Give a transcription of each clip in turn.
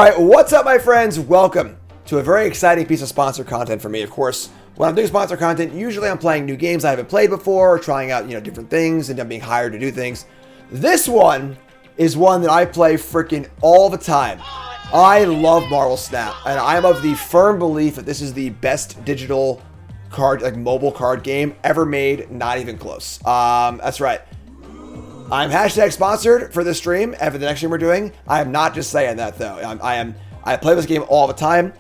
right, what's up, my friends? Welcome to a very exciting piece of sponsored content for me. Of course, when I'm doing sponsored content, usually I'm playing new games I haven't played before, or trying out, different things, and I'm being hired to do things. This one is one that I play freaking all the time. I love Marvel Snap, and I'm of the firm belief that this is the best digital card, like mobile card game ever made. Not even close. That's right. I'm hashtag sponsored for this stream and for the next stream we're doing. I am not just saying that though. I play this game all the time.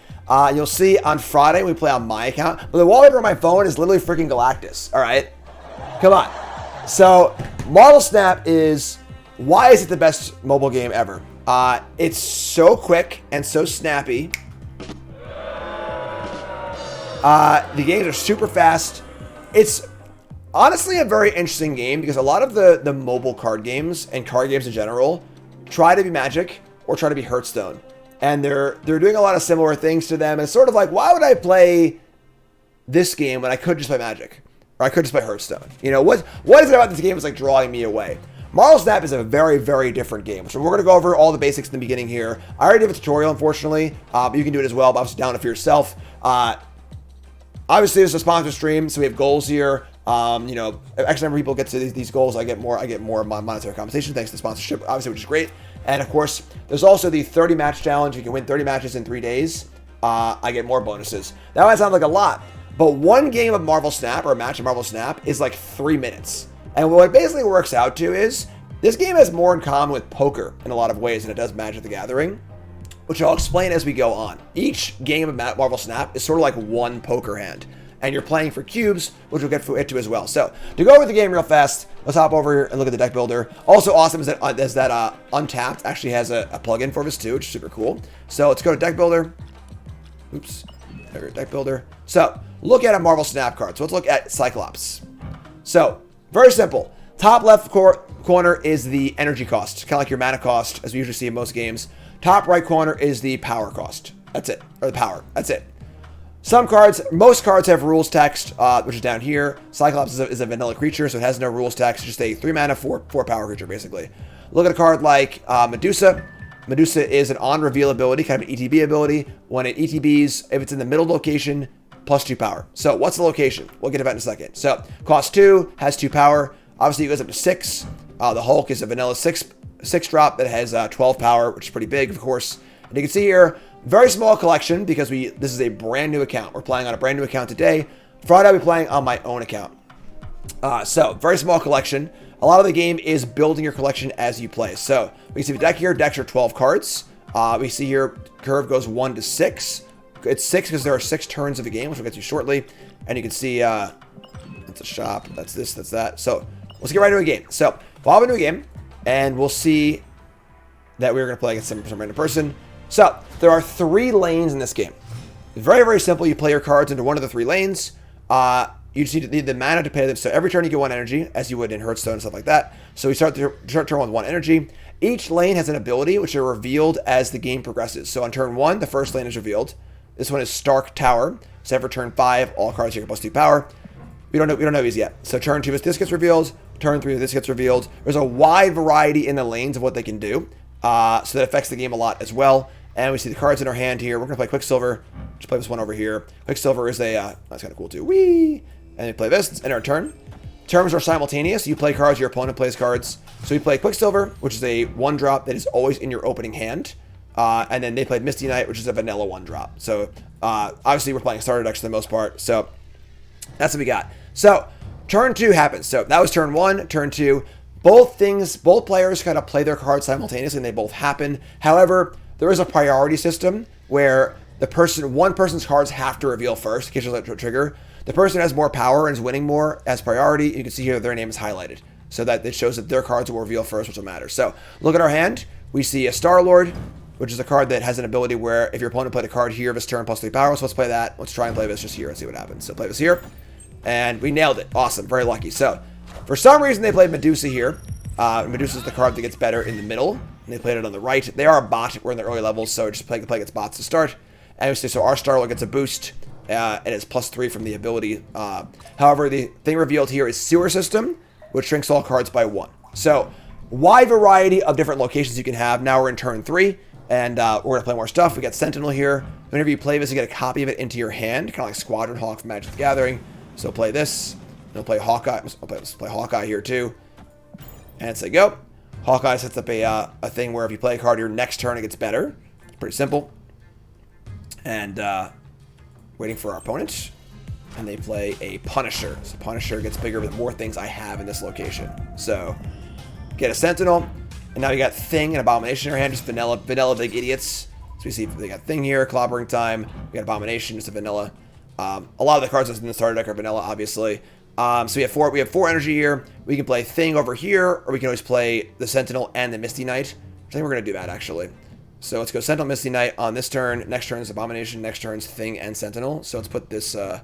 You'll see on Friday we play on my account, but the wallpaper on my phone is literally freaking Galactus. All right, come on. So Marvel Snap is, why is it the best mobile game ever? It's so quick and so snappy. The games are super fast. It's honestly a very interesting game because a lot of the mobile card games and card games in general try to be Magic or try to be Hearthstone. And they're doing a lot of similar things to them. And it's sort of like, why would I play this game when I could just play Magic? Or I could just play Hearthstone? What is it about this game that's like drawing me away? Marvel Snap is a very, very different game. So we're going to go over all the basics in the beginning here. I already did a tutorial, unfortunately. But you can do it as well, but obviously down it for yourself. Obviously, it's a sponsored stream, so we have goals here. X number of people get to these goals, I get more monetary compensation thanks to sponsorship, obviously, which is great. And of course, there's also the 30 match challenge. You can win 30 matches in 3 days. I get more bonuses. That might sound like a lot, but one game of Marvel Snap or a match of Marvel Snap is like 3 minutes. And what it basically works out to is this game has more in common with poker in a lot of ways than it does Magic the Gathering, which I'll explain as we go on. Each game of Marvel Snap is sort of like one poker hand. And you're playing for cubes, which we'll get to as well. So, to go over the game real fast, let's hop over here and look at the deck builder. Also awesome is that Untapped actually has a plugin for this too, which is super cool. So, let's go to deck builder. Oops, there, deck builder. So, look at a Marvel Snap card. So, let's look at Cyclops. So, very simple. Top left corner is the energy cost, kind of like your mana cost, as we usually see in most games. Top right corner is the power cost. That's it, or the power. That's it. Most cards have rules text, which is down here. Cyclops is a vanilla creature, so it has no rules text. It's just a 3 mana, 4 power creature, basically. Look at a card like Medusa. Medusa is an on-reveal ability, kind of an ETB ability. When it ETBs, if it's in the middle location, plus 2 power. So what's the location? We'll get to that in a second. So cost 2, has 2 power. Obviously, it goes up to 6. The Hulk is a vanilla 6 drop that has 12 power, which is pretty big, of course. And you can see here, very small collection because this is a brand new account. We're playing on a brand new account today. Friday, I'll be playing on my own account. So, very small collection. A lot of the game is building your collection as you play. So, we see the deck here. Decks are 12 cards. We see here, curve goes 1 to 6. It's 6 because there are 6 turns of the game, which we'll get to shortly. And you can see, that's a shop. That's this, that's that. So, let's get right into a game. So, we'll hop into a game, and we'll see that we're going to play against some random person. So, there are 3 lanes in this game. Very, very simple. You play your cards into one of the 3 lanes. You just need the mana to pay them. So, every turn you get 1 energy, as you would in Hearthstone and stuff like that. So, we start turn with 1 energy. Each lane has an ability, which are revealed as the game progresses. So, on turn 1, the first lane is revealed. This one is Stark Tower. So, after turn 5, all cards here get plus 2 power. We don't know these yet. So, turn 2 is this gets revealed. Turn 3, this gets revealed. There's a wide variety in the lanes of what they can do. So, that affects the game a lot as well. And we see the cards in our hand here. We're going to play Quicksilver. Just play this one over here. Quicksilver is that's kind of cool too. Whee! And we play this. It's end our turn. Terms are simultaneous. You play cards, your opponent plays cards. So we play Quicksilver, which is a 1-drop that is always in your opening hand. And then they played Misty Knight, which is a vanilla 1-drop. So obviously we're playing starter decks for the most part. So that's what we got. So turn 2 happens. So that was turn 1. Turn 2. Both players kind of play their cards simultaneously and they both happen. However, there is a priority system where one person's cards have to reveal first in case there's a trigger. The person who has more power and is winning more as priority. You can see here their name is highlighted. So that it shows that their cards will reveal first, which will matter. So look at our hand. We see a Star-Lord, which is a card that has an ability where if your opponent played a card here this turn plus 3 power, so let's play that. Let's try and play this just here and see what happens. So play this here. And we nailed it. Awesome. Very lucky. So for some reason they played Medusa here. Medusa is the card that gets better in the middle. And they played it on the right. They are a bot. We're in the early levels, so just play against bots to start. And so our Star-Lord gets a boost. And it's plus 3 from the ability. However, the thing revealed here is Sewer System, which shrinks all cards by 1. So, wide variety of different locations you can have. Now we're in turn 3. And we're going to play more stuff. We got Sentinel here. Whenever you play this, you get a copy of it into your hand, kind of like Squadron Hawk from Magic the Gathering. So play this. We'll play Hawkeye. Let's play Hawkeye here too. And say go. Hawkeye sets up a thing where if you play a card your next turn, it gets better. It's pretty simple. And waiting for our opponent. And they play a Punisher. So Punisher gets bigger with more things I have in this location. So get a Sentinel. And now you got Thing and Abomination in your hand, just vanilla big idiots. So we see they got Thing here, Clobbering Time. We got Abomination, just a vanilla. A lot of the cards in the starter deck are vanilla, obviously. So we have four energy here. We can play Thing over here, or we can always play the Sentinel and the Misty Knight. I think we're gonna do that actually. So let's go Sentinel, Misty Knight on this turn. Next turn is Abomination. Next turn is Thing and Sentinel. So let's put this. And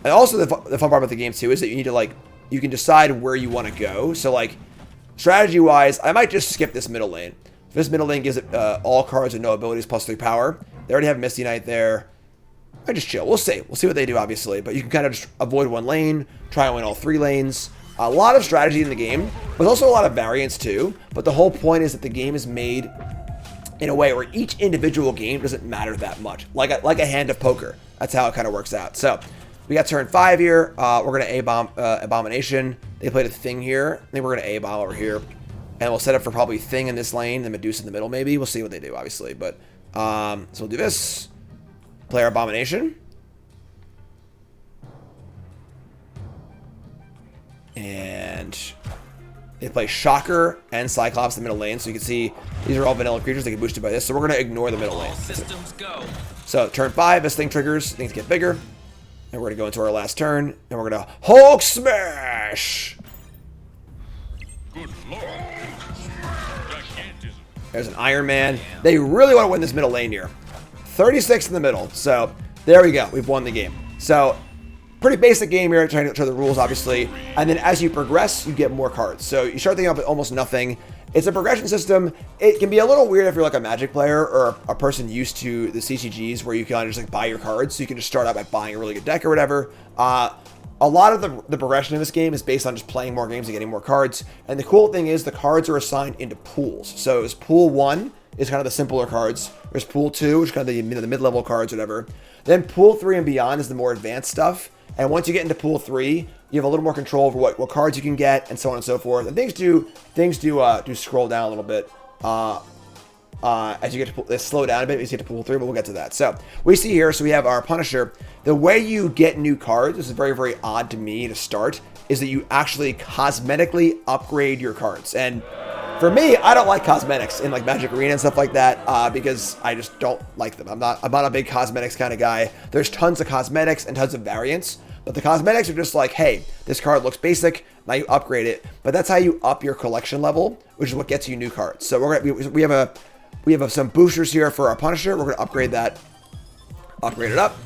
also the fun part about the game too is that you need to you can decide where you want to go. So like. Strategy-wise, I might just skip this middle lane. This middle lane gives it all cards with no abilities plus 3 power. They already have Misty Knight there. I just chill. We'll see. We'll see what they do, obviously. But you can kind of just avoid one lane, try and win all 3 lanes. A lot of strategy in the game, but also a lot of variance too. But the whole point is that the game is made in a way where each individual game doesn't matter that much. Like a hand of poker. That's how it kind of works out. So we got turn 5 here. We're going to A-bomb Abomination. They played a Thing here. I think we're going to A-bomb over here. And we'll set up for probably Thing in this lane, then Medusa in the middle maybe. We'll see what they do, obviously. But so we'll do this. Play our Abomination. And they play Shocker and Cyclops in the middle lane. So you can see these are all vanilla creatures. They get boosted by this. So we're going to ignore the middle lane. Systems go. So turn 5, this Thing triggers. Things get bigger. And we're going to go into our last turn. And we're going to Hulk Smash! Good lord. There's an Iron Man. They really want to win this middle lane here. 36 in the middle. So there we go. We've won the game. So pretty basic game here. Trying to show the rules, obviously. And then as you progress, you get more cards. So you start thinking up with almost nothing. It's a progression system. It can be a little weird if you're like a Magic player or a person used to the CCGs where you can just like buy your cards. So you can just start out by buying a really good deck or whatever. A lot of the progression in this game is based on just playing more games and getting more cards. And the cool thing is the cards are assigned into pools. So it's pool 1 is kind of the simpler cards. There's pool 2, which is kind of the mid-level cards, whatever. Then pool 3 and beyond is the more advanced stuff. And once you get into pool 3, you have a little more control over what cards you can get and so on and so forth. And things do scroll down a little bit as you get to they slow down a bit as you get to pool 3, but we'll get to that. So we see here, so we have our Punisher. The way you get new cards, this is very, very odd to me to start, is that you actually cosmetically upgrade your cards. And for me, I don't like cosmetics in like Magic Arena and stuff like that because I just don't like them. I'm not a big cosmetics kind of guy. There's tons of cosmetics and tons of variants, but the cosmetics are just like, hey, this card looks basic, now you upgrade it. But that's how you up your collection level, which is what gets you new cards. So we have some boosters here for our Punisher. We're gonna upgrade that, upgrade it up.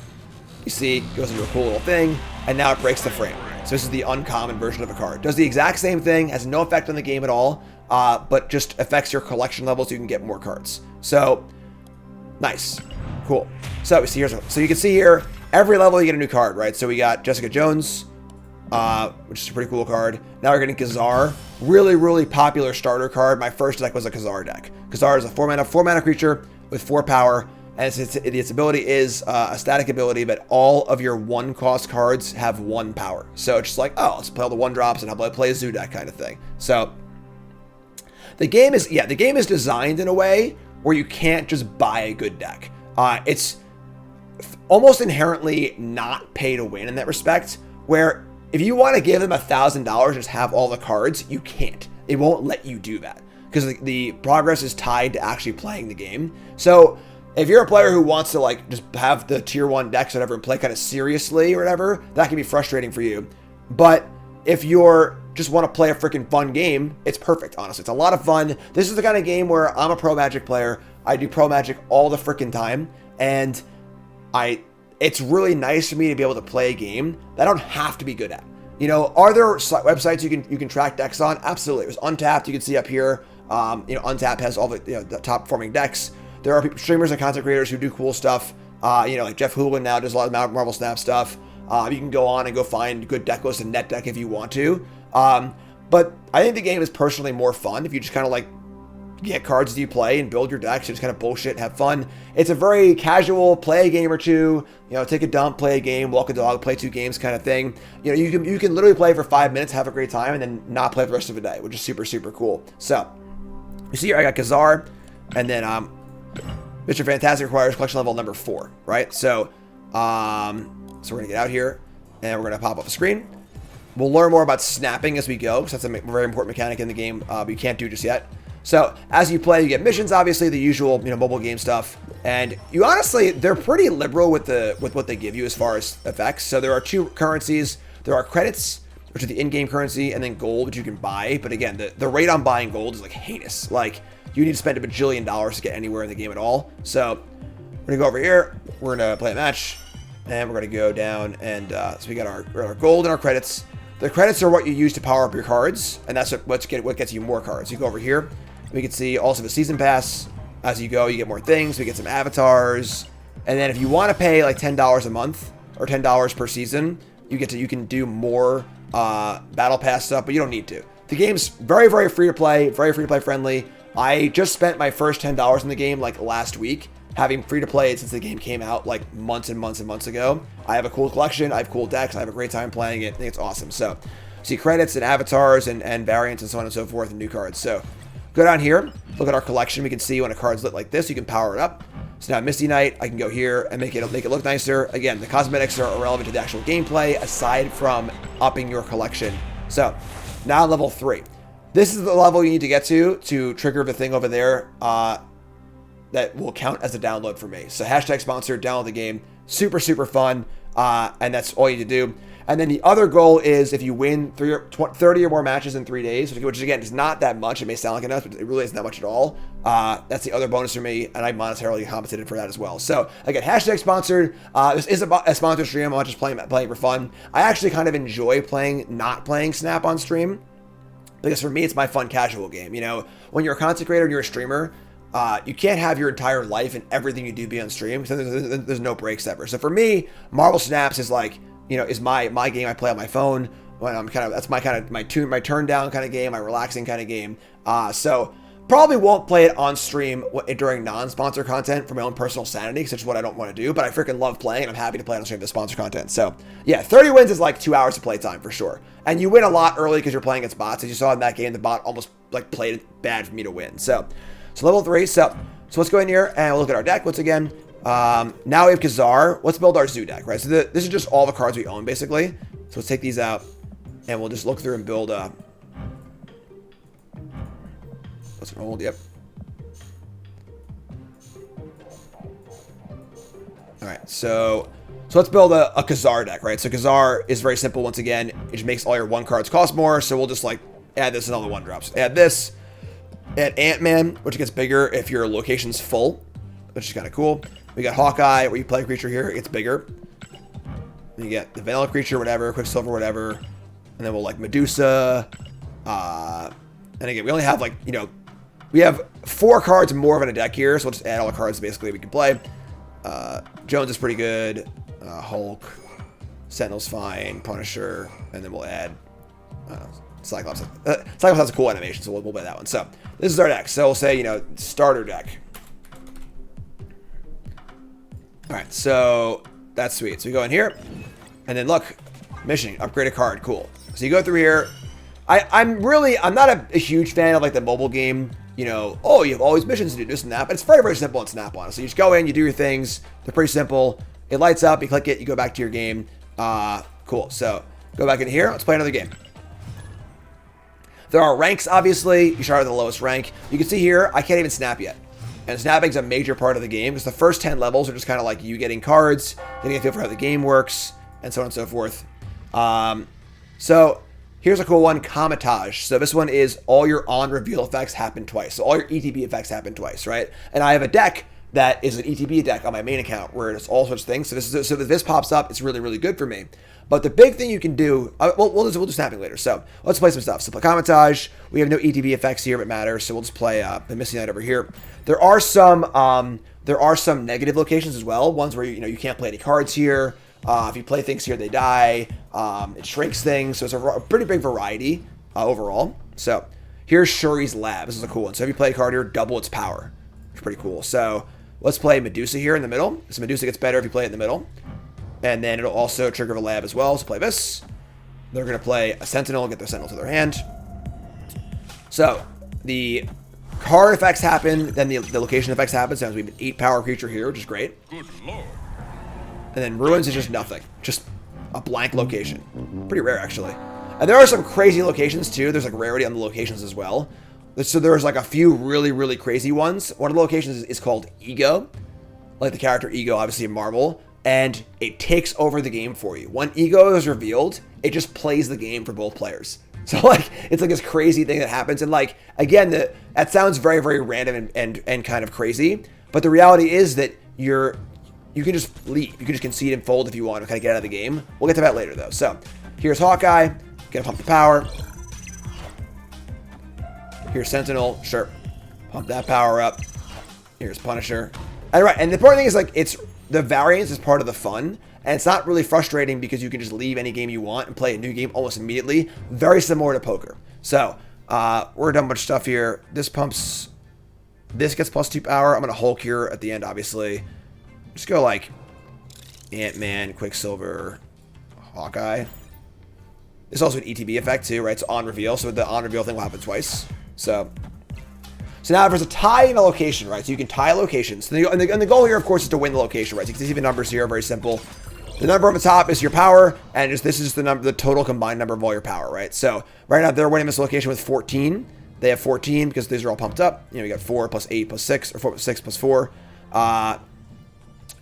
You see, it goes into a cool little thing, and now it breaks the frame. So this is the uncommon version of a card. Does the exact same thing, has no effect on the game at all, but just affects your collection level so you can get more cards. So, nice. Cool. So we see here, so you can see here, every level you get a new card, right? So we got Jessica Jones, which is a pretty cool card. Now we're getting Kazar. Really, really popular starter card. My first deck was a Kazar deck. Kazar is a 4-mana creature with 4 power. And its ability is a static ability, but all of your 1-cost cards have 1 power. So it's just like, oh, let's play all the 1-drops and I'll play a Zoo deck kind of thing. So the game is designed in a way where you can't just buy a good deck. It's almost inherently not pay to win in that respect, where if you want to give them $1,000 and just have all the cards, you can't. It won't let you do that because the progress is tied to actually playing the game. So if you're a player who wants to like just have the tier 1 decks or whatever and play kind of seriously or whatever, that can be frustrating for you. But if you're just want to play a freaking fun game, it's perfect, honestly. It's a lot of fun. This is the kind of game where I'm a pro Magic player. I do pro Magic all the freaking time. And it's really nice for me to be able to play a game that I don't have to be good at. You know, are there websites you can track decks on? Absolutely. There's Untapped, you can see up here. Untapped has all the top performing decks. There are streamers and content creators who do cool stuff. Like Jeff Hoolin now does a lot of Marvel Snap stuff. You can go on and go find good deck lists and net deck if you want to. But I think the game is personally more fun if you just kind of like get cards as you play and build your decks. You just kind of bullshit and have fun. It's a very casual play a game or two, take a dump, play a game, walk a dog, play 2 games kind of thing. You can literally play for 5 minutes, have a great time, and then not play for the rest of the day, which is super, super cool. So, you see here I got Kazar, and then Mr. Fantastic requires collection level number 4, right? So we're going to get out here, and we're going to pop up the screen. We'll learn more about snapping as we go, because that's a very important mechanic in the game, but you can't do just yet. So, as you play, you get missions, obviously, the usual, mobile game stuff. And you honestly, they're pretty liberal with what they give you as far as effects. So, there are 2 currencies. There are credits, which are the in-game currency, and then gold, which you can buy. But again, the rate on buying gold is, like, heinous. Like, you need to spend $1 bajillion to get anywhere in the game at all. So, we're going to go over here. We're going to play a match. And we're going to go down, and so we got our gold and our credits. The credits are what you use to power up your cards, and that's what gets you more cards. You go over here. We can see also the season pass. As you go, you get more things. We get some avatars, and then if you want to pay like $10 a month or $10 per season, you can do more battle pass stuff, but you don't need to. The game's very, very free to play, very free to play friendly. I just spent my first $10 in the game like last week, having free to play it since the game came out like months and months and months ago. I have a cool collection. I have cool decks. I have a great time playing it. I think it's awesome. So, see credits and avatars and variants and so on and so forth and new cards. So. Go down here, look at our collection. We can see when a card's lit like this, you can power it up. So now Misty Knight, I can go here and make it look nicer. Again, the cosmetics are irrelevant to the actual gameplay aside from upping your collection. So now level 3. This is the level you need to get to trigger the thing over there that will count as a download for me. So hashtag sponsored, download the game. Super, super fun. And that's all you need to do. And then the other goal is if you win 30 or more matches in 3 days, which again is not that much. It may sound like enough, but it really isn't that much at all. That's the other bonus for me, and I'm monetarily compensated for that as well. So again, hashtag sponsored. This is a sponsored stream. I'm not just playing for fun. I actually kind of enjoy not playing Snap on stream, because for me it's my fun casual game. When you're a content creator and you're a streamer, you can't have your entire life and everything you do be on stream. So there's no breaks ever. So for me, Marvel Snaps is like, is my game I play on my phone when I'm that's my turn down kind of game, my relaxing kind of game. So probably won't play it on stream during non-sponsor content for my own personal sanity, because it's what I don't want to do, but I freaking love playing and I'm happy to play it on stream with sponsor content. So yeah, 30 wins is like 2 hours of play time for sure. And you win a lot early because you're playing against bots. As you saw in that game, the bot almost like played it bad for me to win. So level 3. So let's go in here and we'll look at our deck once again. Now we have Kazar. Let's build our zoo deck, right? So this is just all the cards we own, basically. So let's take these out, and we'll just look through and build. Let's roll. Yep. All right. So let's build a Kazar deck, right? So Kazar is very simple. Once again, it just makes all your 1 cards cost more. So we'll just like add this and all the 1 drops. Add this. Add Ant-Man, which gets bigger if your location's full, which is kind of cool. We got Hawkeye, where you play a creature here, it gets bigger. Then you get the vanilla creature, whatever, Quicksilver, whatever. And then we'll like Medusa. And again, we only have like, we have 4 cards more in a deck here, so we'll just add all the cards basically we can play. Jones is pretty good. Hulk. Sentinel's fine. Punisher. And then we'll add Cyclops. Cyclops has a cool animation, so we'll play that one. So this is our deck. So we'll say, starter deck. All right, so that's sweet. So we go in here, and then look, mission, upgrade a card, cool. So you go through here. I'm not a huge fan of like the mobile game, oh, you have all these missions to do this and that, but it's very, very simple in Snap on. So you just go in, you do your things. They're pretty simple. It lights up, you click it, you go back to your game. Cool. So go back in here. Let's play another game. There are ranks, obviously. You start at the lowest rank. You can see here, I can't even snap yet. And snapping is a major part of the game, because the first 10 levels are just kind of like you getting cards, getting a feel for how the game works, and so on and so forth. So here's a cool one, Comatage. So this one is all your on-reveal effects happen twice. So all your ETB effects happen twice, right? And I have a deck that is an ETB deck on my main account where it's all sorts of things. So if this pops up, it's really, really good for me. But the big thing you can do, we'll do snapping later. So let's play some stuff. So play Comatage. We have no ETB effects here, but matters. So we'll just play the Misty Knight over here. There are some negative locations as well. Ones where you can't play any cards here. If you play things here, they die. It shrinks things. So it's a pretty big variety overall. So Here's Shuri's Lab. This is a cool one. So if you play a card here, double its power. It's pretty cool. So let's play Medusa here in the middle. So Medusa gets better if you play it in the middle. And then it'll also trigger a lab as well. So play this. They're going to play a Sentinel, get their Sentinel to their hand. So the card effects happen, then the location effects happen. So we have an 8 power creature here, which is great. Good lord. And then Ruins is just nothing. Just a blank location. Pretty rare, actually. And there are some crazy locations, too. There's like rarity on the locations as well. So there's like a few really, really crazy ones. One of the locations is called Ego. Like the character Ego, obviously in Marvel. And it takes over the game for you. When Ego is revealed, it just plays the game for both players. So like, it's like this crazy thing that happens. And like, again, that sounds very, very random and kind of crazy. But the reality is that you can just leave. You can just concede and fold if you want to kind of get out of the game. We'll get to that later though. So here's Hawkeye. Gonna pump the power. Here's Sentinel. Sure. Pump that power up. Here's Punisher. And right. And the important thing is like, the variance is part of the fun. And it's not really frustrating because you can just leave any game you want and play a new game almost immediately. Very similar to poker. So, we're done with stuff here. This gets +2 power. I'm going to Hulk here at the end, obviously. Just go like Ant-Man, Quicksilver, Hawkeye. There's also an ETB effect too, right? It's on reveal. So the on reveal thing will happen twice. So now if there's a tie in a location, right? So you can tie locations. And the goal here, of course, is to win the location, right? So you can see the numbers here, very simple. The number on the top is your power, and this is the total combined number of all your power, right? So right now they're winning this location with 14. They have 14 because these are all pumped up. You know, you got 4 plus 8 plus 6, or 4 plus 6 plus 4.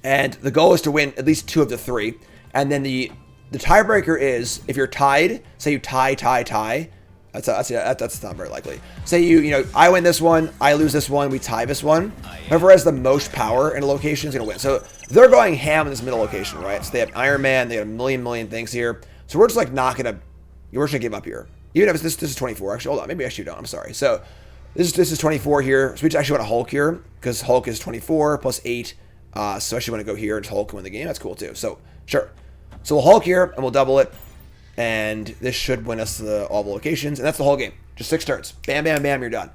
And the goal is to win at least 2 of the 3. And then the tiebreaker is if you're tied, say you tie. That's not very likely. Say you know, I win this one, I lose this one, we tie this one. Whoever has the most power in a location is going to win. So they're going ham in this middle location, right? So they have Iron Man, they have a million things here. So we're just like not going to, we're just going to give up here. Even if this is 24, actually, hold on, maybe I actually don't, I'm sorry. So this is 24 here. So we actually want to Hulk here because Hulk is 24 plus 8. So I actually want to go here and Hulk and win the game. That's cool too. So sure. So we'll Hulk here and we'll double it. And this should win us all the locations. And that's the whole game. Just 6 turns. Bam, bam, bam, you're done.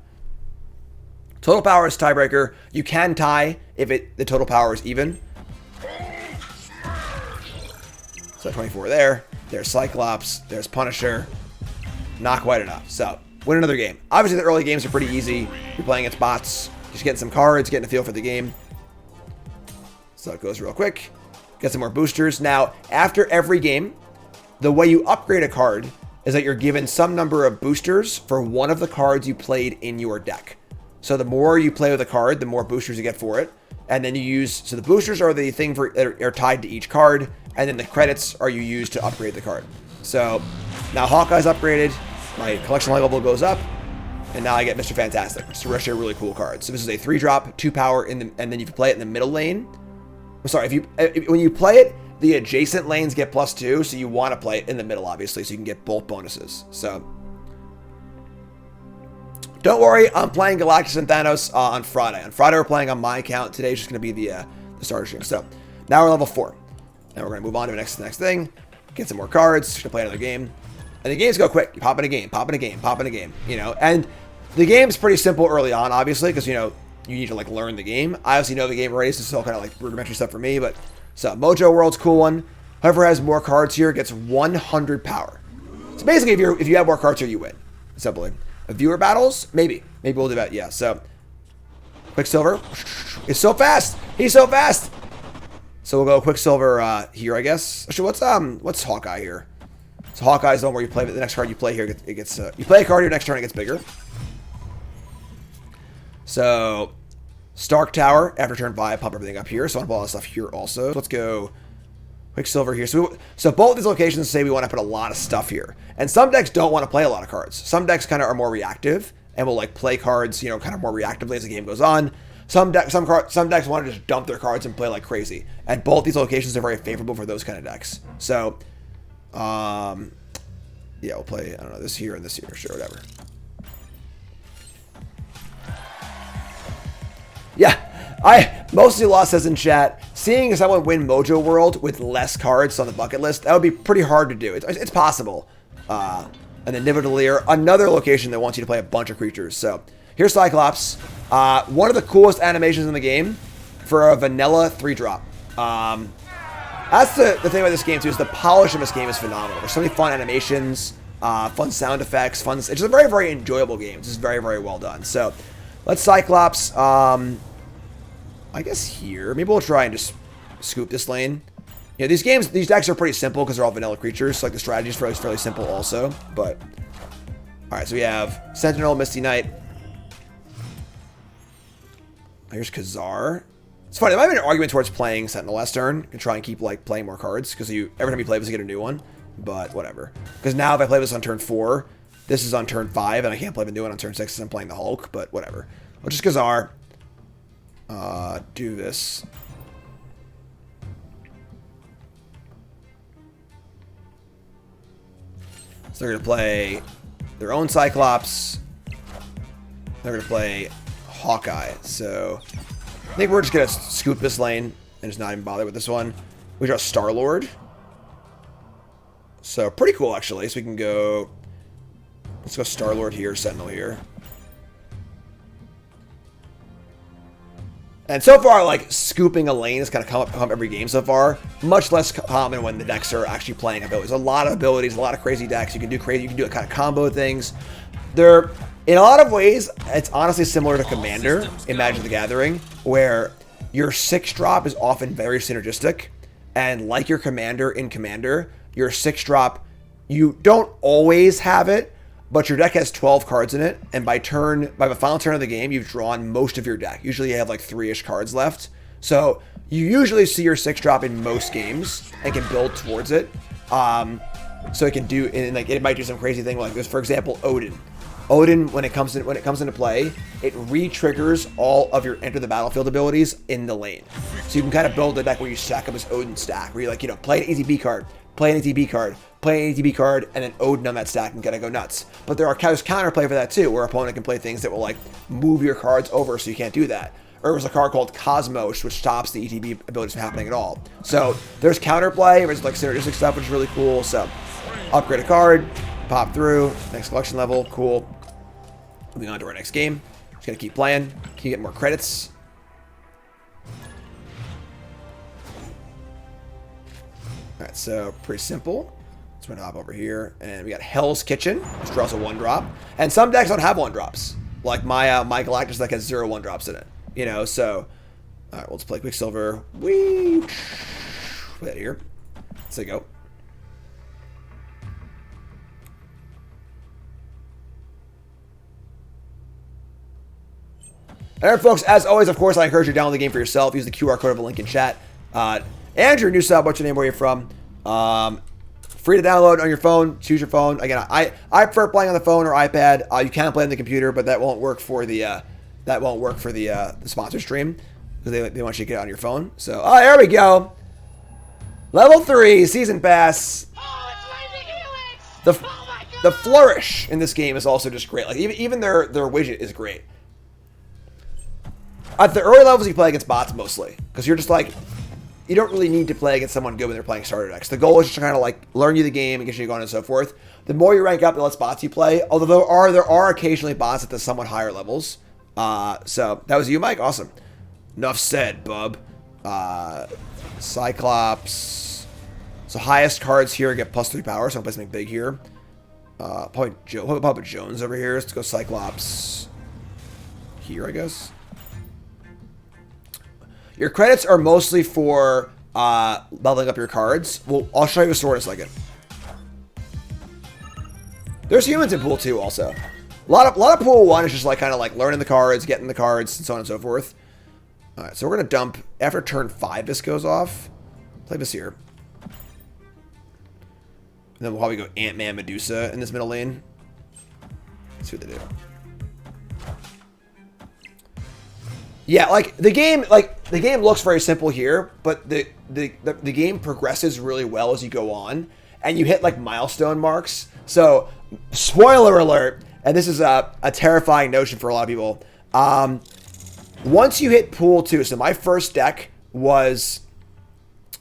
Total power is tiebreaker. You can tie if the total power is even. So 24 there. There's Cyclops. There's Punisher. Not quite enough. So win another game. Obviously, the early games are pretty easy. You're playing against bots. Just getting some cards, getting a feel for the game. So it goes real quick. Get some more boosters. Now, after every game, the way you upgrade a card is that you're given some number of boosters for one of the cards you played in your deck. So the more you play with a card, the more boosters you get for it. And then you use, so the boosters are the thing that are tied to each card, and then the credits are you use to upgrade the card. So now Hawkeye's upgraded, my collection level goes up, and now I get Mr. Fantastic, which is actually a really cool card. So this is a 3-drop, 2 power, and then you can play it in the middle lane. I'm sorry, when you play it, the adjacent lanes get +2, so you want to play it in the middle, obviously, so you can get both bonuses. So, don't worry, I'm playing Galactus and Thanos on Friday. On Friday, we're playing on my account. Today's just going to be the starter stream. So, now we're level 4. Now we're going to move on to the next thing. Get some more cards. Just going to play another game. And the games go quick. You pop in a game, pop in a game, pop in a game, you know. And the game's pretty simple early on, obviously, because, you know, you need to, like, learn the game. I obviously know the game already, so it's still kind of, like, rudimentary stuff for me, but... So, Mojo World's a cool one. Whoever has more cards here gets 100 power. So, basically, if you have more cards here, you win. Simply. Viewer battles? Maybe. Maybe we'll do that, yeah. So, Quicksilver. It's so fast! He's so fast! So, we'll go Quicksilver here, I guess. Actually, what's Hawkeye here? So, Hawkeye's the one where you play the next card you play here, it gets... you play a card here, next turn it gets bigger. So... Stark Tower, after turn 5, pump everything up here. So I want to put all this stuff here also. Let's go Quicksilver here. So both these locations say we want to put a lot of stuff here. And some decks don't want to play a lot of cards. Some decks kind of are more reactive and will like play cards, you know, kind of more reactively as the game goes on. Some decks want to just dump their cards and play like crazy. And both these locations are very favorable for those kind of decks. So, yeah, we'll play, I don't know, this here and this here. Sure, whatever. Yeah, I mostly lost as in chat. Seeing someone win Mojo World with less cards on the bucket list, that would be pretty hard to do. It's possible. And then Nidavellir, another location that wants you to play a bunch of creatures. So here's Cyclops. One of the coolest animations in the game for a vanilla 3-drop. That's the thing about this game, too, is the polish of this game is phenomenal. There's so many fun animations, fun sound effects, fun. It's just a very, very enjoyable game. It's just very, very well done. So let's Cyclops. I guess here. Maybe we'll try and just scoop this lane. You know, these decks are pretty simple because they're all vanilla creatures. So like the strategy is fairly simple also. But all right, so we have Sentinel, Misty Knight. Here's Khazar. It's funny. There might be an argument towards playing Sentinel last turn and try and keep like playing more cards because every time you play this, you get a new one. But whatever. Because now if I play this on turn 4, this is on turn 5, and I can't play the new one on turn 6 because I'm playing the Hulk. But whatever. I'll just Khazar. Do this. So they're gonna play their own Cyclops. They're gonna play Hawkeye. So I think we're just going to scoop this lane and just not even bother with this one. We draw Star-Lord. So pretty cool, actually. So we can go... Let's go Star-Lord here, Sentinel here. And so far, like, scooping a lane has kind of come up every game so far. Much less common when the decks are actually playing abilities. A lot of abilities, a lot of crazy decks. You can do kind of combo things. They're... In a lot of ways, it's honestly similar to Commander in Magic the Gathering, where your 6-drop is often very synergistic, and like your Commander in Commander, your 6-drop, you don't always have it, but your deck has 12 cards in it, and by the final turn of the game, you've drawn most of your deck. Usually you have like 3-ish cards left, so you usually see your 6-drop in most games and can build towards it. So it can do, and like it might do some crazy thing like this. For example, Odin. Odin, when it comes into play, it re-triggers all of your enter the battlefield abilities in the lane. So you can kind of build a deck where you stack up this Odin stack, where you like, you know, play an ETB card, play an ETB card, play an ETB card, and then Odin on that stack and kind of go nuts. But there's counterplay for that too, where opponent can play things that will like move your cards over, so you can't do that. Or there's a card called Cosmos, which stops the ETB abilities from happening at all. So there's counterplay, there's like synergistic stuff, which is really cool. So upgrade a card, pop through, next collection level, cool. Moving on to our next game. Just gonna keep playing, keep getting more credits. Alright, so pretty simple. Let's run hop over here. And we got Hell's Kitchen, which draws a 1-drop. And some decks don't have 1-drops. Like my Galactus deck has 0 1-drops in it. You know, so alright, we'll just play Quicksilver. Whee! Put that here. Let's say go. Alright, folks, as always, of course, I encourage you to download the game for yourself. Use the QR code of a link in chat. Andrew, new sub, what's your name, where you're from? Free to download on your phone. Choose your phone. Again, I prefer playing on the phone or iPad. You can play on the computer, but that won't work for the the sponsor stream because they want you to get it on your phone. So, oh, there we go. Level 3 season pass. Oh, it's Helix! The flourish in this game is also just great. Like even their widget is great. At the early levels, you play against bots mostly because you're just like, you don't really need to play against someone good when they're playing starter decks. The goal is just to kind of like learn you the game and get you going and so forth. The more you rank up, the less bots you play. Although there are occasionally bots at the somewhat higher levels. So that was you, Mike. Awesome. Enough said, bub. Cyclops. So highest cards here get +3 power. So I'm play something big here. Probably Jones over here. Let's go Cyclops. Here, I guess. Your credits are mostly for leveling up your cards. Well, I'll show you a sword in a second. There's humans in Pool 2 also. A lot of Pool 1 is just like kind of like learning the cards, getting the cards, and so on and so forth. All right, so we're gonna dump after turn 5. This goes off. Play this here, and then we'll probably go Ant-Man, Medusa in this middle lane. Let's see what they do. Yeah, like the game looks very simple here, but the game progresses really well as you go on, and you hit like milestone marks. So, spoiler alert, and this is a terrifying notion for a lot of people. Once you hit Pool 2, so my first deck was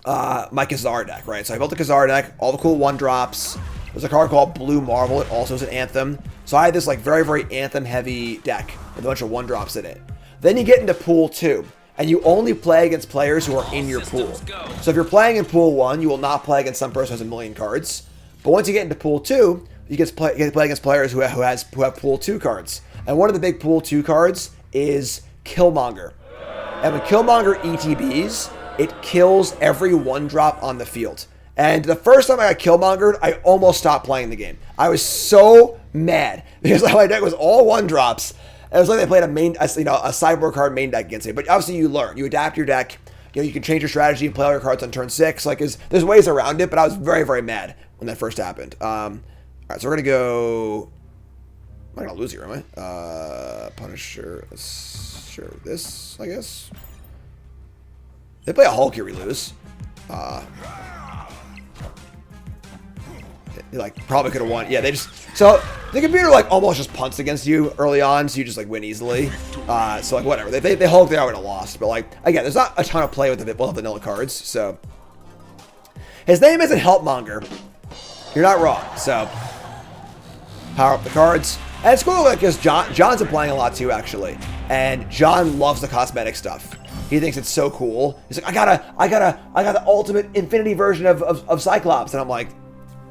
my Khazar deck, right? So I built the Khazar deck, all the cool 1-drops, There's a card called Blue Marvel. It also is an Anthem. So I had this like very, very Anthem-heavy deck with a bunch of 1-drops in it. Then you get into Pool 2, and you only play against players who are in your pool. So if you're playing in Pool 1, you will not play against some person who has a million cards. But once you get into Pool 2, you get to play against players who have Pool 2 cards. And one of the big Pool 2 cards is Killmonger. And when Killmonger ETBs, it kills every 1-drop on the field. And the first time I got Killmongered, I almost stopped playing the game. I was so mad because my deck was all 1-drops. It was like they played a sideboard card main deck against me. But obviously you learn. You adapt your deck. You know, you can change your strategy and play all your cards on turn 6. Like there's ways around it, but I was very, very mad when that first happened. All right, so we're going to go... I'm not going to lose here, am I? Punisher. Sure, this, I guess. They play a Hulk here, we lose. They like probably could have won. Yeah, they just so the computer like almost just punts against you early on, so you just like win easily. So like whatever. They Hulk, they would have lost. But like again, there's not a ton of play with the vanilla cards. So his name isn't Helpmonger. You're not wrong. So power up the cards. And it's cool because John's been playing a lot too, actually. And John loves the cosmetic stuff. He thinks it's so cool. He's like, I got the ultimate infinity version of Cyclops. And I'm like,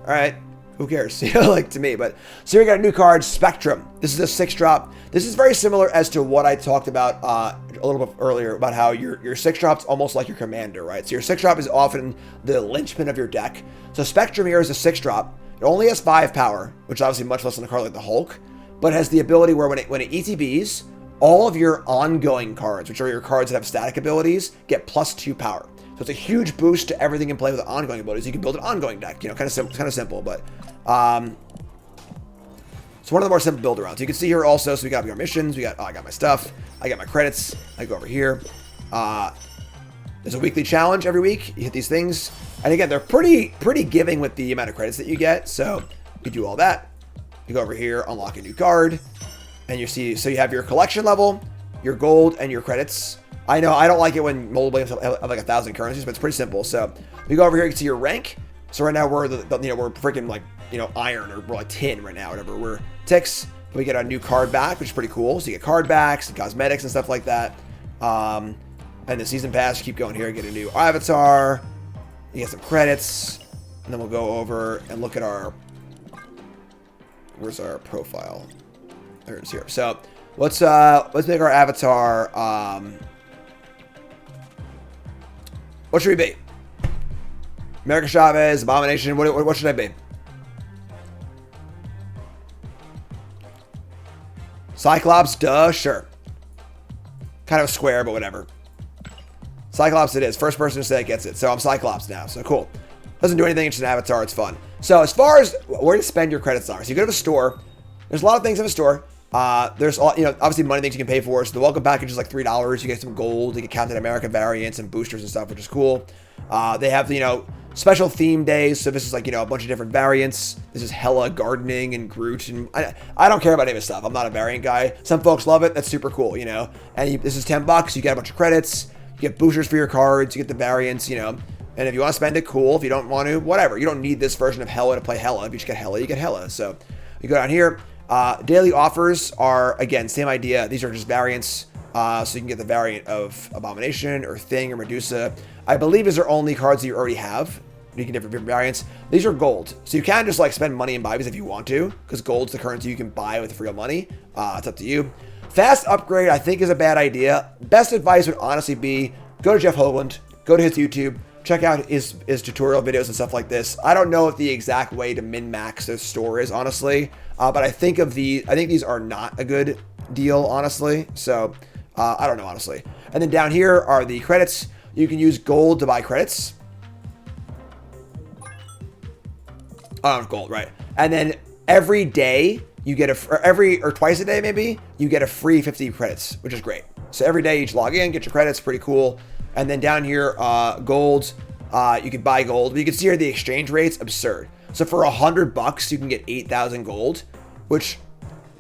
all right, who cares? You know, like to me. But so here we got a new card, Spectrum. This is a 6-drop. This is very similar as to what I talked about a little bit earlier about how your 6-drop's almost like your commander, right? So your 6-drop is often the linchpin of your deck. So Spectrum here is a 6-drop. It only has 5 power, which is obviously much less than a card like the Hulk, but it has the ability where when it ETBs, all of your ongoing cards, which are your cards that have static abilities, get +2 power. So it's a huge boost to everything in play with the ongoing abilities. You can build an ongoing deck, you know, kind of simple, but it's one of the more simple build arounds. You can see here also, so we got our missions, I got my stuff, I got my credits, I go over here. There's a weekly challenge every week. You hit these things, and again, they're pretty giving with the amount of credits that you get. So you do all that. You go over here, unlock a new card, and you see, so you have your collection level, your gold, and your credits. I know I don't like it when mobile games have like 1,000 currencies, but it's pretty simple. So you go over here, you can see your rank. So right now we're we're freaking like iron, or we're like tin right now, whatever. We're ticks. We get a new card back, which is pretty cool. So you get card backs and cosmetics and stuff like that. And the season pass, you keep going here, get a new avatar. You get some credits, and then we'll go over and look at our. Where's our profile? There it is here. So let's make our avatar. What should we be? America Chavez, Abomination. What should I be? Cyclops, duh, sure. Kind of square, but whatever. Cyclops it is. First person to say it gets it. So I'm Cyclops now. So cool. Doesn't do anything. It's just an avatar. It's fun. So as far as where to spend your credits are, so you go to the store. There's a lot of things in the store. There's obviously money things you can pay for. So the welcome package is like $3. You get some gold. You get Captain America variants and boosters and stuff, which is cool. They have special theme days. So this is like a bunch of different variants. This is hella gardening and Groot, and I don't care about any of this stuff. I'm not a variant guy. Some folks love it. That's super cool. And this is $10. You get a bunch of credits. You get boosters for your cards. You get the variants. And if you want to spend it, cool. If you don't want to, whatever. You don't need this version of Hella to play Hella. If you just get Hella, you get Hella. So you go down here. Daily offers are, again, same idea. These are just variants. So you can get the variant of Abomination or Thing or Medusa. I believe these are only cards that you already have. You can get different variants. These are gold. So you can just like spend money and buy these if you want to, because gold's the currency you can buy with real money. It's up to you. Fast upgrade, I think, is a bad idea. Best advice would honestly be go to Jeff Hoagland, go to his YouTube, check out his tutorial videos and stuff like this. I don't know what the exact way to min-max this store is, honestly, but I think these are not a good deal, honestly. So I don't know, honestly. And then down here are the credits. You can use gold to buy credits. Gold, right? And then every day you get or twice a day maybe you get a free 50 credits, which is great. So every day you just log in, get your credits, pretty cool. And then down here, gold, you can buy gold. But you can see here the exchange rate's absurd. So for $100, you can get 8,000 gold, which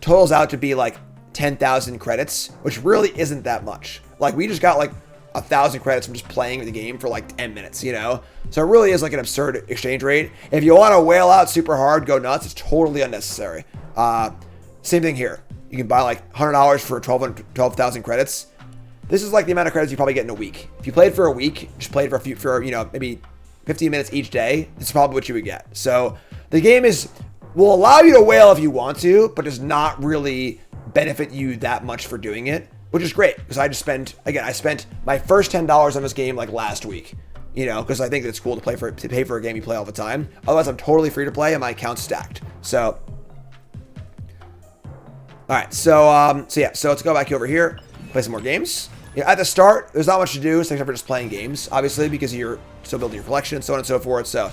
totals out to be like 10,000 credits, which really isn't that much. Like we just got like 1,000 credits from just playing the game for like 10 minutes, you know? So it really is like an absurd exchange rate. If you want to whale out super hard, go nuts, it's totally unnecessary. Same thing here. You can buy like $100 for 12,000 credits. This is like the amount of credits you probably get in a week. If you played for a week, just played for you know, maybe 15 minutes each day, this is probably what you would get. So the game will allow you to whale if you want to, but does not really benefit you that much for doing it, which is great because I spent my first $10 on this game like last week, you know, because I think it's cool to pay for a game you play all the time. Otherwise, I'm totally free to play and my account's stacked. So, all right, so let's go back over here, play some more games. You know, at the start, there's not much to do except for just playing games, obviously, because you're still building your collection and so on and so forth. So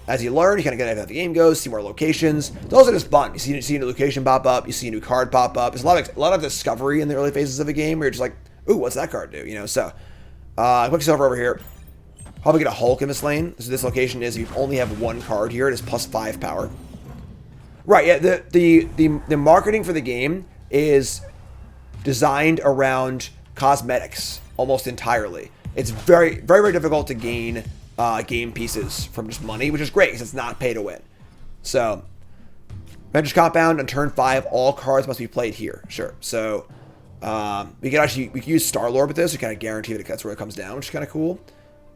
as you learn, you kind of get how the game goes, see more locations. It's also just fun. You see a new location pop up, you see a new card pop up. There's a lot of discovery in the early phases of a game where you're just like, ooh, what's that card do? You know, so quick silver over here. Probably get a Hulk in this lane. So this location is, if you only have one card here, it is +5 power. Right, yeah, the marketing for the game is designed around cosmetics almost entirely. It's very, very, very difficult to gain game pieces from just money, which is great because it's not pay to win. So, Avengers Compound on turn 5, all cards must be played here. Sure. So, we can use Star-Lord with this to kind of guarantee that that's where it comes down, which is kind of cool.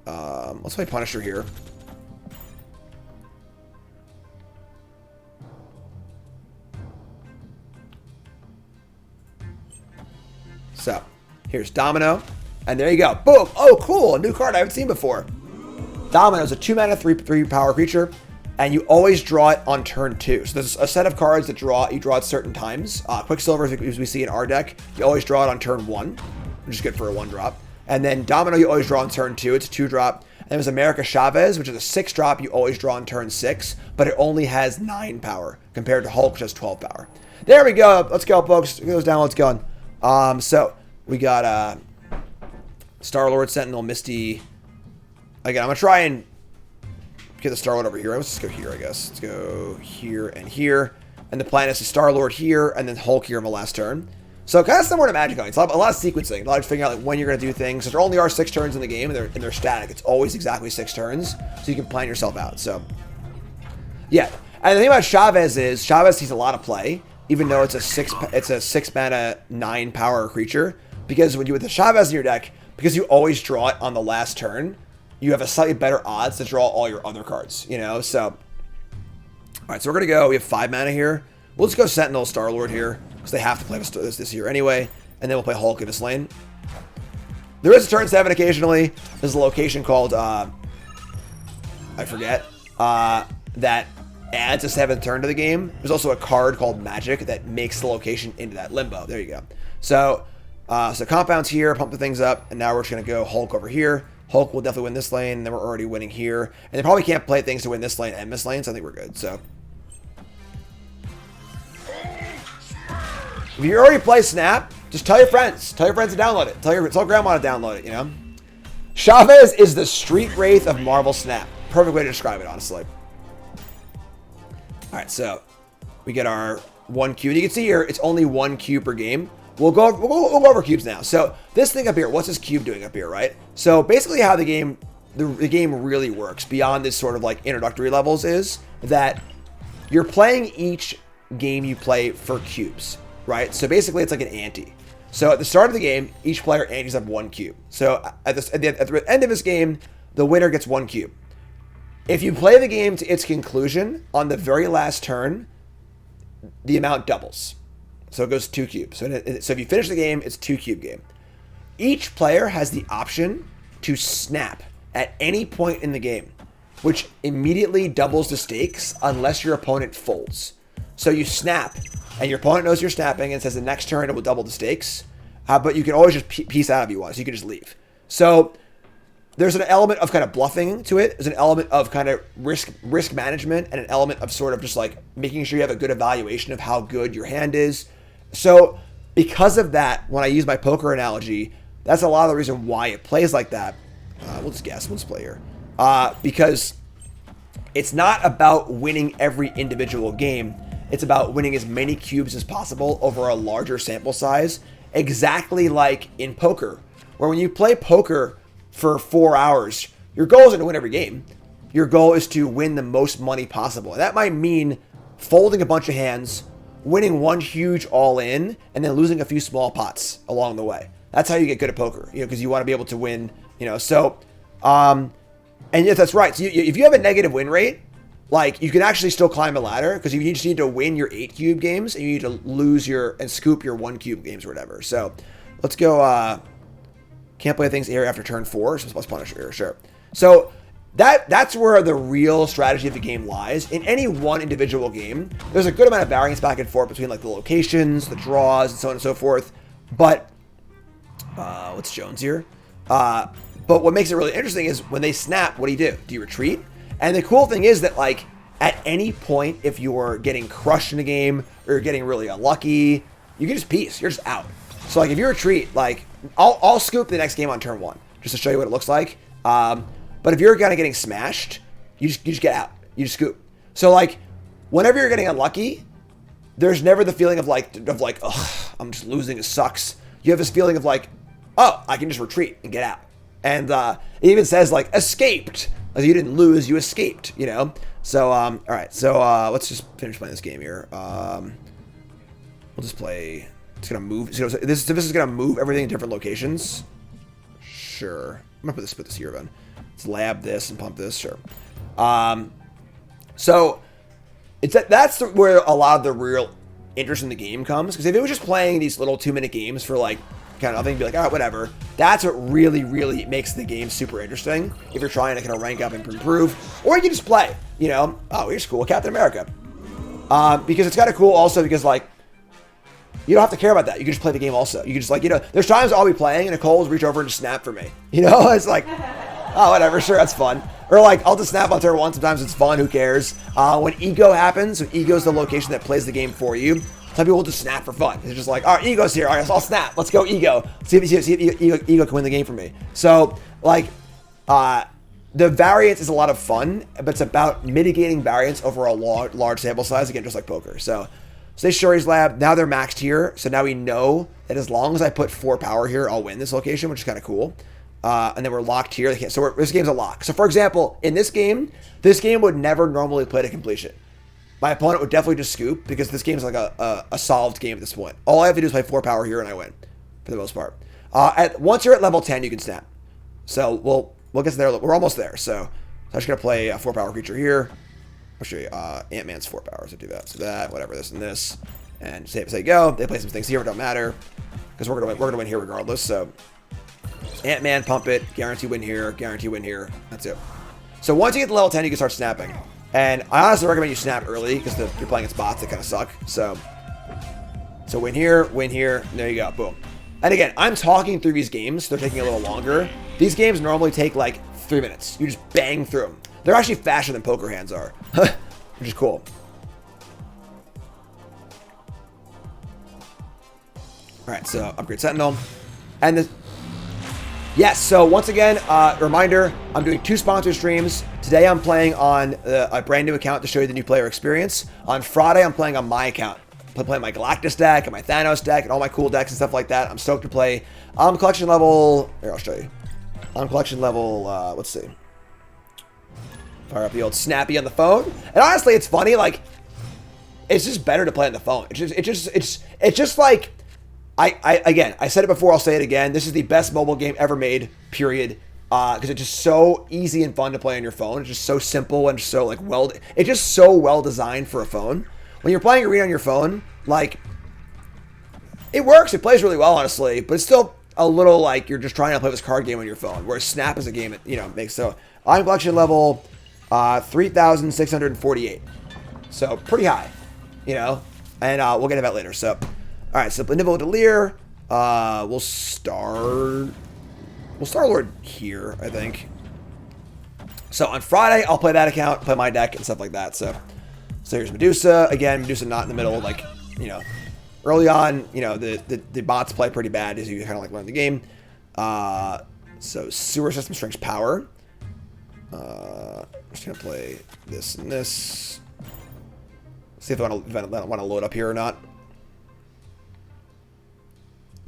Let's play Punisher here. So, here's Domino. And there you go. Boom. Oh, cool. A new card I haven't seen before. Domino is a 2-mana, 3-power creature. And you always draw it on turn 2. So there's a set of cards that you draw at certain times. Quicksilver, as we see in our deck, you always draw it on turn 1. Which is good for a 1-drop. And then Domino, you always draw on turn 2. It's a 2-drop. And there's America Chavez, which is a 6-drop. You always draw on turn 6. But it only has 9 power. Compared to Hulk, which has 12 power. There we go. Let's go, folks. Get those downloads going. So we got Star-Lord, Sentinel, Misty. Again, I'm going to try and get the Star-Lord over here. Let's just go here, I guess. Let's go here and here. And the plan is to Star-Lord here and then Hulk here on the last turn. So kind of similar to Magic. It's a lot of sequencing. A lot of figuring out like when you're going to do things. So there only are 6 turns in the game and they're static. It's always exactly 6 turns. So you can plan yourself out. So, yeah. And the thing about Chavez is Chavez sees a lot of play. Even though it's a 6-mana, 9-power creature. Because when you with the Chavez in your deck, because you always draw it on the last turn, you have a slightly better odds to draw all your other cards, you know? So, all right, so we're going to go. We have 5 mana here. We'll just go Sentinel, Star-Lord here, because they have to play this year anyway. And then we'll play Hulk in this lane. There is a turn 7 occasionally. There's a location called, I forget, that adds a 7th turn to the game. There's also a card called Magic that makes the location into that limbo. There you go. So, Compound's here, pump the things up, and now we're just going to go Hulk over here. Hulk will definitely win this lane, and then we're already winning here. And they probably can't play things to win this lane and this lane, so I think we're good. So, if you already play Snap, just tell your friends. Tell your friends to download it. Tell grandma to download it, you know? Chavez is the Street Wraith of Marvel Snap. Perfect way to describe it, honestly. All right, so we get our 1 cube. You can see here, it's only 1 cube per game. We'll go over cubes now. So this thing up here, what's this cube doing up here, right? So basically how the game really works beyond this sort of like introductory levels is that you're playing each game you play for cubes, right? So basically it's like an ante. So at the start of the game, each player antes up 1 cube. So at the end of this game, the winner gets 1 cube. If you play the game to its conclusion, on the very last turn, the amount doubles. So it goes 2 cubes. So if you finish the game, it's 2 cube game. Each player has the option to snap at any point in the game, which immediately doubles the stakes unless your opponent folds. So you snap, and your opponent knows you're snapping and says the next turn it will double the stakes. But you can always just peace out if you want, so you can just leave. So there's an element of kind of bluffing to it. There's an element of kind of risk management and an element of sort of just like making sure you have a good evaluation of how good your hand is. So because of that, when I use my poker analogy, that's a lot of the reason why it plays like that. We'll just guess. We'll just play here. Because it's not about winning every individual game. It's about winning as many cubes as possible over a larger sample size. Exactly like in poker, Where when you play poker for 4 hours, your goal isn't to win every game. Your goal is to win the most money possible. And that might mean folding a bunch of hands, winning one huge all-in, and then losing a few small pots along the way. That's how you get good at poker, because you want to be able to win, So, and yes, that's right. So if you have a negative win rate, like, you can actually still climb a ladder, because you just need to win your 8 cube games, and you need to lose and scoop your 1 cube games or whatever. So, let's go, can't play things here after turn 4, so plus punish here, sure. So, that's where the real strategy of the game lies. In any one individual game, there's a good amount of variance back and forth between, like, the locations, the draws, and so on and so forth. But, what's Jones here? But what makes it really interesting is when they snap, what do? Do you retreat? And the cool thing is that, like, at any point, if you're getting crushed in a game or you're getting really unlucky, you can just peace. You're just out. So, like, if you retreat, like, I'll scoop the next game on turn 1 just to show you what it looks like. But if you're kind of getting smashed, you just get out. You just scoop. So, like, whenever you're getting unlucky, there's never the feeling of like, ugh, I'm just losing. It sucks. You have this feeling of like, oh, I can just retreat and get out. And it even says, like, escaped. Like, you didn't lose, you escaped, So, all right. So, let's just finish playing this game here. We'll just play. It's going to move. So this is going to move everything in different locations. Sure. I'm going to put this here, then. Let's lab this and pump this, sure. So that's where a lot of the real interest in the game comes. Because if it was just playing these little 2-minute games for like kind of nothing, be like, all right, whatever. That's what really, really makes the game super interesting. If you're trying to kind of rank up and improve, or you can just play. Oh, here's cool, Captain America. Because it's kind of cool also because like you don't have to care about that. You can just play the game also. You can just like there's times I'll be playing and Nicole will reach over and just snap for me. It's like. Oh, whatever, sure, that's fun. Or like, I'll just snap on turn 1, sometimes it's fun, who cares? When ego happens, when ego's the location that plays the game for you, some people will just snap for fun. It's just like, all right, ego's here, all right, so I'll snap, let's go ego. See if ego can win the game for me. So, like, the variance is a lot of fun, but it's about mitigating variance over a large sample size, again, just like poker. So say Shuri's Lab, now they're maxed here, so now we know that as long as I put 4 power here, I'll win this location, which is kind of cool. And then we're locked here. So this game's a lock. So for example, in this game would never normally play to completion. My opponent would definitely just scoop because this game is like a solved game at this point. All I have to do is play 4 power here and I win for the most part. Once you're at level 10, you can snap. So we'll get to there. We're almost there. So I'm just gonna play a 4 power creature here. I'll show you Ant-Man's 4 powers. So do that. So that, whatever, this and this, and say go. They play some things here. It don't matter because we're gonna win here regardless. So. Ant-Man, pump it, guarantee win here, that's it. So once you get to level 10, you can start snapping. And I honestly recommend you snap early, because you're playing against bots that kind of suck. So win here, there you go, boom. And again, I'm talking through these games, so they're taking a little longer. These games normally take like 3 minutes. You just bang through them. They're actually faster than poker hands are, which is cool. Alright, so upgrade Sentinel. And the... Yes, so once again, reminder, I'm doing 2 sponsor streams. Today I'm playing on a brand new account to show you the new player experience. On Friday, I'm playing on my account. I'm playing my Galactus deck and my Thanos deck and all my cool decks and stuff like that. I'm stoked to play. I'm collection level... Here, I'll show you. I'm collection level... let's see. Fire up the old Snappy on the phone. And honestly, it's funny, like... It's just better to play on the phone. It's just like... I said it before, I'll say it again. This is the best mobile game ever made, period. Because it's just so easy and fun to play on your phone. It's just so simple and so like it's just so well designed for a phone. When you're playing Arena on your phone, like, it works. It plays really well, honestly, but it's still a little like you're just trying to play this card game on your phone. Whereas Snap is a game it makes so. I'm collection level 3,648, so pretty high, and we'll get to that later. So. All right, so Benevolent Delir, we'll Star Lord here, I think. So on Friday, I'll play that account, play my deck and stuff like that. So here's Medusa again. Medusa not in the middle, like early on. The bots play pretty bad as you kind of like learn the game. So Sewer System Strength Power. I'm just gonna play this and this. See if I want to load up here or not.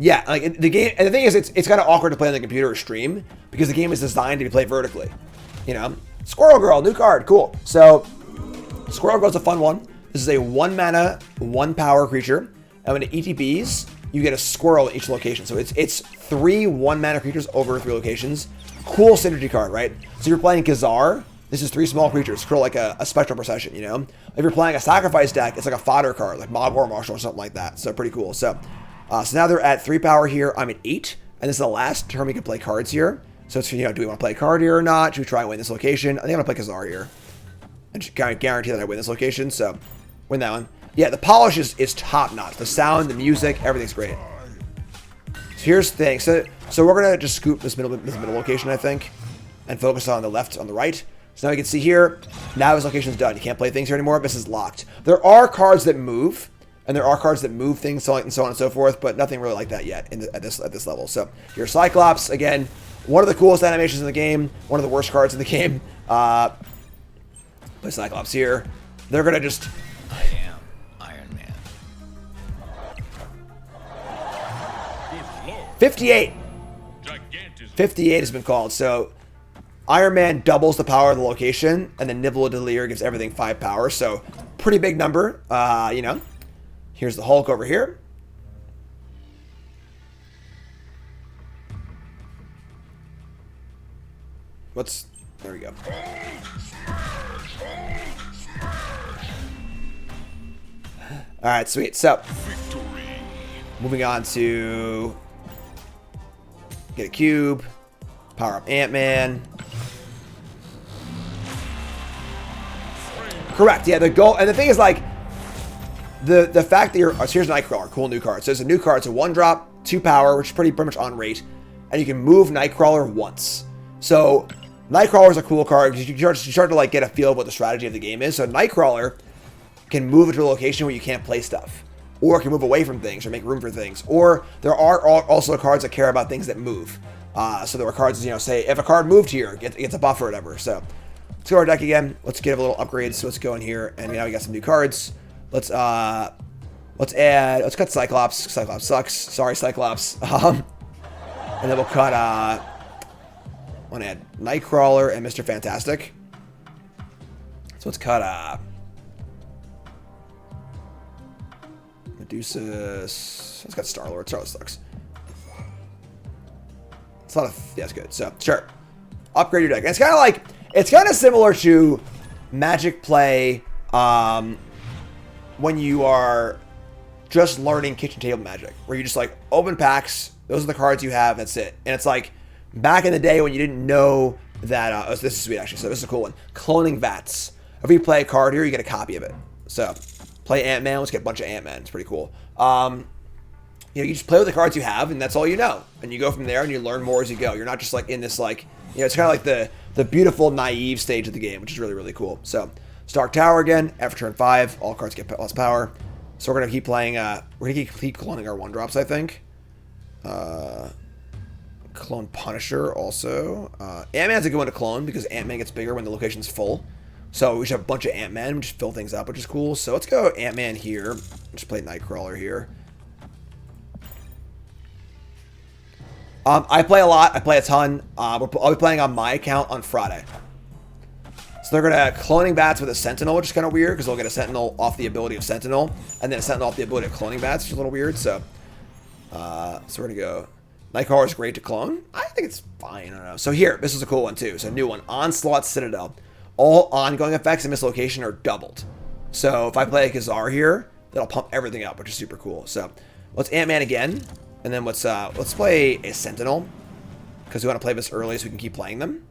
Yeah, like the game, and the thing is, it's kind of awkward to play on the computer or stream because the game is designed to be played vertically. You know, Squirrel Girl, new card, cool. So, Squirrel Girl's a fun one. This is a 1 mana, 1 power creature, and when it ETBs, you get a squirrel in each location. So it's 3 1 mana creatures over 3 locations. Cool synergy card, right? So you're playing Kazar. This is 3 small creatures, curl like a spectral procession, you know? If you're playing a sacrifice deck, it's like a fodder card, like Mob War Marshal or something like that. So pretty cool. So now they're at 3 power here. I'm at 8, and this is the last turn we can play cards here. So it's, you know, do we want to play a card here or not? Should we try and win this location? I think I'm gonna play Kazar here. And just guarantee that I win this location. So win that one. Yeah, the polish is top notch. The sound, the music, everything's great. So here's the thing. So we're gonna just scoop this middle location, I think, and focus on the left, on the right. So now you can see here, now this location's done. You can't play things here anymore. This is locked. There are cards that move, and there are cards that move things, and so on and so forth, but nothing really like that yet at this level. So here's Cyclops again, one of the coolest animations in the game, one of the worst cards in the game. Play Cyclops here. They're gonna just. I am Iron Man. Good lord. 58. Gigantism. 58 has been called. So Iron Man doubles the power of the location, and then Nibble of Delir gives everything 5 power. So pretty big number. You know. Here's the Hulk over here. There we go. All right, sweet. So, moving on to get a cube, power up Ant-Man. Correct. Yeah, the goal, and the thing is, like, the fact that you're. So here's Nightcrawler, cool new card. So it's a new card. It's a 1-drop, 2 power, which is pretty much on rate, and you can move Nightcrawler once. So Nightcrawler is a cool card because you start to like get a feel of what the strategy of the game is. So Nightcrawler can move into a location where you can't play stuff, or can move away from things or make room for things. Or there are also cards that care about things that move. So there are cards, you know, say if a card moved here, it gets a buff or whatever. So let's go to our deck again. Let's give a little upgrades. So let's go in here, and now we got some new cards. Let's cut Cyclops. Cyclops sucks. Sorry, Cyclops. And then we'll cut I want to add Nightcrawler and Mr. Fantastic. So let's cut Medusa. Let's cut Star-Lord. Star-Lord sucks. It's a lot of, yeah, it's good. So sure, upgrade your deck. And it's kind of similar to Magic play when you are just learning kitchen table Magic, where you just like open packs. Those are the cards you have. That's it. And it's like back in the day when you didn't know that. Oh, this is sweet actually. So this is a cool one. Cloning Vats. If you play a card here, you get a copy of it. So play Ant-Man. Let's get a bunch of Ant-Man. It's pretty cool. You know, you just play with the cards you have, and that's all you know. And you go from there, and you learn more as you go. You're not just like in this like, you know, it's kind of like the beautiful naive stage of the game, which is really, really cool. So Stark Tower again. After turn 5, all cards get less power. So we're gonna keep playing. We're gonna keep cloning our 1-drops, I think. Clone Punisher also. Ant-Man's a good one to clone because Ant-Man gets bigger when the location's full. So we should have a bunch of Ant-Man and just fill things up, which is cool. So let's go Ant-Man here. Just play Nightcrawler here. I play a lot. I play a ton. I'll be playing on my account on Friday. So they're going to cloning bats with a Sentinel, which is kind of weird because they'll get a Sentinel off the ability of Sentinel, and then a Sentinel off the ability of cloning bats, which is a little weird. So, we're going to go. Nightcrawler is great to clone. I think it's fine. I don't know. So here, this is a cool one too. So new one, Onslaught Citadel. All ongoing effects in this location are doubled. So if I play a Kazar here, that'll pump everything up, which is super cool. So let's Ant-Man again, and then let's play a Sentinel because we want to play this early so we can keep playing them.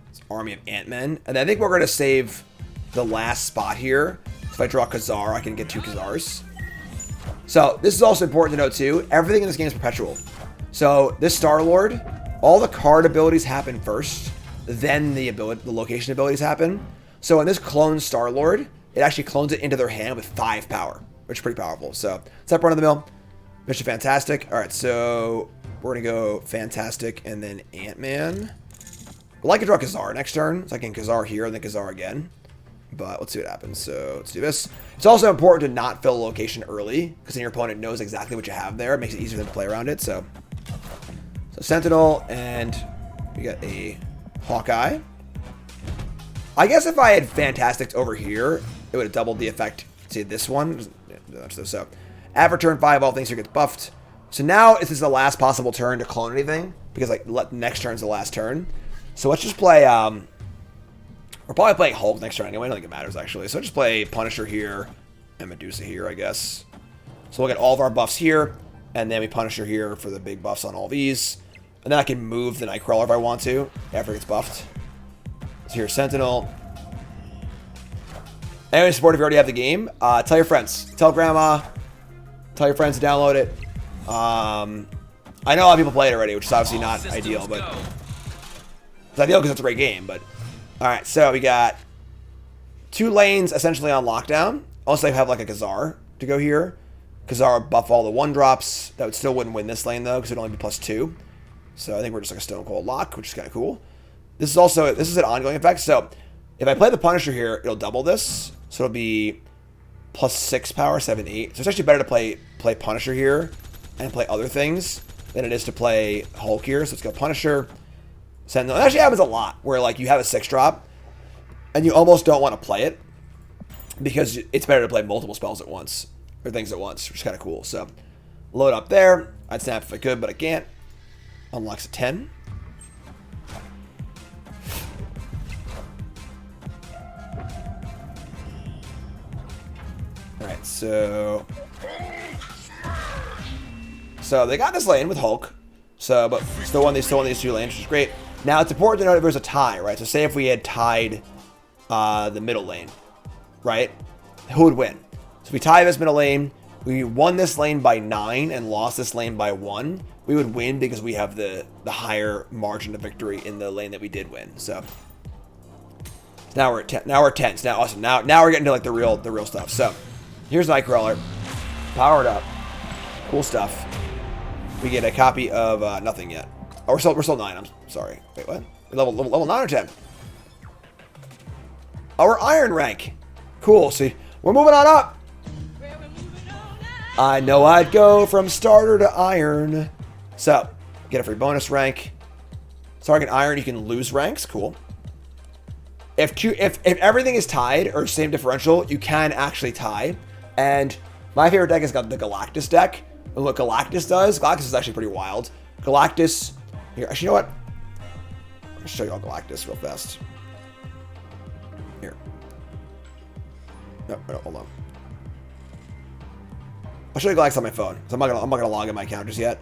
It's Army of Ant-Men, and I think we're going to save the last spot here. If I draw Kazar, I can get 2 Kazars. So this is also important to note too. Everything in this game is perpetual. So this Star-Lord, all the card abilities happen first, then the location abilities happen. So in this clone Star-Lord, it actually clones it into their hand with 5 power, which is pretty powerful. So let's have run of the mill. Mr. Fantastic. All right, so we're gonna go Fantastic and then Ant-Man. I'd like to draw Kazar next turn, so I can Kazar here and then Kazar again. But let's see what happens. So let's do this. It's also important to not fill a location early, because then your opponent knows exactly what you have there. It makes it easier for them to play around it. So Sentinel, and we got a Hawkeye. I guess if I had Fantastics over here, it would have doubled the effect. See this one? So after turn 5, all things here gets buffed. So now this is the last possible turn to clone anything, because like next turn's the last turn. So let's just play. We're probably playing Hulk next turn anyway. I don't think it matters actually. So just play Punisher here and Medusa here, I guess. So we'll get all of our buffs here, and then we Punisher here for the big buffs on all these. And then I can move the Nightcrawler if I want to after it gets buffed. So here's Sentinel. Anyway, support if you already have the game. Tell your friends. Tell grandma. Tell your friends to download it. I know a lot of people play it already, which is obviously not ideal, but it's ideal because it's a great game. But all right, so we got 2 lanes essentially on lockdown. Also, I have like a Kazar to go here. Kazar would buff all the 1-drops. That would still wouldn't win this lane though, because it would only be +2. So I think we're just like a Stone Cold lock, which is kind of cool. This is an ongoing effect. So if I play the Punisher here, it'll double this. So it'll be +6 power, 7, 8. So it's actually better to play Punisher here and play other things than it is to play Hulk here. So let's go Punisher, Sentinel. It actually happens a lot where like you have a 6-drop and you almost don't want to play it because it's better to play multiple spells at once or things at once, which is kind of cool. So load up there. I'd snap if I could, but I can't. Unlocks a 10. Alright, so they got this lane with Hulk. So, but still won these 2 lanes, which is great. Now it's important to note if there's a tie, right? So say if we had tied the middle lane, right? Who would win? So if we tie this middle lane, we won this lane by 9 and lost this lane by 1. We would win because we have the higher margin of victory in the lane that we did win. So now we're at 10. Now we're at 10. So now awesome. Now we're getting to like the real stuff. So here's Nightcrawler, powered up, cool stuff. We get a copy of nothing yet. Oh, we're still 9. I'm sorry. Wait, what? We're level 9 or 10? Oh, we're Iron rank. Cool. See, we're moving on up. I know I'd go from starter to Iron. So, get a free bonus rank. Starting at Iron, you can lose ranks. Cool. If everything is tied or same differential, you can actually tie. And my favorite deck is got the Galactus deck. And what Galactus does, Galactus is actually pretty wild. Galactus, here, actually, you know what? I'll show you all Galactus real fast. Here. No, hold on. I'll show you Galactus on my phone. So I'm not gonna log in my account just yet.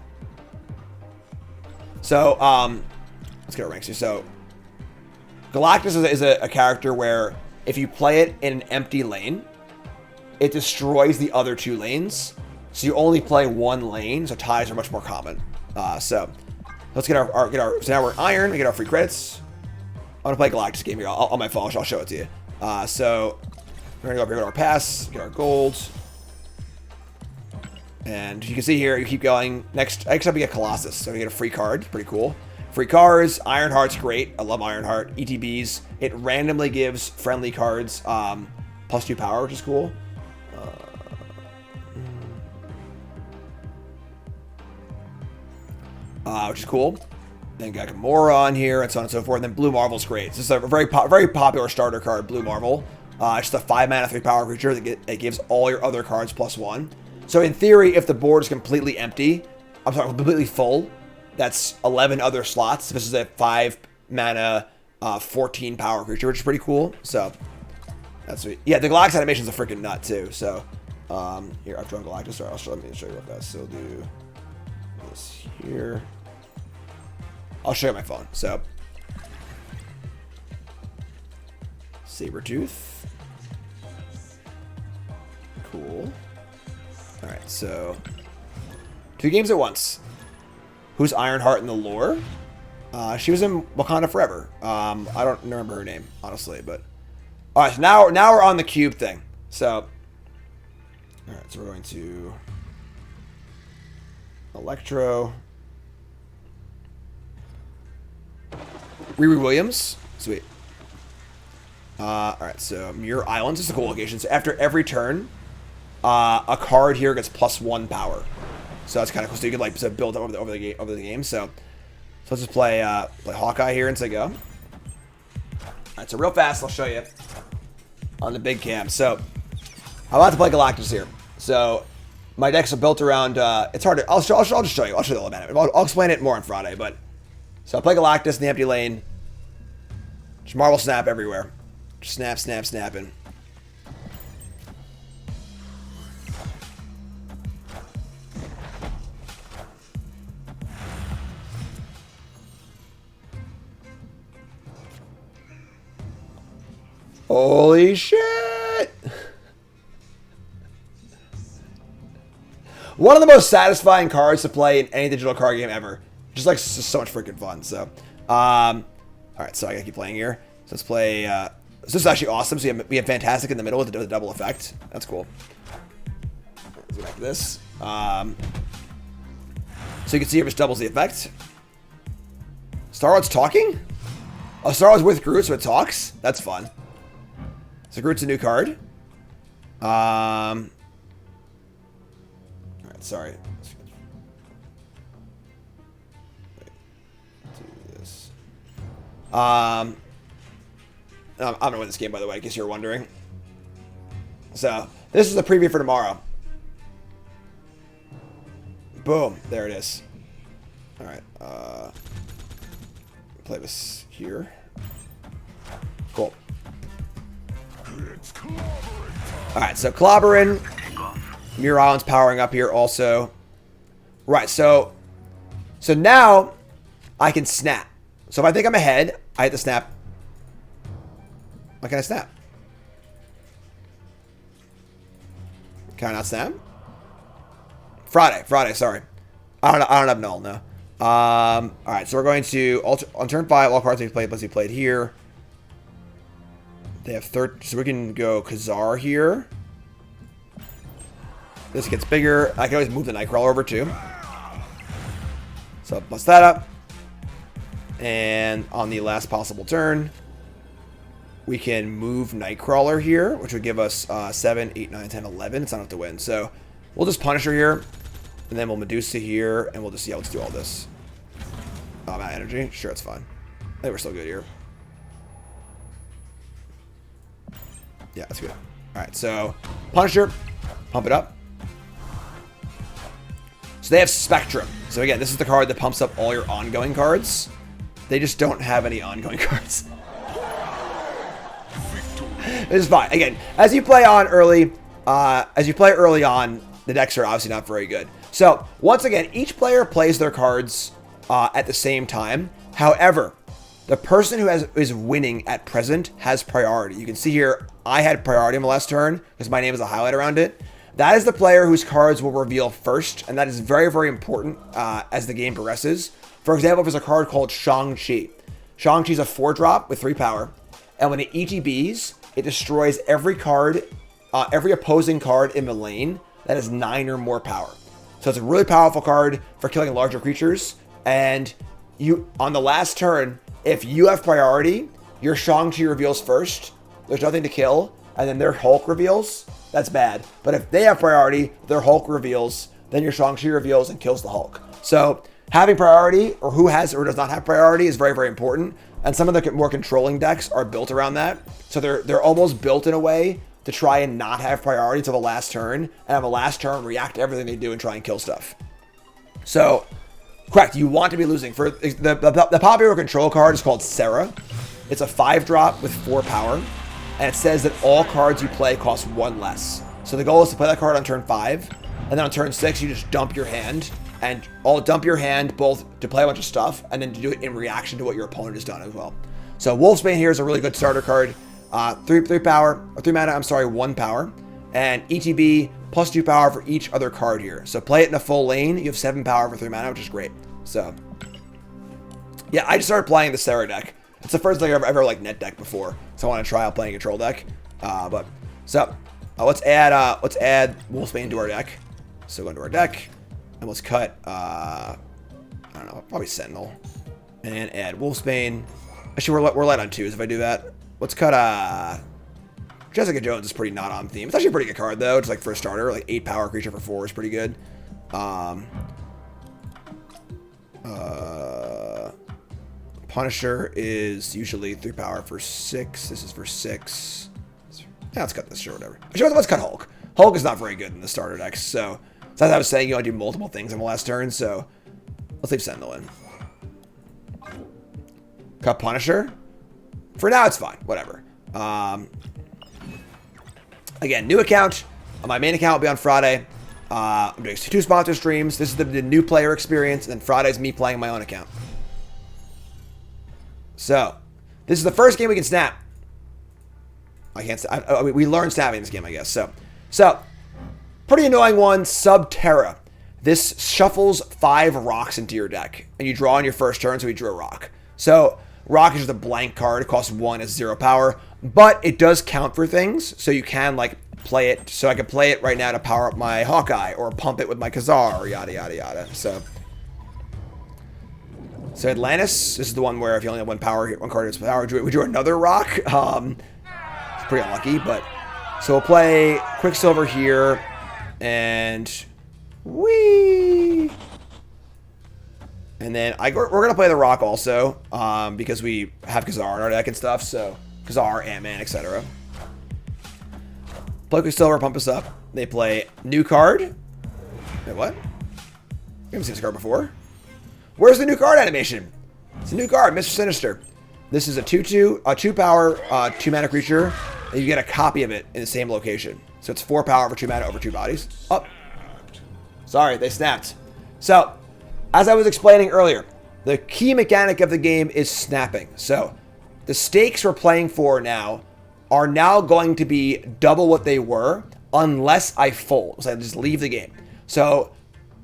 So, let's get our ranks here. So, Galactus is a character where if you play it in an empty lane, it destroys the other 2 lanes. So you only play 1 lane, so ties are much more common. So let's get our so now we're Iron, we get our free credits. I'm gonna play Galactus game here on my phone, so I'll show it to you. So we're gonna go over here to our pass, get our gold. And you can see here, you keep going. Next up we get Colossus, so we get a free card, pretty cool. Free cards, Ironheart's great. I love Ironheart. ETBs, it randomly gives friendly cards +2 power, which is cool. Which is cool. Then got Gamora on here, and so on and so forth. And then Blue Marvel's great. This is a very popular starter card, Blue Marvel. It's just a 5-mana, 3-power creature that gives all your other cards +1. So in theory, if the board is completely empty, completely full, that's 11 other slots. This is a 5-mana, 14-power creature, which is pretty cool. So that's sweet. Yeah, the Galactus animation is a freaking nut too. So here, I've drawn Galactus. Sorry, let me show you what that. So do this here. I'll show you my phone. So Sabretooth. Cool. Alright, so 2 games at once. Who's Ironheart in the lore? She was in Wakanda Forever. I don't remember her name, honestly, but alright, so now we're on the cube thing. So alright, so we're going to Electro. Riri Williams. Sweet. Alright, so Muir Islands is a cool location. So after every turn, a card here gets +1 power. So that's kind of cool. So you can like build up over the game. So let's just play Hawkeye here and say go. Alright, so real fast, I'll show you on the big cam. So I'm about to play Galactus here. So my decks are built around. It's hard to. I'll just show you. I'll show you all about it. I'll explain it more on Friday. But so I play Galactus in the empty lane. Just Marvel Snap everywhere. Just snap, snap, snapping. Holy shit! One of the most satisfying cards to play in any digital card game ever. Just like so much freaking fun. So, all right. So I gotta keep playing here. So let's play. So this is actually awesome. So we have Fantastic in the middle with the double effect. That's cool. Let's go back to this. So you can see here it doubles the effect. Star-Lord's talking? Oh, Star-Lord's with Groot, so it talks? That's fun. So Groot's a new card. Alright, sorry. Do this. I'm gonna win this game, by the way, in case you're wondering. So, this is the preview for tomorrow. Boom. There it is. Alright, play this here. Cool. Alright, so clobbering. Muir Island's powering up here also. Right, so now I can snap. So if I think I'm ahead, I hit the snap. Why can't I snap? Can I not snap? Friday, sorry. I don't have null, no. Alright, so we're going to on turn 5, all cards we played must be played here. They have so we can go Khazar here. This gets bigger. I can always move the Nightcrawler over too. So bust that up. And on the last possible turn, we can move Nightcrawler here, which would give us 7, 8, 9, 10, 11. It's not enough to win. So we'll just Punisher here. And then we'll Medusa here. And we'll just see how let's do all this. I'm out of energy. Sure, it's fine. I think we're still good here. Yeah, that's good. Alright, so Punisher. Pump it up. So they have Spectrum. So again, this is the card that pumps up all your ongoing cards. They just don't have any ongoing cards. This is fine. Again, as you play early on, the decks are obviously not very good. So once again, each player plays their cards at the same time. However, the person who is winning at present has priority. You can see here, I had priority on the last turn because my name is a highlight around it. That is the player whose cards will reveal first, and that is very, very important as the game progresses. For example, there's a card called Shang-Chi. Shang-Chi is a 4-drop with 3 power, and when it ETBs, it destroys every card, every opposing card in the lane that has 9 or more power. So it's a really powerful card for killing larger creatures, and on the last turn, if you have priority, your Shang-Chi reveals first, there's nothing to kill, and then their Hulk reveals. That's bad. But if they have priority, their Hulk reveals, then your Shang-Chi reveals and kills the Hulk. So having priority, or who has or does not have priority, is very, very important. And some of the more controlling decks are built around that. So they're almost built in a way to try and not have priority until the last turn, and have a last turn react to everything they do and try and kill stuff. So, correct, you want to be losing. For the popular control card is called Sarah. It's a 5-drop with 4 power. And it says that all cards you play cost 1 less. So the goal is to play that card on turn 5, and then on turn 6 you just dump your hand, and dump your hand both to play a bunch of stuff, and then to do it in reaction to what your opponent has done as well. So Wolfsbane here is a really good starter card. 3 mana, 1 power, and ETB plus 2 power for each other card here. So play it in a full lane, you have 7 power for 3 mana, which is great. So yeah, I just started playing the Sarah deck. It's the first thing I've ever like net deck before, so I want to try out playing a control deck. Let's add Wolfsbane to our deck. So go into our deck, and let's cut I don't know, probably Sentinel, and add Wolfsbane. Actually, we're light on 2s if I do that. Let's cut Jessica Jones is pretty not on theme. It's actually a pretty good card though. It's like for a starter, like 8 power creature for 4 is pretty good. Punisher is usually 3 power for 6. This is for 6. Yeah, let's cut this, sure, whatever. Actually, let's cut Hulk. Hulk is not very good in the starter deck, so as I was saying, you want to do multiple things in the last turn, so let's leave Sentinel in. Cut Punisher. For now, it's fine. Whatever. Again, new account. My main account will be on Friday. I'm doing 2 sponsor streams. This is the new player experience, and then Friday's me playing my own account. So, this is the first game we can snap. I can't. We learned snapping in this game, I guess. So, pretty annoying one. Subterra. This shuffles 5 rocks into your deck, and you draw on your first turn. So we drew a rock. So rock is just a blank card. It costs 1 as 0 power, but it does count for things. So you can like play it. So I can play it right now to power up my Hawkeye, or pump it with my Khazar, or yada yada yada. So Atlantis. This is the one where if you only have 1 power, 1 card is power. We drew another rock. It's pretty unlucky, but so we'll play Quicksilver here, and whee. And then we're gonna play the rock also, because we have Khazar in our deck and stuff. So Khazar, Ant-Man, etc. Play Quicksilver, pump us up. They play new card. Wait, what? We haven't seen this card before. Where's the new card animation? It's a new card, Mr. Sinister. This is a 2/2, a 2 power, 2 mana creature, and you get a copy of it in the same location. So it's 4 power for 2 mana over 2 bodies. Oh, sorry, they snapped. So, as I was explaining earlier, the key mechanic of the game is snapping. So, the stakes we're playing for now are now going to be double what they were unless I fold. So I just leave the game. So,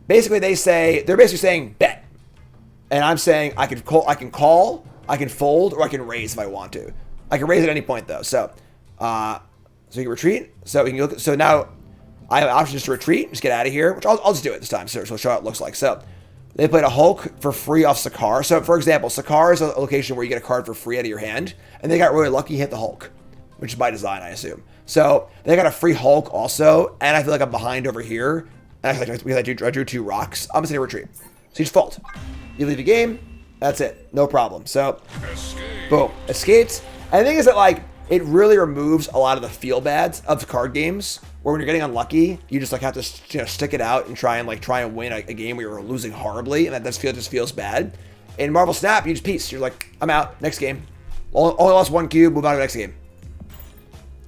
basically they're basically saying bet. And I'm saying I can call, I can fold, or I can raise if I want to. I can raise at any point though. So you can retreat. So we can look. So now I have options to retreat, just get out of here, which I'll just do it this time. So we'll show how it looks like. So they played a Hulk for free off Sakaar. So for example, Sakaar is a location where you get a card for free out of your hand, and they got really lucky, hit the Hulk, which is by design, I assume. So they got a free Hulk also, and I feel like I'm behind over here. And I drew 2 rocks. I'm just gonna retreat. So you just fold. You leave the game. That's it. No problem. So, boom. Escaped. And the thing is that, like, it really removes a lot of the feel-bads of card games, where when you're getting unlucky, you just, like, have to, stick it out and try and win a game where you're losing horribly, and that just feels bad. In Marvel Snap, you just peace. You're like, I'm out. Next game. Only lost 1 cube. Move on to the next game.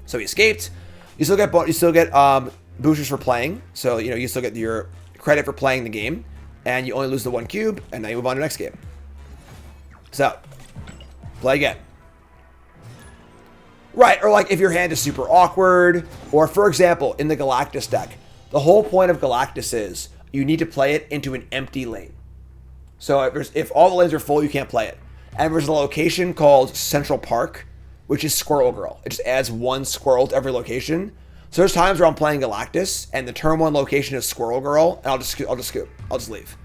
So he escaped. You still get boosters for playing. So, you still get your credit for playing the game, and you only lose the 1 cube, and now you move on to the next game. So, play again. Right, or like if your hand is super awkward, or for example, in the Galactus deck, the whole point of Galactus is you need to play it into an empty lane. So if all the lanes are full, you can't play it. And there's a location called Central Park, which is Squirrel Girl. It just adds 1 squirrel to every location. So there's times where I'm playing Galactus, and the turn 1 location is Squirrel Girl, and I'll just scoop. I'll just leave.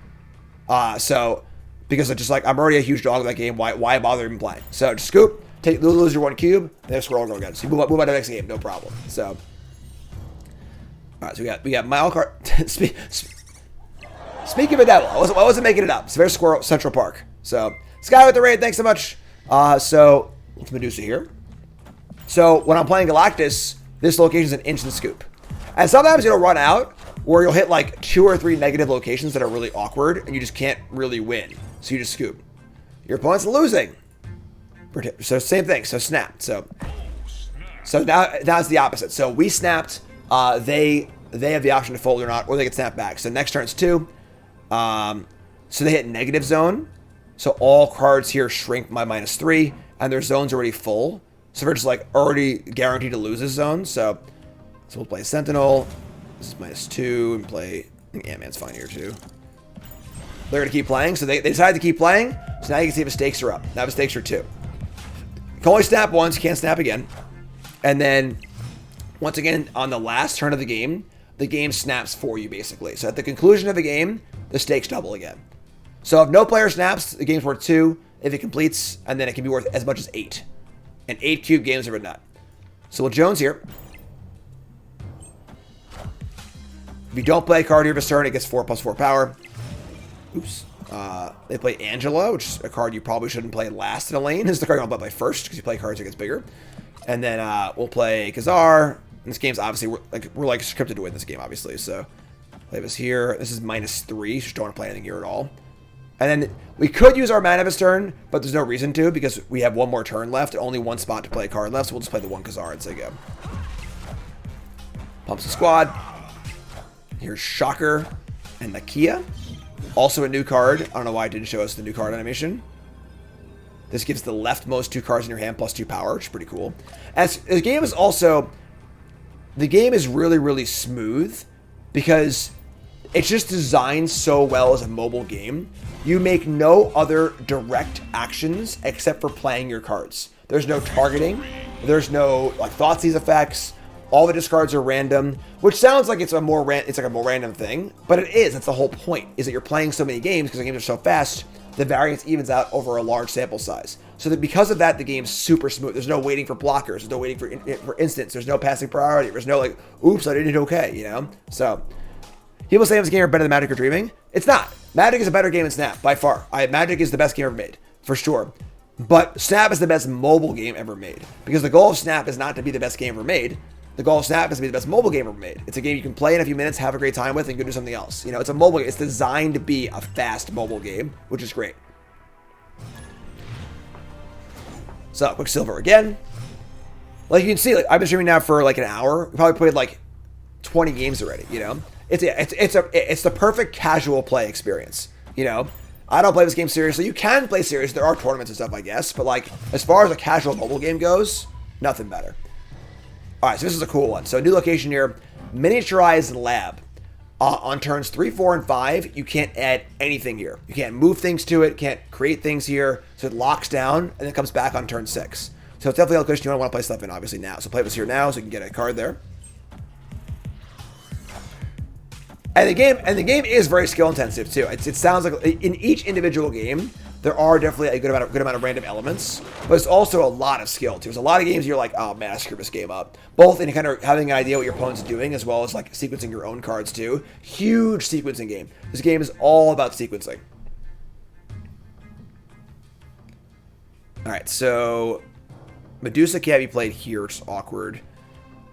Because it's just like, I'm already a huge dog in that game. Why bother even playing? So just scoop, lose your 1 cube, then Squirrel Girl again. So you move on to the next game, no problem. So, all right, so we got my card. Speaking of the devil, I wasn't making it up. It's very Squirrel Central Park. So Sky with the raid, thanks so much. So let's Medusa here. So when I'm playing Galactus, this location is an instant scoop, and sometimes it'll run out where you'll hit like 2 or 3 negative locations that are really awkward, and you just can't really win. So you just scoop. Your opponent's losing. So same thing. So snap. So now it's the opposite. So we snapped. They have the option to fold or not, or they get snapped back. So next turn's 2. So they hit negative zone. So all cards here shrink by -3, and their zone's already full. So they're just like already guaranteed to lose this zone. So we'll play Sentinel. This is -2, and play. I think Ant-Man's fine here too. They're gonna keep playing, so they decided to keep playing. So now you can see the stakes are up. Now the stakes are 2. You can only snap once, you can't snap again. And then once again on the last turn of the game snaps for you basically. So at the conclusion of the game, the stakes double again. So if no player snaps, the game's worth 2. If it completes, and then it can be worth as much as 8. and 8 cube games of a nut. So we'll Jones here. If you don't play a card here this turn, it gets 4+4 power. Oops. They play Angela, which is a card you probably shouldn't play last in a lane. This is the card you want to play first, because you play cards, it gets bigger. And then we'll play Khazar. This game's obviously, we're like scripted to win this game, obviously. So play this here. This is -3, so just don't want to play anything here at all. And then we could use our mana this turn, but there's no reason to, because we have one more turn left, only one spot to play a card left, so we'll just play the one Khazar and say go. Pumps the squad. Here's Shocker and Nakia. Also a new card. I don't know why it didn't show us the new card animation. This gives the leftmost 2 cards in your hand +2 power, which is pretty cool. As the game is also, the game is really, really smooth because it's just designed so well as a mobile game. You make no other direct actions except for playing your cards. There's no targeting. There's no like Thoughtseize effects. All the discards are random, which sounds like it's like a more random thing, but it is. That's the whole point, is that you're playing so many games because the games are so fast, the variance evens out over a large sample size. So that because of that, the game's super smooth. There's no waiting for blockers. There's no waiting for instants. There's no passing priority. There's no like, oops, I did it okay, you know? So people say this game are better than Magic or Dreaming. It's not. Magic is a better game than Snap, by far. Magic is the best game ever made, for sure. But Snap is the best mobile game ever made. Because the goal of Snap is not to be the best game ever made. The goal of Snap is to be the best mobile game ever made. It's a game you can play in a few minutes, have a great time with, and go do something else. You know, it's a mobile game. It's designed to be a fast mobile game, which is great. So, Quicksilver again. Like you can see, like I've been streaming now for like an hour. We probably played like 20 games already, you know? It's the perfect casual play experience, you know? I don't play this game seriously. You can play seriously. There are tournaments and stuff, I guess. But like, as far as a casual mobile game goes, nothing better. All right, so this is a cool one. So new location here, miniaturized lab. On turns 3, 4, and 5, you can't add anything here. You can't move things to it, can't create things here. So it locks down and then comes back on turn 6. So it's definitely a location you don't want to play stuff in, obviously, now. So play this here now so you can get a card there. And the game is very skill intensive too. It sounds like in each individual game, there are definitely a good amount of random elements, but it's also a lot of skill too. There's a lot of games you're like, oh man, I screwed this game up. Both in kind of having an idea what your opponent's doing, as well as like sequencing your own cards too. Huge sequencing game. This game is all about sequencing. All right, so Medusa can't be played here, which is awkward.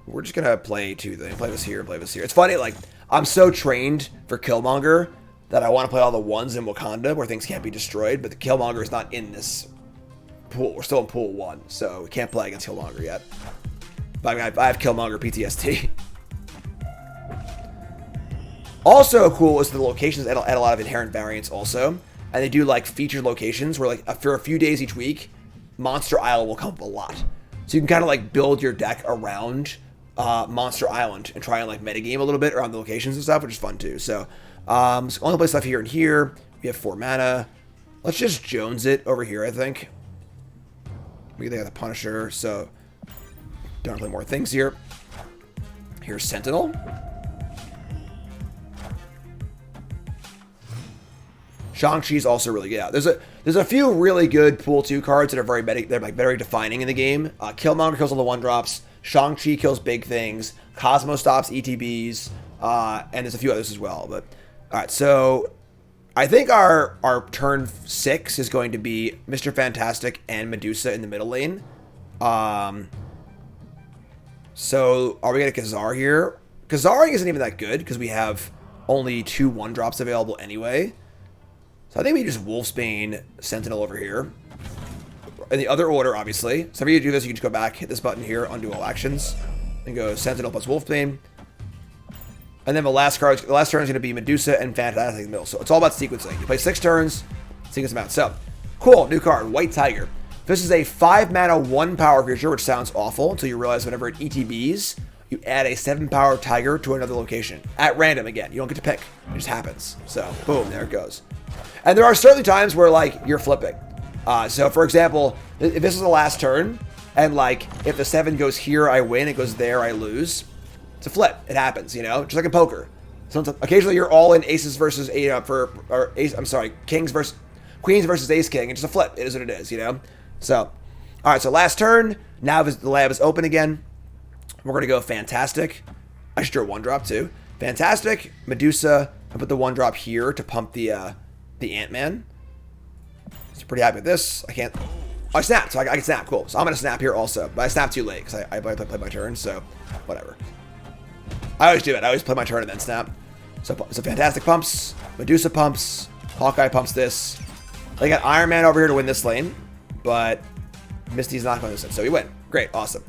We're just gonna play two then. Play this here, play this here. It's funny, like I'm so trained for Killmonger that I want to play all the ones in Wakanda where things can't be destroyed, but the Killmonger is not in this pool. We're still in pool 1, so we can't play against Killmonger yet. But I mean, I have Killmonger PTSD. Also cool is the locations add a lot of inherent variance also, and they do like featured locations where like for a few days each week, Monster Isle will come up a lot. So you can kind of like build your deck around Monster Island and try and like metagame a little bit around the locations and stuff, which is fun too. So only play stuff here and here. We have 4 mana. Let's just Jones it over here, I think. We got the Punisher, so don't play more things here. Here's Sentinel. Shang-Chi's also really good. Yeah, there's a few really good pool 2 cards that are very defining in the game. Killmonger kills all the 1-drops. Shang-Chi kills big things. Cosmo stops ETBs. And there's a few others as well. But all right, so I think our turn 6 is going to be Mr. Fantastic and Medusa in the middle lane. So are we gonna Khazar here? Khazaring isn't even that good because we have only 2 1-drops available anyway. So I think we just Wolfsbane Sentinel over here. In the other order, obviously. So if you do this, you can just go back, hit this button here, undo all actions, and go Sentinel plus Wolfsbane. And then the last turn is going to be Medusa and Fantastic in the middle. So it's all about sequencing. You play 6 turns, sequence them out. So, cool, new card, White Tiger. This is a 5-mana, 1-power creature, which sounds awful until you realize whenever it ETBs, you add a 7-power tiger to another location. At random again. You don't get to pick. It just happens. So, boom, there it goes. And there are certainly times where, like, you're flipping. So, for example, if this is the last turn, and, like, if the 7 goes here, I win. It goes there, I lose. It's a flip. It happens, you know? Just like in poker. Sometimes, occasionally you're all in aces versus queens versus ace king. It's just a flip. It is what it is, you know? So, All right, so last turn. Now the lab is open again. We're going to go Fantastic. I should draw one drop too. Fantastic, Medusa. I put the one drop here to pump the Ant-Man. So pretty happy with this. I can't... I snapped, so I can snap. Cool. So I'm going to snap here also. But I snapped too late because I played my turn, so whatever. I always do it. I always play my turn and then snap. So Fantastic pumps. Medusa pumps. Hawkeye pumps this. They got Iron Man over here to win this lane. But Misty's not going to win, so we win. Great. Awesome.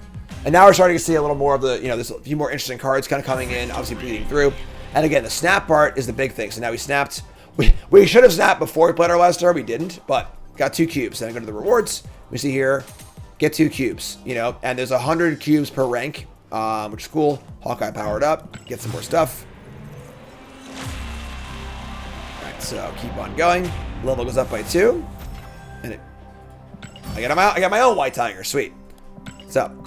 And now we're starting to see a little more of the, there's a few more interesting cards kind of coming in, obviously bleeding through. And again, the snap part is the big thing. So now we snapped. We should have snapped before we played our last turn. We didn't, but got 2 cubes. Then I go to the rewards. We see here, get 2 cubes, and there's 100 cubes per rank, which is cool. Hawkeye powered up. Get some more stuff. All right, so keep on going. Level goes up by 2. And I got my own white tiger. Sweet. So,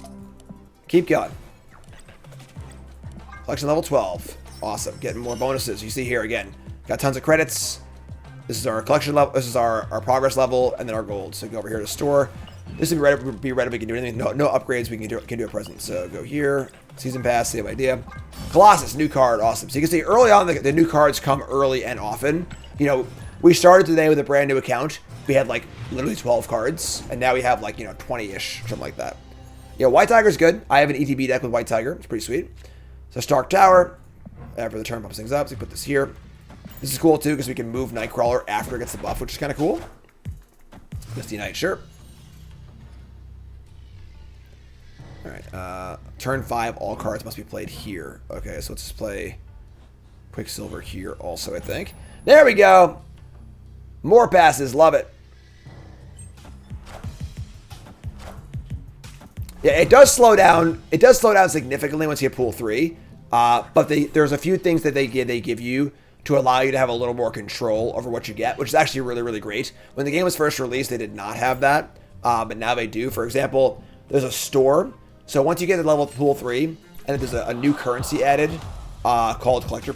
keep going. Collection level 12. Awesome. Getting more bonuses. You see here again. Got tons of credits. This is our collection level. This is our progress level, and then our gold. So go over here to store. This will be ready. We can do anything. No upgrades. We can do a present. So go here. Season pass. Same idea. Colossus, new card. Awesome. So you can see early on the new cards come early and often. We started today with a brand new account. We had like literally 12 cards, and now we have like 20-ish, something like that. White Tiger's good. I have an ETB deck with White Tiger. It's pretty sweet. So Stark Tower. After the turn pumps things up, so we put this here. This is cool too because we can move Nightcrawler after it gets the buff, which is kind of cool. Misty Knight, sure. All right, turn 5, all cards must be played here. Okay, so let's just play Quicksilver here also, I think. There we go. More passes, love it. Yeah, it does slow down. It does slow down significantly once you hit pool 3. But there's a few things that they give you to allow you to have a little more control over what you get, which is actually really, really great. When the game was first released, they did not have that, but now they do. For example, there's a store. So once you get to level pool 3, and there's a new currency added called collector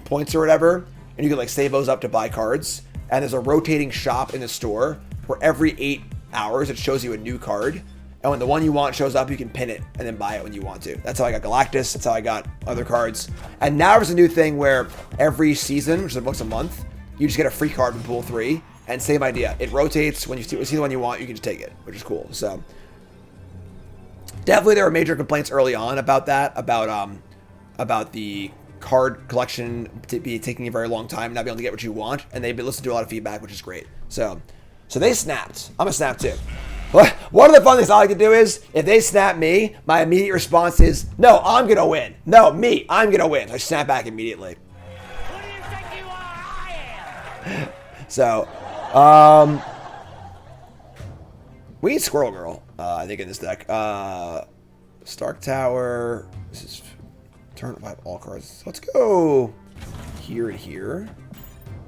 points or whatever, and you can like save those up to buy cards. And there's a rotating shop in the store where every 8 hours it shows you a new card. And when the one you want shows up, you can pin it and then buy it when you want to. That's how I got Galactus. That's how I got other cards. And now there's a new thing where every season, which is once a month, you just get a free card in pool 3. And same idea. It rotates. When you see the one you want, you can just take it, which is cool. So definitely there were major complaints early on about that, about the card collection taking a very long time, not being able to get what you want. And they've been listening to a lot of feedback, which is great. So they snapped. I'm going to snap too. One of the fun things I like to do is, if they snap me, my immediate response is, no, I'm going to win. No, me, I'm going to win. I snap back immediately. Who do you think you are? I am. So, we need Squirrel Girl, I think, in this deck. Stark Tower. This is turn 5 all cards. Let's go here and here.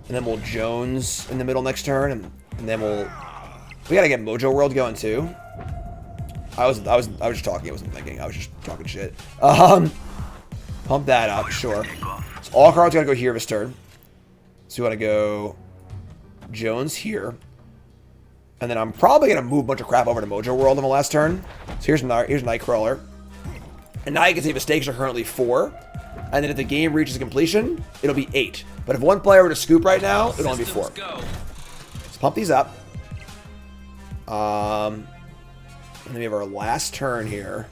And then we'll Jones in the middle next turn, and then we gotta get Mojo World going too. I was just talking. I wasn't thinking. I was just talking shit. Pump that up, sure. So all cards gotta go here this turn. So we gotta go Jones here, and then I'm probably gonna move a bunch of crap over to Mojo World on the last turn. So here's Nightcrawler, and now you can see the stakes are currently 4, and then if the game reaches completion, it'll be 8. But if one player were to scoop right now, it'll only be 4. Let's pump these up. And then we have our last turn here.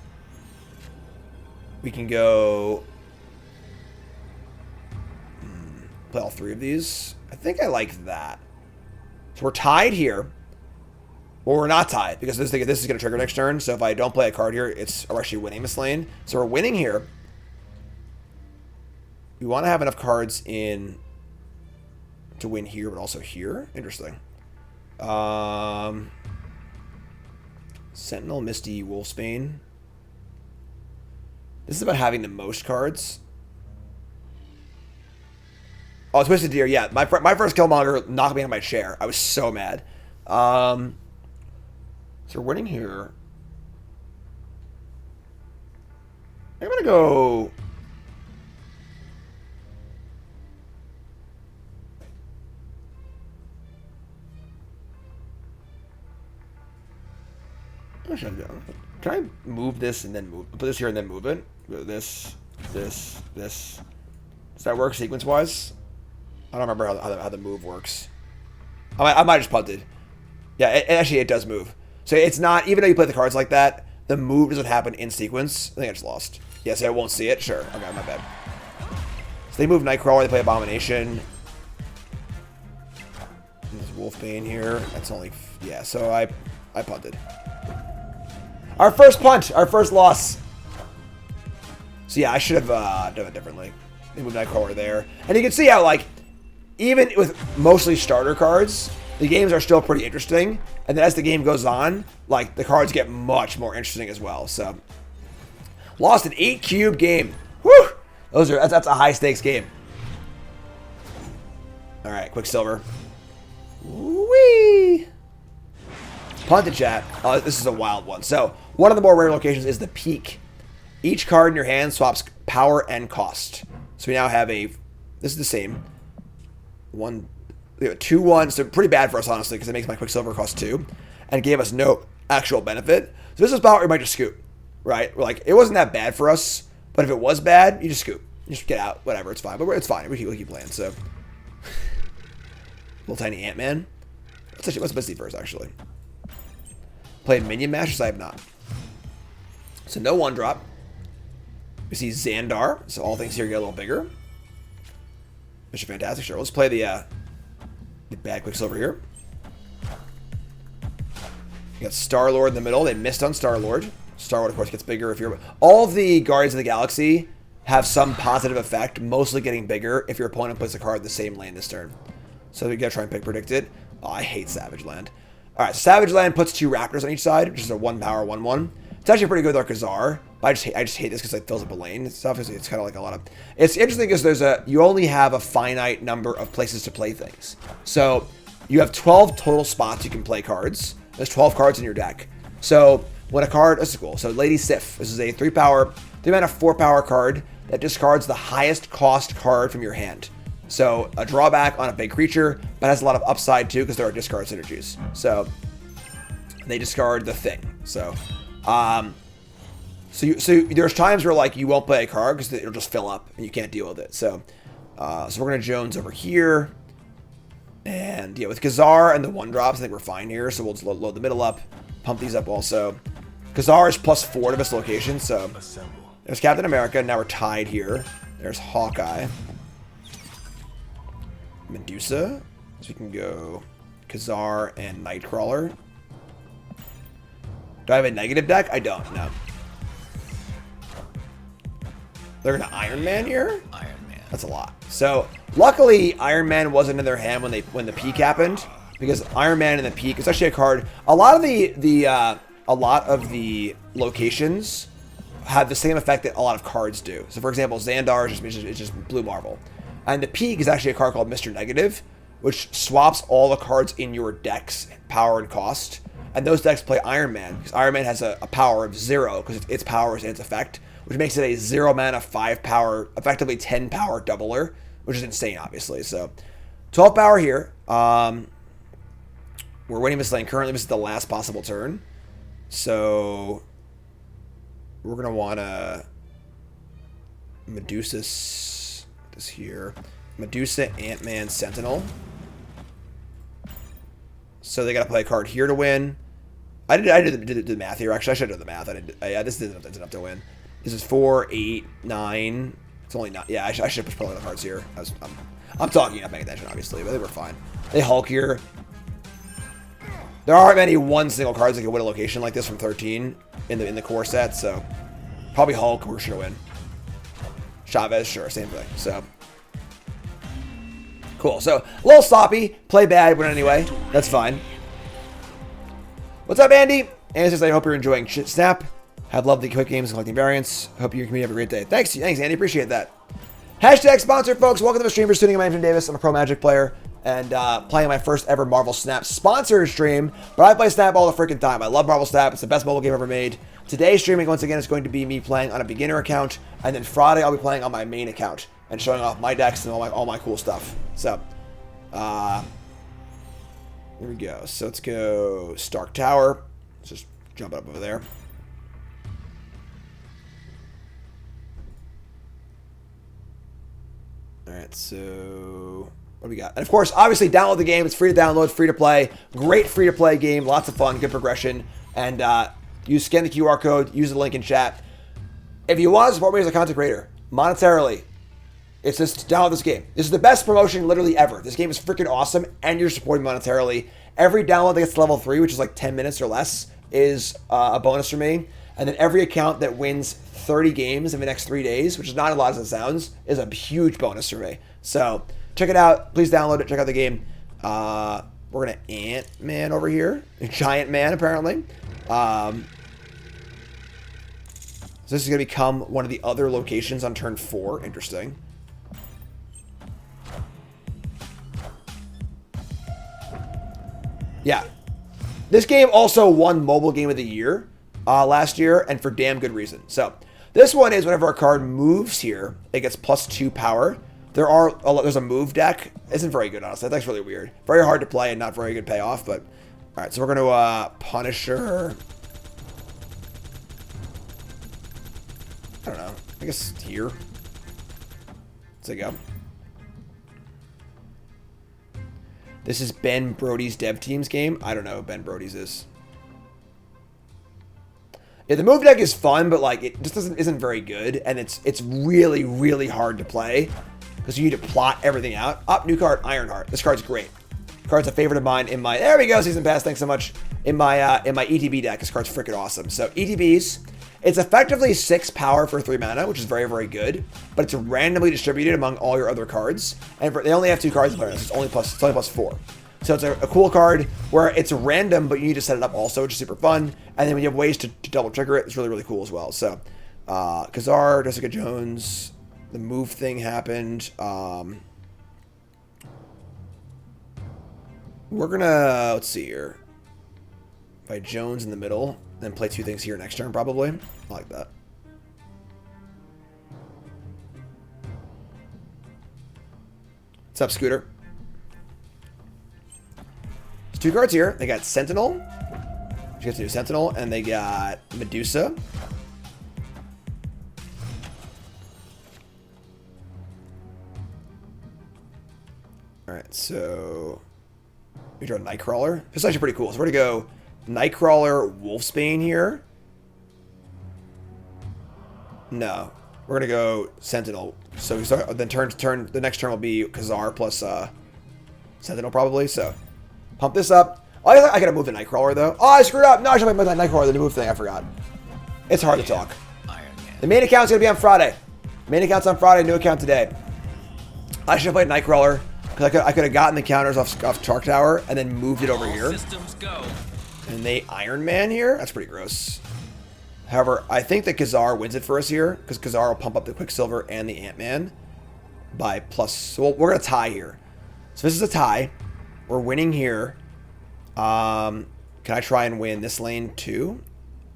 We can go play all 3 of these. I think I like that. So we're tied here. Well, we're not tied because this is going to trigger next turn. So if I don't play a card here, we're actually winning this lane. So we're winning here. We want to have enough cards in to win here, but also here. Interesting. Sentinel, Misty, Wolfsbane. This is about having the most cards. Oh, Twisted Deer. Yeah, my first Killmonger knocked me out of my chair. I was so mad. So we're winning here. I'm going to go... What should I do? Can I move this and then move? Put this here and then move it. This. Does that work sequence-wise? I don't remember how the move works. I might have just punted. Yeah, actually it does move. So it's not, even though you play the cards like that, the move doesn't happen in sequence. I think I just lost. Yeah, so I won't see it? Sure. Okay, my bad. So they move Nightcrawler, they play Abomination. There's Wolfbane here. That's only, yeah, so I punted. Our first punt, our first loss. So yeah, I should have done it differently. They move Nightcrawler there. And you can see how, like, even with mostly starter cards, the games are still pretty interesting. And then as the game goes on, like, the cards get much more interesting as well. So, lost an 8-cube game. Whew! That's a high-stakes game. All right, Quicksilver. Whee! Punt to chat. Oh, this is a wild one. So, one of the more rare locations is the Peak. Each card in your hand swaps power and cost. So we now have a, this is the same. 2-1, so pretty bad for us, honestly, because it makes my Quicksilver cost 2, and gave us no actual benefit. So this is about where we might just scoop, right? We're like, it wasn't that bad for us, but if it was bad, you just scoop. You just get out, whatever, it's fine. But it's fine, we keep playing, so. Little tiny Ant-Man. What's Misty first, actually? Played Minion Masters? I have not. So no 1-drop. We see Xandar, so all things here get a little bigger. Mr. Fantastic, sure. Let's play the bad Quicksilver here. You got Star-Lord in the middle. They missed on Star-Lord. Star-Lord, of course, gets bigger if you're... All of the Guardians of the Galaxy have some positive effect, mostly getting bigger if your opponent plays a card in the same lane this turn. So you gotta try and pick Predicted. Oh, I hate Savage Land. Alright, so Savage Land puts 2 Raptors on each side, which is a 1-power 1-1. It's actually pretty good with our Khazar, but I just hate this because it fills up a lane and stuff. It's kind of like a lot of... It's interesting because you only have a finite number of places to play things. So you have 12 total spots you can play cards. There's 12 cards in your deck. So when a card... This is cool. So Lady Sif. This is a 3-power, 3-mana 4-power card that discards the highest cost card from your hand. So a drawback on a big creature, but has a lot of upside too because there are discard synergies. So they discard the thing. So there's times where, like, you won't play a card because it'll just fill up and you can't deal with it. So we're gonna Jones over here, and yeah, with Khazar and the 1-drops, I think we're fine here. So we'll just load the middle up, pump these up also. Khazar is +4 to this location, so there's Captain America. Now we're tied here. There's Hawkeye, Medusa. So we can go Khazar and Nightcrawler. Do I have a negative deck? I don't, no. They're gonna Iron Man here? Iron Man. That's a lot. So, luckily, Iron Man wasn't in their hand when the peak happened, because Iron Man and the peak is actually a card. A lot of the locations have the same effect that a lot of cards do. So, for example, Xandar is just Blue Marvel. And the peak is actually a card called Mr. Negative, which swaps all the cards in your deck's power and cost. And those decks play Iron Man, because Iron Man has a power of 0, because its power is in its effect, which makes it a 0-mana, 5-power, effectively 10-power doubler, which is insane, obviously. So, 12 power here. We're winning this lane currently. This is the last possible turn. So, we're going to want to Medusa this here. Medusa, Ant-Man, Sentinel. So they got to play a card here to win. I did the math here. Actually, I should have done the math. This isn't enough to win. This is 4, 8, 9. It's only not. Yeah, I should have put the cards here. I'm talking, not paying attention, obviously, but I think we're fine. They Hulk here. There aren't many single cards that can win a location like this from 13 in the core set, so probably Hulk. We're sure to win. Chavez, sure, same thing. So cool. So a little sloppy, play bad, win anyway. That's fine. What's up, Andy? Andy says, I hope you're enjoying Snap. Have lovely quick games and collecting variants. Hope your community have a great day. Thanks, Andy. Appreciate that. Hashtag sponsor, folks. Welcome to the stream. For tuning in. I'm Jim Davis. I'm a pro Magic player and playing my first ever Marvel Snap sponsor stream. But I play Snap all the freaking time. I love Marvel Snap. It's the best mobile game ever made. Today's streaming, once again, is going to be me playing on a beginner account, and then Friday I'll be playing on my main account and showing off my decks and all my cool stuff. So, here we go. So let's go Stark Tower. Let's just Jump up over there. Alright, so what do we got? And of course, obviously, download the game. It's free to download, free to play. Great free to play game. Lots of fun, good progression. And scan the QR code, use the link in chat. If you want to support me as a content creator, monetarily, it's just download this game. This is the best promotion literally ever. This game is freaking awesome, and you're supporting monetarily. Every download that gets to level 3, which is like 10 minutes or less, is a bonus for me. And then every account that wins 30 games in the next 3 days, which is not a lot as it sounds, is a huge bonus for me. So check it out. Please download it. Check out the game. We're going to Ant-Man over here. Giant Man, apparently. So this is going to become one of the other locations on turn 4. Interesting. Yeah. This game also won Mobile Game of the Year last year, and for damn good reason. So this one is whenever a card moves here, it gets +2 power. There's a move deck. Isn't very good, honestly. That's really weird. Very hard to play and not very good payoff, but all right, so we're going to Punisher. I don't know. I guess here. Let's go. This is Ben Brody's dev team's game. I don't know who Ben Brody's is. Yeah, the move deck is fun, but like it just isn't very good, and it's really, really hard to play because you need to plot everything out. Up, new card, Ironheart. This card's great. Card's a favorite of mine in my, there we go, Season Pass, thanks so much. In my ETB deck, this card's freaking awesome. So ETBs, it's effectively 6 power for 3 mana, which is very, very good, but it's randomly distributed among all your other cards, and they only have 2 cards in play, so it's only +4. So it's a cool card where it's random, but you need to set it up also, which is super fun. And then when you have ways to double trigger it, it's really, really cool as well. So Kazar, Jessica Jones, the move thing happened. We're gonna, let's see here. By Jones in the middle, then play 2 things here next turn, probably. I like that. What's up, Scooter? There's 2 cards here. They got Sentinel. She gets to do Sentinel, and they got Medusa. Alright, so we draw Nightcrawler. This is actually pretty cool. So we're gonna go Nightcrawler, Wolfsbane here. No, we're gonna go Sentinel. So we start. Then the next turn will be Kazar plus Sentinel probably. So pump this up. Oh, I gotta move the Nightcrawler though. Oh, I screwed up. No, I should make my Nightcrawler the move thing. I forgot. It's hard to talk. The main account's gonna be on Friday. Main account's on Friday. New account today. I should have played Nightcrawler because I could have gotten the counters off Tark Tower and then moved it over here. Systems go. And they Iron Man here? That's pretty gross. However, I think that Kazar wins it for us here, because Kazar will pump up the Quicksilver and the Ant-Man by plus... So we're going to tie here. So this is a tie. We're winning here. Can I try and win this lane too?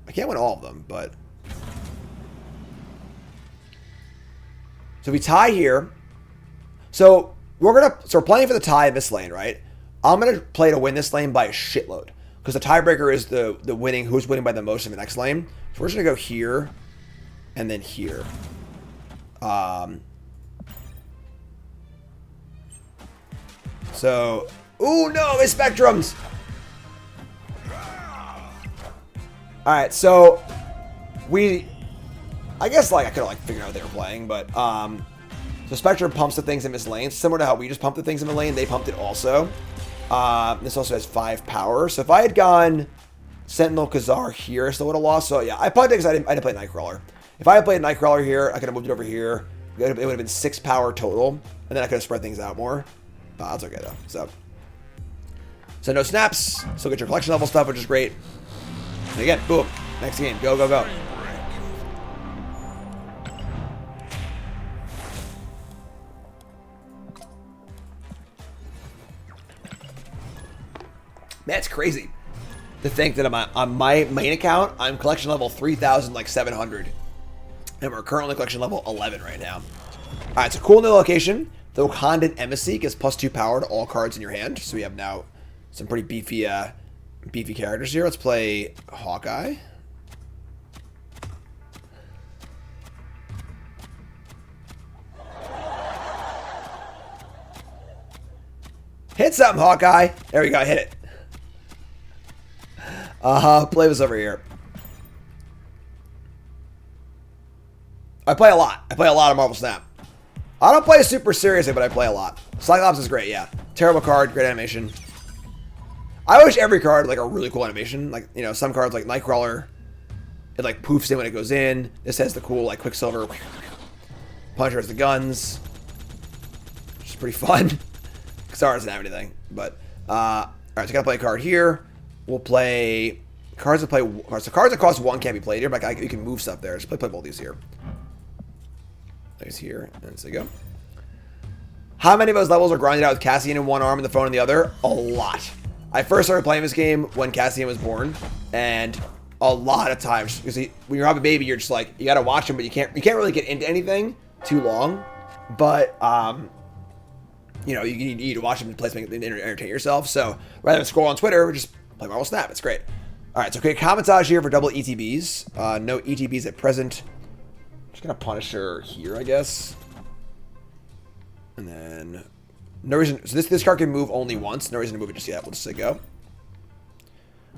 I can't win all of them, but... So we tie here. So we're playing for the tie in this lane, right? I'm going to play to win this lane by a shitload. Because the tiebreaker is the winning, who's winning by the most in the next lane. So we're just going to go here and then here. So, ooh, no, it's Spectrums. Alright, so I guess like I could have like figured out what they were playing, but so Spectrum pumps the things in this lane. Similar to how we just pumped the things in the lane, they pumped it also. This also has 5 power. So if I had gone Sentinel Kazar here, I still would have lost. So yeah, I played it because I didn't play Nightcrawler. If I had played Nightcrawler here, I could have moved it over here. It would have been 6 power total, and then I could have spread things out more. But that's okay though. So no snaps. Still get your collection level stuff, which is great. And again, boom. Next game. Go, go, go. That's crazy to think that on my main account, I'm collection level 3,700. And we're currently collection level 11 right now. Alright, it's a cool new location. The Wakandan Embassy gives +2 power to all cards in your hand. So we have now some pretty beefy beefy characters here. Let's play Hawkeye. Hit something, Hawkeye. There we go. I hit it. Play this over here. I play a lot. I play a lot of Marvel Snap. I don't play super seriously, but I play a lot. Cyclops is great, yeah. Terrible card, great animation. I wish every card like a really cool animation. Like, you know, some cards like Nightcrawler, it like poofs in when it goes in. This has the cool like Quicksilver. Punisher has the guns, which is pretty fun. Xara doesn't have anything, but all right. So I gotta play a card here. We'll play cards that play. So cards that cost 1 can't be played here, but you can move stuff there. Just play both these here. There's here, and there you go. How many of those levels are grinded out with Cassian in one arm and the phone in the other? A lot. I first started playing this game when Cassian was born, and a lot of times, because when you have a baby, you're just like, you gotta watch him, but you can't really get into anything too long. But you know, you need to watch him play something and entertain yourself. So rather than scroll on Twitter, we just play Marvel Snap. It's great. All right, so create commentage here for double ETBs. No ETBs at present. Just gonna Punisher here, I guess. And then no reason. So this card can move only once. No reason to move it just yet. We'll just say go.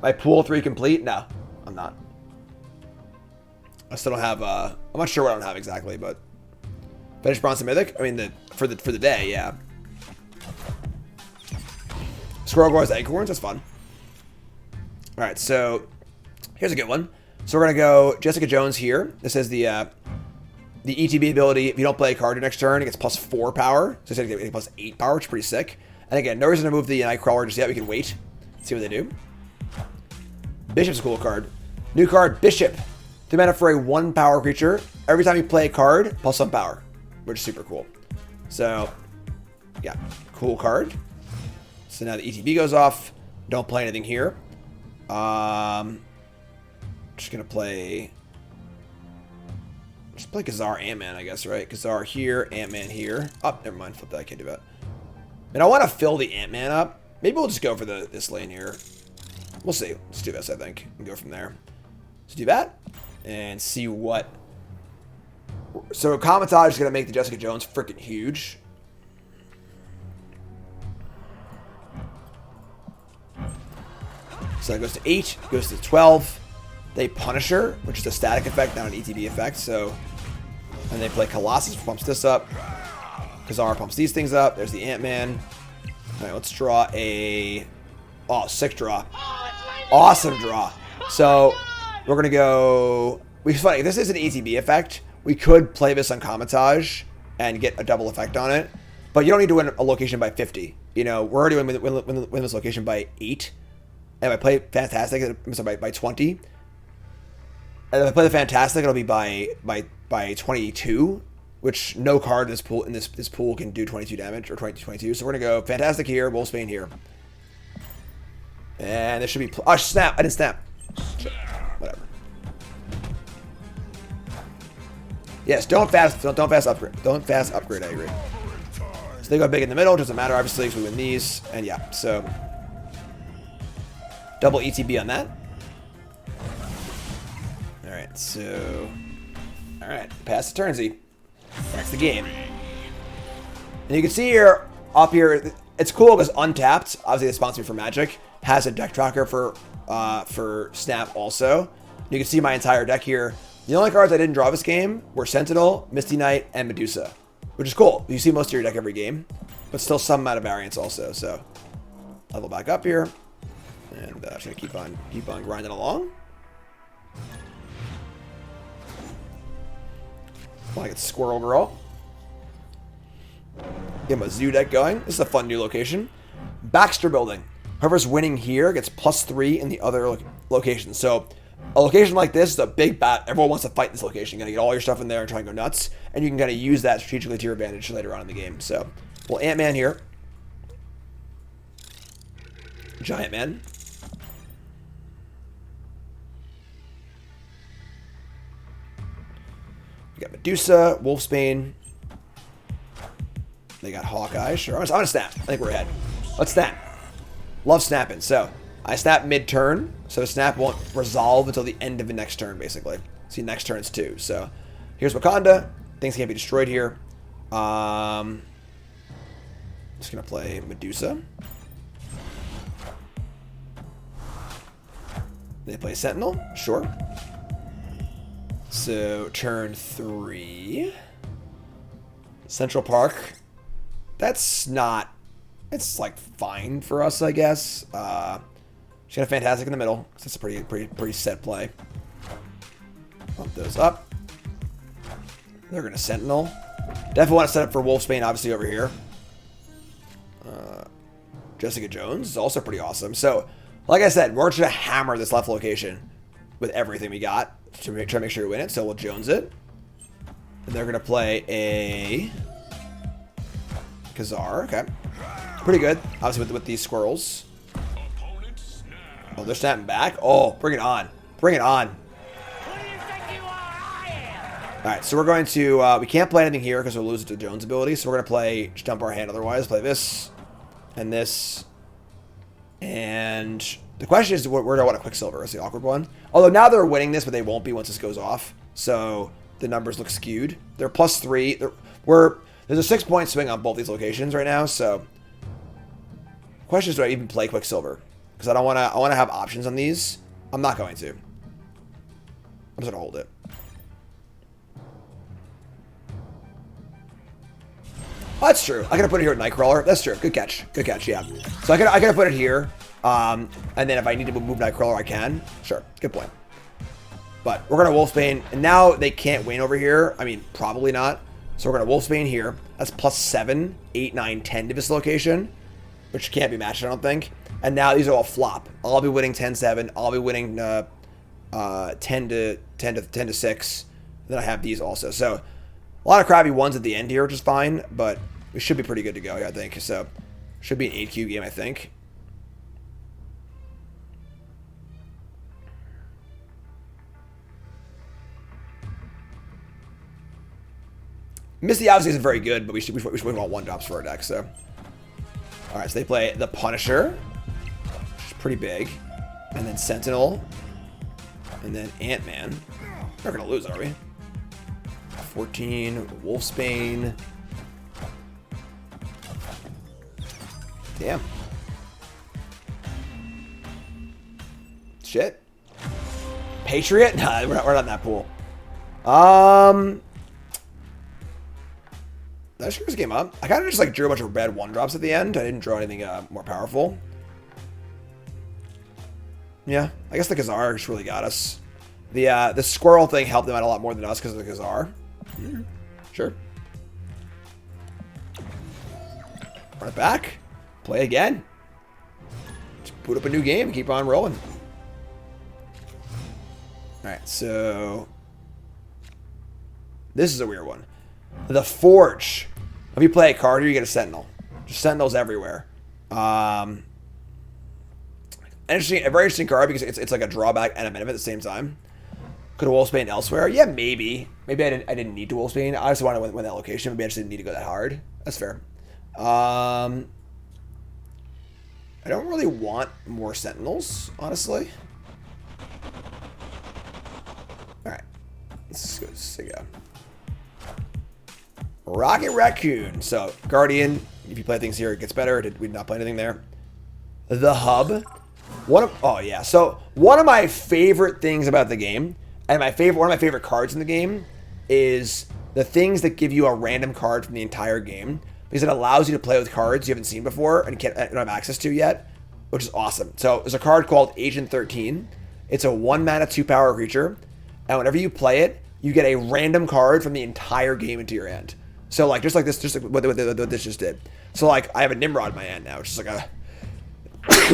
My pool 3 complete? No, I'm not. I still don't have. I'm not sure what I don't have exactly, but finish Bronze and Mythic. I mean, for the day, yeah. Squirrel Gore's Acorns. That's fun. All right, so here's a good one. So we're gonna go Jessica Jones here. This is the ETB ability. If you don't play a card your next turn, it gets +4 power. So it's gonna get +8 power, which is pretty sick. And again, no reason to move the Nightcrawler just yet. We can wait, see what they do. Bishop's a cool card. New card, Bishop. 3 mana for a 1 power creature. Every time you play a card, +1 power, which is super cool. So yeah, cool card. So now the ETB goes off. Don't play anything here. Just gonna play. Just play Kazar, Ant-Man, I guess, right? Kazar here, Ant-Man here. Oh, never mind. Flip that. I can't do that. And I want to fill the Ant-Man up. Maybe we'll just go for this lane here. We'll see. Let's do this, I think, and go from there. Let's do that and see what. So commentage is gonna make the Jessica Jones freaking huge. So that goes to 8, goes to 12. They Punisher, which is a static effect, not an ETB effect. So, and they play Colossus, pumps this up. Kazar pumps these things up. There's the Ant-Man. All right, let's draw a. Oh, sick draw. Awesome draw. So we're gonna go. It's funny. If this is an ETB effect, we could play this on commentage and get a double effect on it. But you don't need to win a location by 50. You know, we're already win this location by 8. And if I play Fantastic, by 20. And if I play the Fantastic, it'll be by 22, which no card in this pool can do 22 damage or 22. So we're gonna go Fantastic here, Wolfsbane here, and this should be. Oh snap! I didn't snap. Whatever. Yes, don't fast upgrade. Don't fast upgrade. I agree. So they go big in the middle. Doesn't matter obviously because we win these, and yeah. So double ETB on that. Alright, so. Alright, pass the Currency. That's the game. And you can see here, up here, it's cool because Untapped, obviously they sponsor me for Magic, has a deck tracker for Snap also. You can see my entire deck here. The only cards I didn't draw this game were Sentinel, Misty Knight, and Medusa, which is cool. You see most of your deck every game, but still some amount of variance also. So, level back up here. And just gonna keep on grinding along. Like it's Squirrel Girl. Get my Zoo deck going. This is a fun new location. Baxter Building. Whoever's winning here gets +3 in the other locations. So a location like this is a big bat. Everyone wants to fight this location. You're gonna get all your stuff in there and try and go nuts. And you can kind of use that strategically to your advantage later on in the game. So, well, Ant-Man here. Giant Man. We got Medusa, Wolfsbane. They got Hawkeye. Sure, I'm gonna snap. I think we're ahead. Let's snap. Love snapping. So, I snap mid-turn, so snap won't resolve until the end of the next turn, basically. See, next turn is 2. So here's Wakanda. Things can't be destroyed here. Just gonna play Medusa. They play Sentinel, sure. So turn 3. Central Park. That's not. It's like fine for us, I guess. She's got a Fantastic in the middle. So it's a pretty set play. Bump those up. They're gonna Sentinel. Definitely want to set up for Wolfsbane, obviously over here. Jessica Jones is also pretty awesome. So, like I said, we're just gonna hammer this left location with everything we got to try to make sure we win it. So we'll Jones it. And they're gonna play a Khazar. Okay, pretty good. Obviously with these squirrels. Oh, they're snapping back. Oh, bring it on! Bring it on! Who do you think you are? I am. All right, so we're going to. We can't play anything here because we'll lose it to Jones' ability. So we're gonna play. Just dump our hand. Otherwise, play this and this. And the question is, where do I want a Quicksilver? Is the awkward one. Although now they're winning this, but they won't be once this goes off. So the numbers look skewed. They're +3. There's a 6-point swing on both these locations right now. So question is, do I even play Quicksilver? Because I don't want to. I want to have options on these. I'm not going to. I'm just gonna hold it. Oh, that's true. I could have put it here with Nightcrawler. That's true. Good catch. Good catch. Yeah. So I could have put it here. And then if I need to move Nightcrawler, I can. Sure. Good point. But we're gonna Wolfsbane, and now they can't win over here. I mean, probably not. So we're gonna Wolfsbane here. That's +7, 8, 9, 10 to this location, which can't be matched, I don't think. And now these are all flop. I'll be winning 10-7. I'll be winning 10 to 6. Then I have these also. So a lot of crappy ones at the end here, which is fine, but we should be pretty good to go, I think. So should be an 8Q game, I think. Misty obviously isn't very good, but we should want 1-drops for our deck. So all right, so they play the Punisher, which is pretty big, and then Sentinel, and then Ant-Man. We're not gonna lose, are we? 14, Wolfsbane. Damn. Shit. Patriot? Nah, we're not in that pool. Did I screw this game up? I kind of just like drew a bunch of red 1-drops at the end. I didn't draw anything more powerful. Yeah, I guess the Khazar just really got us. The squirrel thing helped them out a lot more than us because of the Khazar. Sure. Run it back. Play again. Just boot up a new game and keep on rolling. Alright, so this is a weird one. The Forge. If you play a card here, you get a Sentinel. Just Sentinels everywhere. A very interesting card because it's like a drawback and a benefit at the same time. Could have Wolfsbane elsewhere? Yeah, maybe. Maybe I didn't need to Wolfsbane. I just wanted to win that location. Maybe I just didn't need to go that hard. That's fair. I don't really want more Sentinels, honestly. Alright. Let's go Siga. Rocket Raccoon. So, Guardian. If you play things here, it gets better. Did we not play anything there? The Hub. Oh yeah. So, one of my favorite things about the game, and one of my favorite cards in the game, is the things that give you a random card from the entire game, because it allows you to play with cards you haven't seen before and don't have access to yet, which is awesome. So, there's a card called Agent 13. It's a 1-mana 2-power creature, and whenever you play it, you get a random card from the entire game into your hand. So, like, just like what this just did. So, like, I have a Nimrod in my hand now, which is like a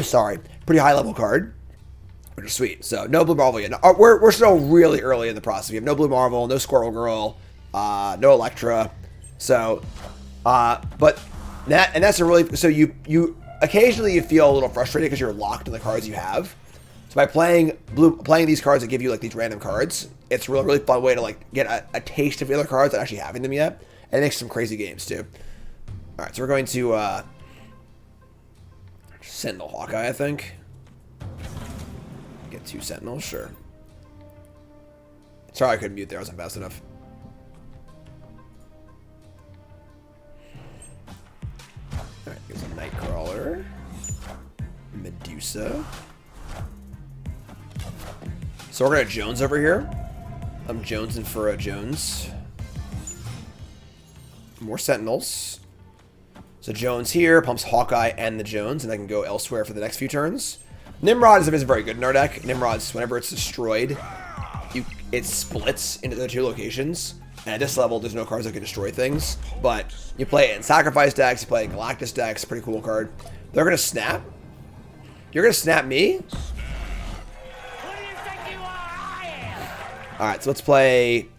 sorry, pretty high level card, which is sweet. So no Blue Marvel yet. We're still really early in the process. We have no Blue Marvel, no Squirrel Girl, no Electra. So, but that's a really, so you occasionally you feel a little frustrated because you're locked in the cards you have. So by playing these cards that give you like these random cards, it's a really fun way to like get a taste of the other cards that actually having them yet, and it makes some crazy games too. All right, so we're going to Sentinel Hawkeye, I think. 2 Sentinels, sure. Sorry I couldn't mute there, I wasn't fast enough. Alright, here's a Nightcrawler. Medusa. So we're gonna Jones over here. I'm Jones and for a Jones. More Sentinels. So Jones here pumps Hawkeye and the Jones, and I can go elsewhere for the next few turns. Nimrod is very good in our deck. Nimrod's, whenever it's destroyed, it splits into the 2 locations. And at this level, there's no cards that can destroy things. But you play it in Sacrifice decks, you play it in Galactus decks, pretty cool card. They're going to snap. You're going to snap me? Who do you think you are? I am. Alright, so let's play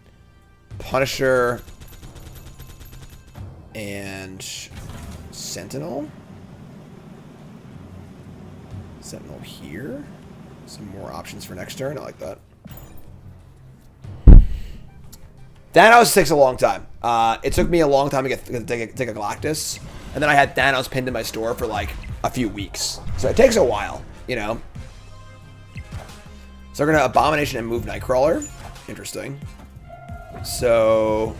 Punisher and Sentinel. Sentinel here. Some more options for next turn. I like that. Thanos takes a long time. It took me a long time to take a Galactus. And then I had Thanos pinned in my store for like a few weeks. So it takes a while, you know. So we're going to Abomination and move Nightcrawler. Interesting. So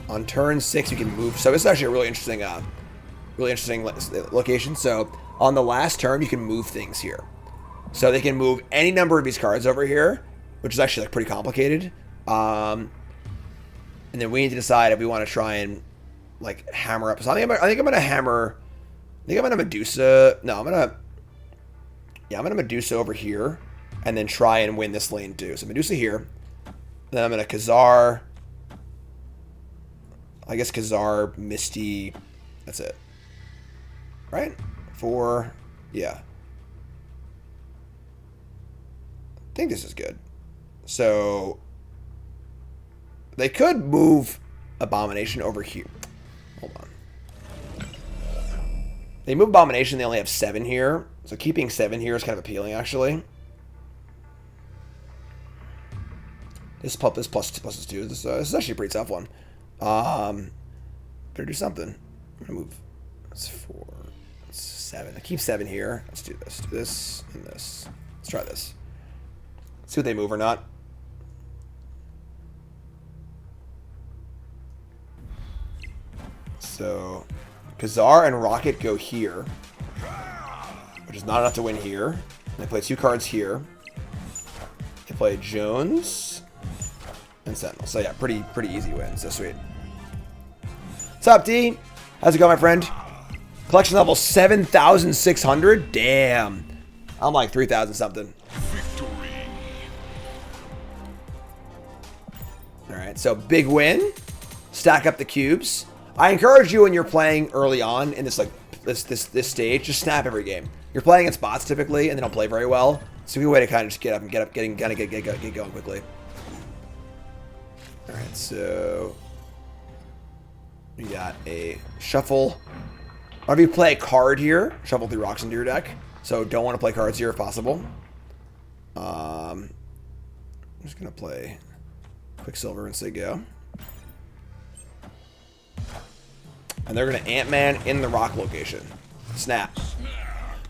on turn 6 you can move. So this is actually a really interesting location. So on the last turn you can move things here. So they can move any number of these cards over here, which is actually like pretty complicated. And then we need to decide if we want to try and like hammer up. So I think I'm gonna hammer. I think I'm gonna Medusa. No, I'm gonna Medusa over here, and then try and win this lane too. So Medusa here. Then I'm gonna Khazar. I guess Khazar, Misty. That's it. Right? 4. Yeah. I think this is good. So they could move Abomination over here. Hold on. They move Abomination, they only have 7 here. So keeping 7 here is kind of appealing, actually. This plus 2. This is actually a pretty tough one. Better do something. I'm gonna move. That's 4. That's 7. I keep 7 here. Let's do this. Do this and this. Let's try this. See what they move or not. So Khazar and Rocket go here, which is not enough to win here. They play 2 cards here. They play Jones and Sentinel. So yeah, pretty easy win. So sweet. What's up, D? How's it going, my friend? Collection level 7,600. Damn, I'm like 3,000 something. All right, so big win. Stack up the cubes. I encourage you when you're playing early on in this this stage, just snap every game. You're playing in spots typically, and they don't play very well. It's a good way to kind of just get going quickly. All right, so we got a shuffle. Or if you play a card here, shuffle 3 rocks into your deck. So don't want to play cards here if possible. I'm just gonna play Quicksilver and say go. And they're going to Ant-Man in the rock location. Snap.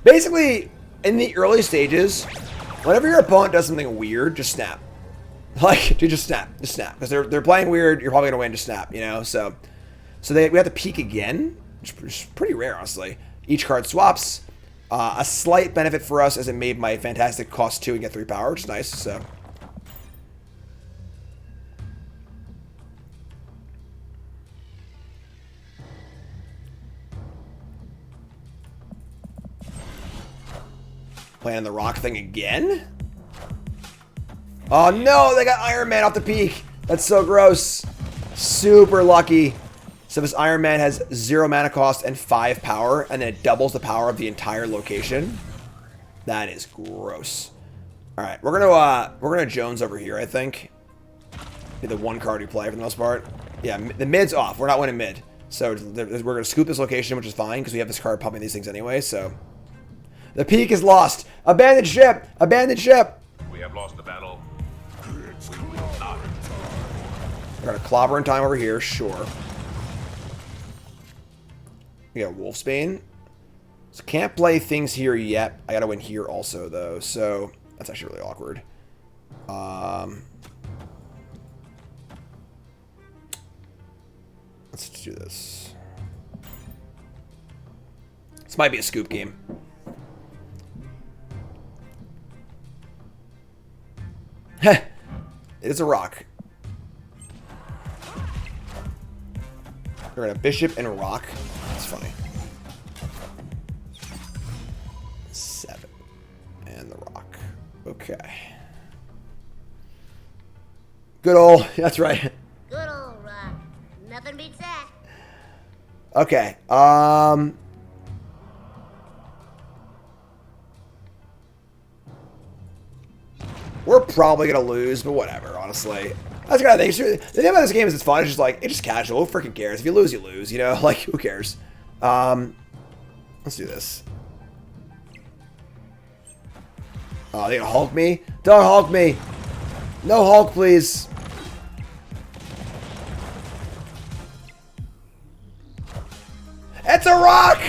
Basically, in the early stages, whenever your opponent does something weird, just snap. Like, dude, just snap. Just snap. Because they're playing weird, you're probably going to win, just snap, you know? So we have to peek again, which is pretty rare, honestly. Each card swaps. A slight benefit for us as it made my Fantastic cost 2 and get 3 power, which is nice, so... Playing the rock thing again? Oh no, they got Iron Man off the peak. That's so gross. Super lucky. So this Iron Man has 0 mana cost and 5 power, and then it doubles the power of the entire location. That is gross. Alright, we're gonna Jones over here, I think. Be the one card we play for the most part. Yeah, the mid's off. We're not winning mid. So we're gonna scoop this location, which is fine, because we have this card pumping these things anyway, so. The peak is lost. Abandoned ship. Abandoned ship. We have lost the battle. We're gonna clobber in time over here. Sure. We got Wolfsbane. So can't play things here yet. I gotta win here also though. So That's actually really awkward. Let's do this. This might be a scoop game. Heh. It is a rock. We're gonna bishop and rock. That's funny. 7. And the rock. Okay. Good old, that's right. Good old rock. Nothing beats that. Okay. We're probably gonna lose, but whatever, honestly. That's the kind of thing. The name of this game is it's fun. It's just like, it's just casual. Who freaking cares? If you lose, you lose, you know? Like, who cares? Let's do this. Oh, they gonna Hulk me? Don't Hulk me! No Hulk, please. It's a rock!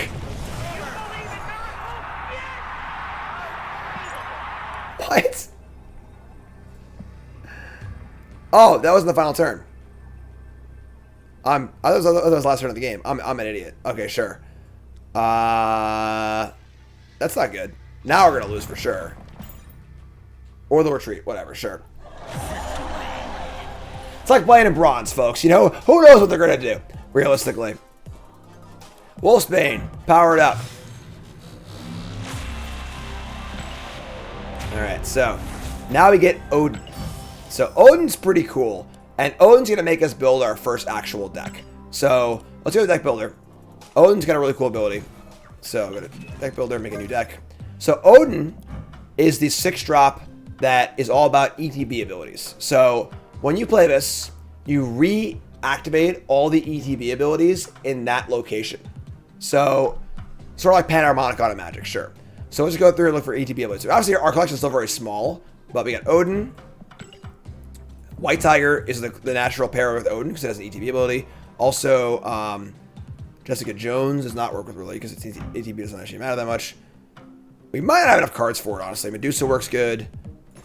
What? Oh, that wasn't the final turn. I thought it was the last turn of the game. I'm an idiot. Okay, sure. That's not good. Now we're gonna lose for sure. Or the retreat, whatever, sure. It's like playing in bronze, folks. You know, who knows what they're gonna do, realistically. Wolfsbane, powered up. Alright, so now we get Odin. So Odin's pretty cool. And Odin's going to make us build our first actual deck. So let's go to deck builder. Odin's got a really cool ability. So go to deck builder, make a new deck. So Odin is the 6-drop that is all about ETB abilities. So when you play this, you reactivate all the ETB abilities in that location. So sort of like Panharmonic on a Magic, sure. So let's go through and look for ETB abilities. So obviously our collection is still very small, but we got Odin. White Tiger is the natural pair with Odin because it has an ETB ability. Also, Jessica Jones does not work with Relay because its ETB doesn't actually matter that much. We might not have enough cards for it, honestly. Medusa works good.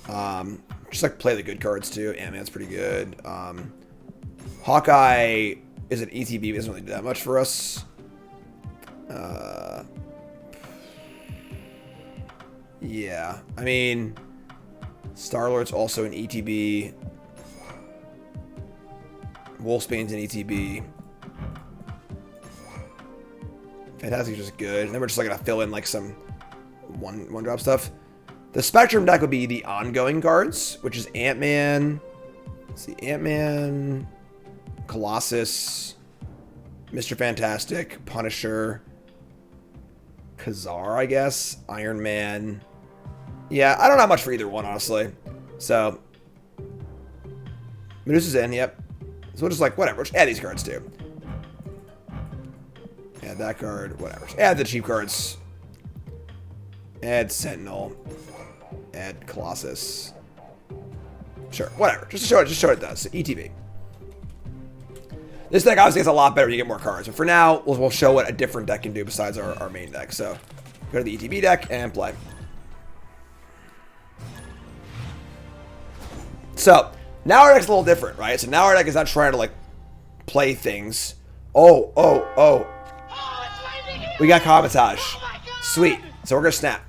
Just like play the good cards too. Ant-Man's pretty good. Hawkeye is an ETB, doesn't really do that much for us. Yeah, I mean, Star-Lord's also an ETB. Wolfsbane's an ETB. Fantastic's just good. And then we're just like gonna fill in like some one drop stuff. The Spectrum deck would be the ongoing cards, which is Ant-Man. Let's see, Ant-Man, Colossus, Mr. Fantastic, Punisher, Kazar, I guess, Iron Man. Yeah, I don't have much for either one, honestly. So Medusa's in, yep. So we'll just like, whatever, just add these cards too. Add that card, whatever. Just add the cheap cards. Add Sentinel. Add Colossus. Sure, whatever. Just show it does. So ETB. This deck obviously gets a lot better when you get more cards. But for now, we'll show what a different deck can do besides our main deck. So go to the ETB deck and play. So now our deck's a little different, right? So now our deck is not trying to like play things. Oh. We got Cabotage. Sweet. So we're gonna snap.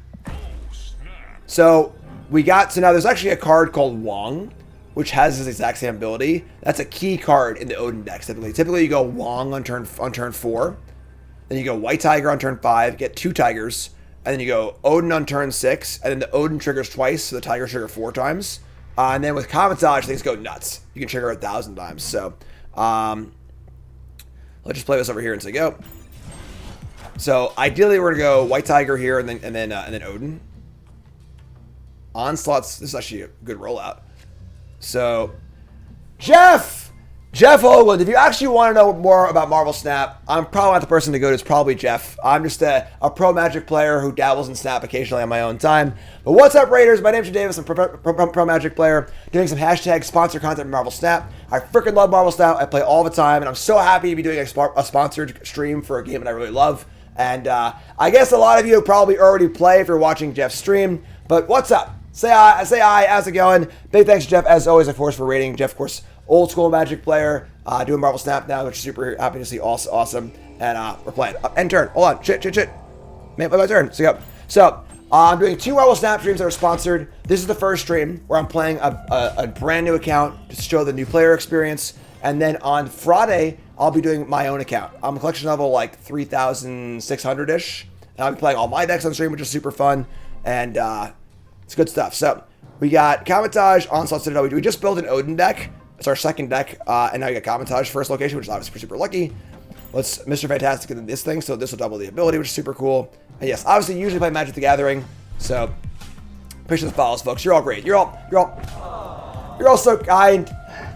So now there's actually a card called Wong, which has this exact same ability. That's a key card in the Odin decks typically. Typically you go Wong on turn 4. Then you go White Tiger on turn 5, get 2 tigers, and then you go Odin on turn 6, and then the Odin triggers twice, so the tigers trigger 4 times. And then with Cabotage, things go nuts. You can trigger 1,000 times. So let's just play this over here and say go. So ideally we're gonna go White Tiger here and then Odin. Onslaught's, this is actually a good rollout. So Jeff Oakland, if you actually want to know more about Marvel Snap, I'm probably not the person to go to. It's probably Jeff. I'm just a pro Magic player who dabbles in Snap occasionally on my own time. But what's up, Raiders? My name's Jay Davis. I'm a pro Magic player doing some hashtag sponsor content for Marvel Snap. I freaking love Marvel Snap. I play all the time, and I'm so happy to be doing a sponsored stream for a game that I really love. And I guess a lot of you probably already play if you're watching Jeff's stream. But what's up? Say hi. How's it going? Big thanks, Jeff, as always, of course, for rating. Jeff, of course, old school Magic player, doing Marvel Snap now, which is super happy to see. Awesome. And we're playing. End turn. Hold on. Shit. My turn. So, I'm doing 2 Marvel Snap streams that are sponsored. This is the first stream where I'm playing a brand new account to show the new player experience. And then on Friday, I'll be doing my own account. I'm a collection level like 3,600-ish. And I'll be playing all my decks on stream, which is super fun. And it's good stuff. So we got Kamatage, Onslaught Citadel. We just built an Odin deck. It's our second deck. And now we got Kamatage first location, which is obviously super lucky. Let's Mr. Fantastic in this thing. So this will double the ability, which is super cool. And yes, obviously usually play Magic the Gathering. So appreciate the follows, folks. You're all great. You're all so kind.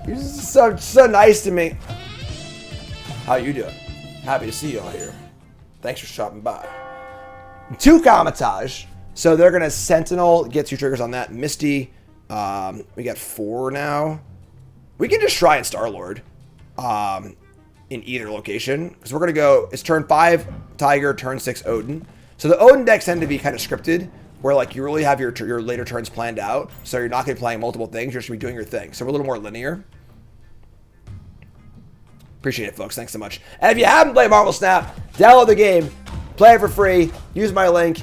You're so nice to me. How you doing? Happy to see you all here. Thanks for stopping by. 2 Kamatage. So they're gonna Sentinel, get 2 triggers on that. Misty. We got 4 now. We can just try and Star-Lord in either location. Because we're gonna go, it's turn 5 Tiger, turn 6 Odin. So the Odin decks tend to be kind of scripted, where like you really have your later turns planned out. So you're not gonna be playing multiple things, you're just gonna be doing your thing. So we're a little more linear. Appreciate it, folks. Thanks so much. And if you haven't played Marvel Snap, download the game, play it for free, use my link.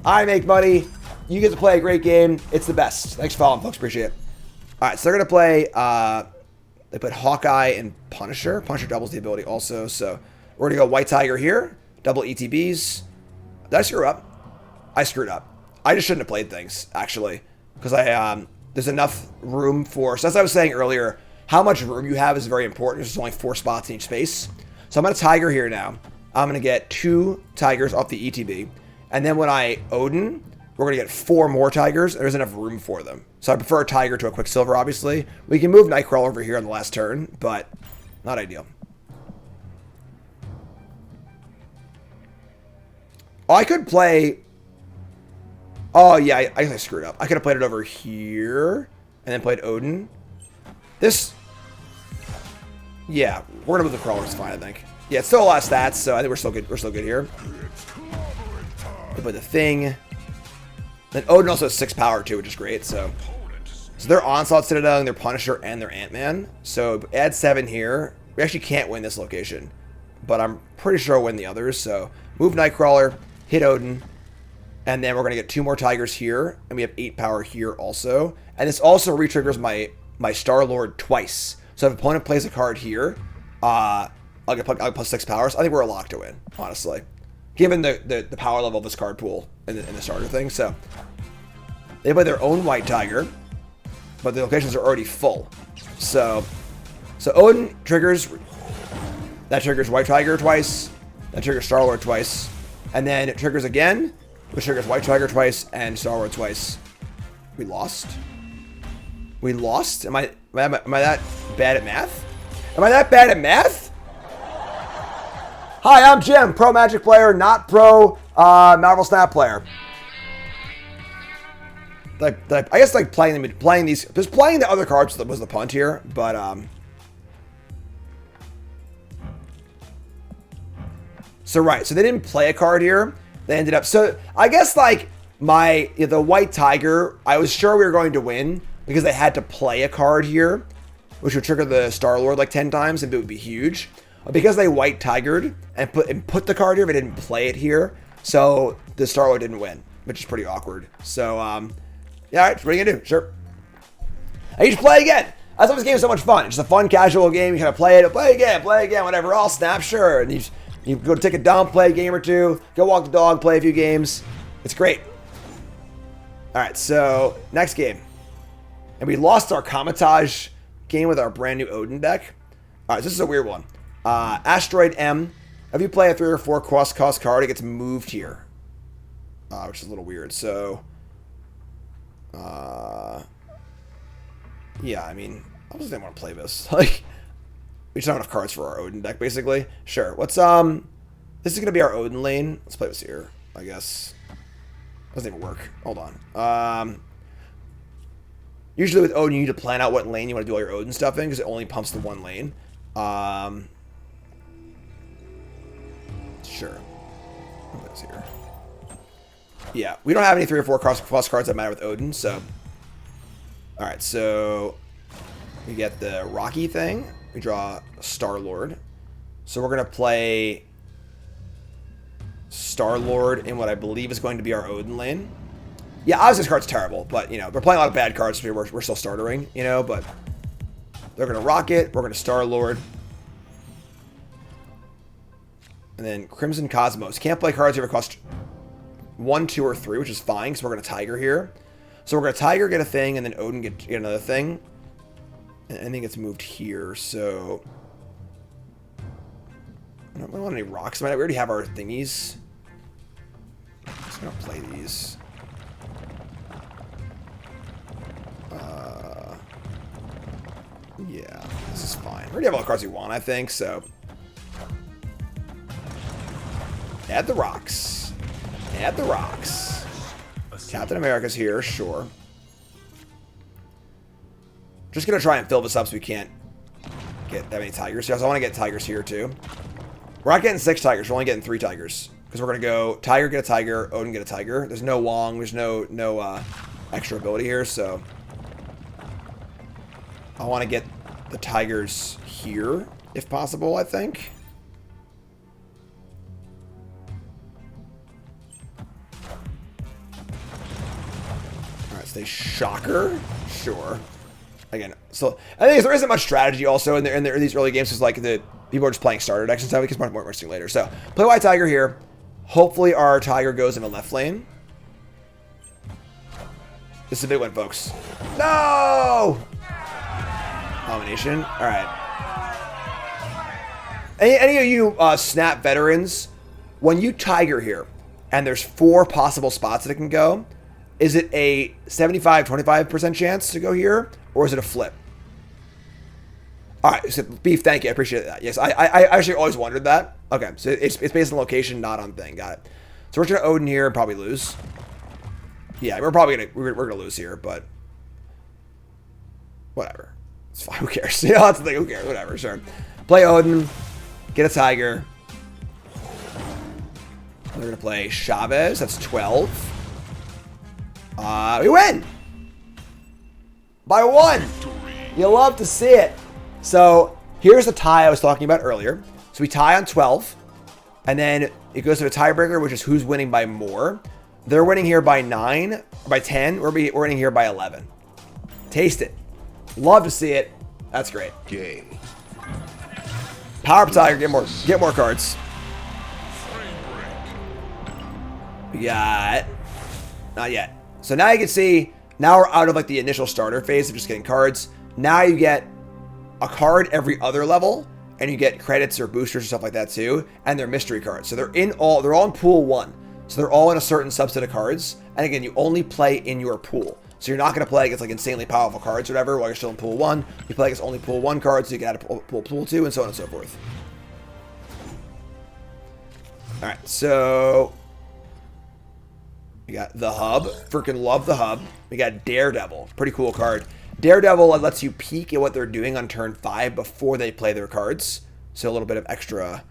I make money. You get to play a great game. It's the best. Thanks for following, folks. Appreciate it. All right, so they're going to play, they put Hawkeye and Punisher. Punisher doubles the ability also. So we're going to go White Tiger here, double ETBs. Did I screw up? I screwed up. I just shouldn't have played things, actually, because there's enough room for, so as I was saying earlier, how much room you have is very important. There's only 4 spots in each space. So I'm going to Tiger here now. I'm going to get 2 Tigers off the ETB. And then when I Odin, we're going to get 4 more Tigers. There's enough room for them. So I prefer a Tiger to a Quicksilver, obviously. We can move Nightcrawler over here on the last turn, but not ideal. Oh, I could play... Oh, yeah, I guess I screwed up. I could have played it over here and then played Odin. This... Yeah, we're going to move the Crawlers fine, I think. Yeah, it's still a lot of stats, so I think we're still good. We're still good here. They put the Thing. Then Odin also has 6 power too, which is great. So they're Onslaught Citadel, and their Punisher, and their Ant-Man. So add 7 here. We actually can't win this location, but I'm pretty sure I'll win the others. So move Nightcrawler, hit Odin, and then we're gonna get 2 more Tigers here, and we have 8 power here also. And this also re-triggers my Star-Lord twice. So if an opponent plays a card here, I'll get plus 6 powers. I think we're a lock to win, honestly, given the power level of this card pool in the starter thing. So they play their own White Tiger, but the locations are already full. So Odin triggers. That triggers White Tiger twice. That triggers Star-Lord twice. And then it triggers again, which triggers White Tiger twice and Star-Lord twice. We lost? We lost? Am I that bad at math? Am I that bad at math? Hi, I'm Jim, pro Magic player, not pro Marvel Snap player. I guess like playing these, just playing the other cards was the punt here, but so right, so they didn't play a card here. They ended up, so I guess like the White Tiger, I was sure we were going to win because they had to play a card here, which would trigger the Star-Lord like 10 times and it would be huge. Because they White Tigered and put the card here, but didn't play it here, so the Star-Lord didn't win, which is pretty awkward. So yeah, all right, what are you gonna do? Sure. And you just play again. That's why this game is so much fun. It's just a fun, casual game. You kind of play again, whatever. I'll snap, sure. And you go take a dump, play a game or two, go walk the dog, play a few games. It's great. All right, so next game. And we lost our Kamatage game with our brand new Odin deck. All right, so this is a weird one. Asteroid M. If you play a 3 or 4 cost card, it gets moved here. Which is a little weird. So, yeah, I mean, I just didn't want to play this. Like, we just don't have enough cards for our Odin deck, basically. Sure. What's, this is going to be our Odin lane. Let's play this here, I guess. Doesn't even work. Hold on. Usually with Odin, you need to plan out what lane you want to do all your Odin stuff in, because it only pumps the one lane. Sure. What is here? Yeah, we don't have any 3 or 4 plus cards that matter with Odin, so. Alright, so we get the Rocky thing. We draw Star-Lord. So we're going to play Star-Lord in what I believe is going to be our Odin lane. Yeah, obviously this card's terrible, but, you know, they're playing a lot of bad cards, so we're still startering, you know, but they're going to Rocket. We're going to Star-Lord. And then Crimson Cosmos. Can't play cards that ever cost 1, 2, or 3, which is fine, because we're going to Tiger here. So we're going to Tiger, get a thing, and then Odin get another thing. And I think it's moved here, so I don't want any rocks. We already have our thingies. I'm just going to play these. Yeah, this is fine. We already have all the cards we want, I think, so. Add the rocks. Add the rocks. Captain America's here, sure. Just going to try and fill this up so we can't get that many tigers. Yes, I want to get tigers here, too. We're not getting 6 tigers. We're only getting 3 tigers. Because we're going to go Tiger, get a tiger. Odin, get a tiger. There's no Wong. There's no extra ability here, so I want to get the tigers here, if possible, I think. Alright, so they Shocker. Sure. Again, so I think there isn't much strategy also in these early games, because like the people are just playing starter decks and stuff. It gets much more interesting later. So play White Tiger here. Hopefully our tiger goes in the left lane. This is a big one, folks. No! Domination. All right. Any of you Snap veterans, when you Tiger here, and there's 4 possible spots that it can go, is it a 75-25% chance to go here, or is it a flip? All right, so Beef, thank you. I appreciate that. Yes, I actually always wondered that. Okay, so it's based on location, not on thing. Got it. So we're just gonna Odin here and probably lose. Yeah, we're gonna lose here, but whatever. It's fine. Who cares? Yeah, that's the thing. Who cares? Whatever. Sure. Play Odin. Get a tiger. We're gonna play Chavez. That's 12. We win by 1. You love to see it. So here's the tie I was talking about earlier. So we tie on 12, and then it goes to a tiebreaker, which is who's winning by more. They're winning here by 9, or by 10. We're winning here by 11. Taste it. Love to see it. That's great. Game. Power up tiger. Get more cards. We got not yet. So now you can see. Now we're out of like the initial starter phase of just getting cards. Now you get a card every other level, and you get credits or boosters or stuff like that too. And they're mystery cards. So they're all in pool 1. So they're all in a certain subset of cards. And again, you only play in your pool. So you're not going to play against like insanely powerful cards or whatever while you're still in pool 1. You play against only pool 1 cards, so you can add a pool 2, and so on and so forth. Alright, so we got the Hub. Freaking love the Hub. We got Daredevil. Pretty cool card. Daredevil lets you peek at what they're doing on turn 5 before they play their cards. So a little bit of extra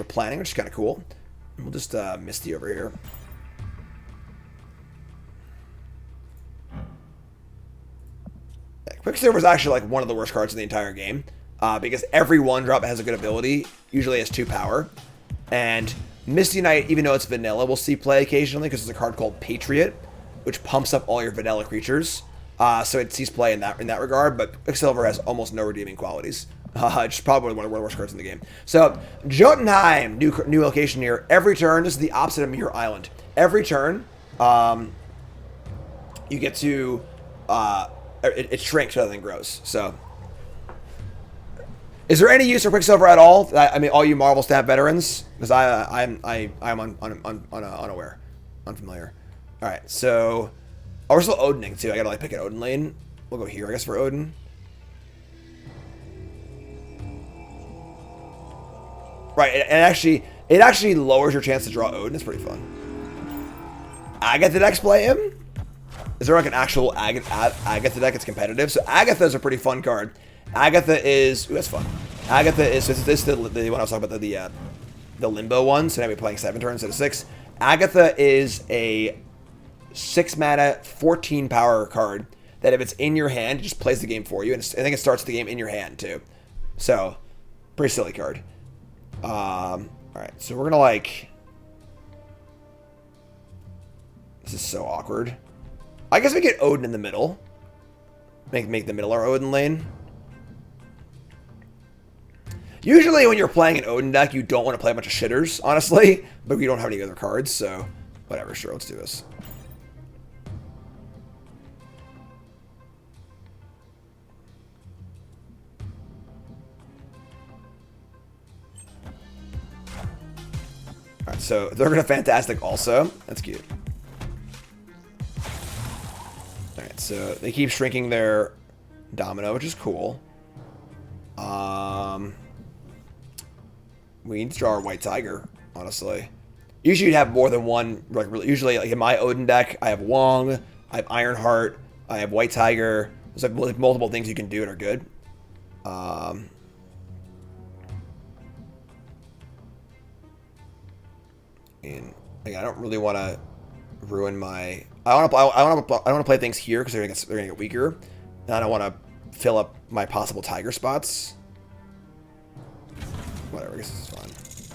planning, which is kind of cool. We'll just Misty over here. Quicksilver is actually like one of the worst cards in the entire game, because every 1-drop has a good ability, usually has 2 power. And Misty Knight, even though it's vanilla, we'll see play occasionally because there's a card called Patriot, which pumps up all your vanilla creatures. So it sees play in that regard, but Quicksilver has almost no redeeming qualities. It's probably one of the worst cards in the game. So Jotunheim, new location here. Every turn, this is the opposite of Muir Island. Every turn, you get to it shrinks rather than grows. So, is there any use for Quicksilver at all? I mean, all you Marvel Snap veterans, because I'm unaware, unfamiliar. All right, so we're still Odining too. I gotta like pick an Odin lane. We'll go here, I guess, for Odin. Right, it actually lowers your chance to draw Odin. It's pretty fun. Agatha decks play him. Is there like an actual Agatha deck that's competitive? So Agatha's a pretty fun card. Agatha is... Ooh, that's fun. Agatha is... This is the one I was talking about, the Limbo one. So now we're playing 7 turns instead of 6. Agatha is a 6 mana, 14 power card that if it's in your hand, it just plays the game for you. And I think it starts the game in your hand too. So, pretty silly card. Alright, so we're going to like... This is so awkward. I guess we get Odin in the middle. Make the middle our Odin lane. Usually when you're playing an Odin deck, you don't want to play a bunch of shitters, honestly. But we don't have any other cards, so whatever. Sure, let's do this. Alright, so they're going to Fantastic also. That's cute. Alright, so they keep shrinking their Domino, which is cool. We need to draw our White Tiger, honestly. Usually you'd have more than one. Like usually, like in my Odin deck, I have Wong, I have Ironheart, I have White Tiger. There's like multiple things you can do that are good. And again, I don't really want to ruin my. I want to play things here because they're gonna get weaker. And I don't want to fill up my possible Tiger spots. Whatever, I guess this is fine.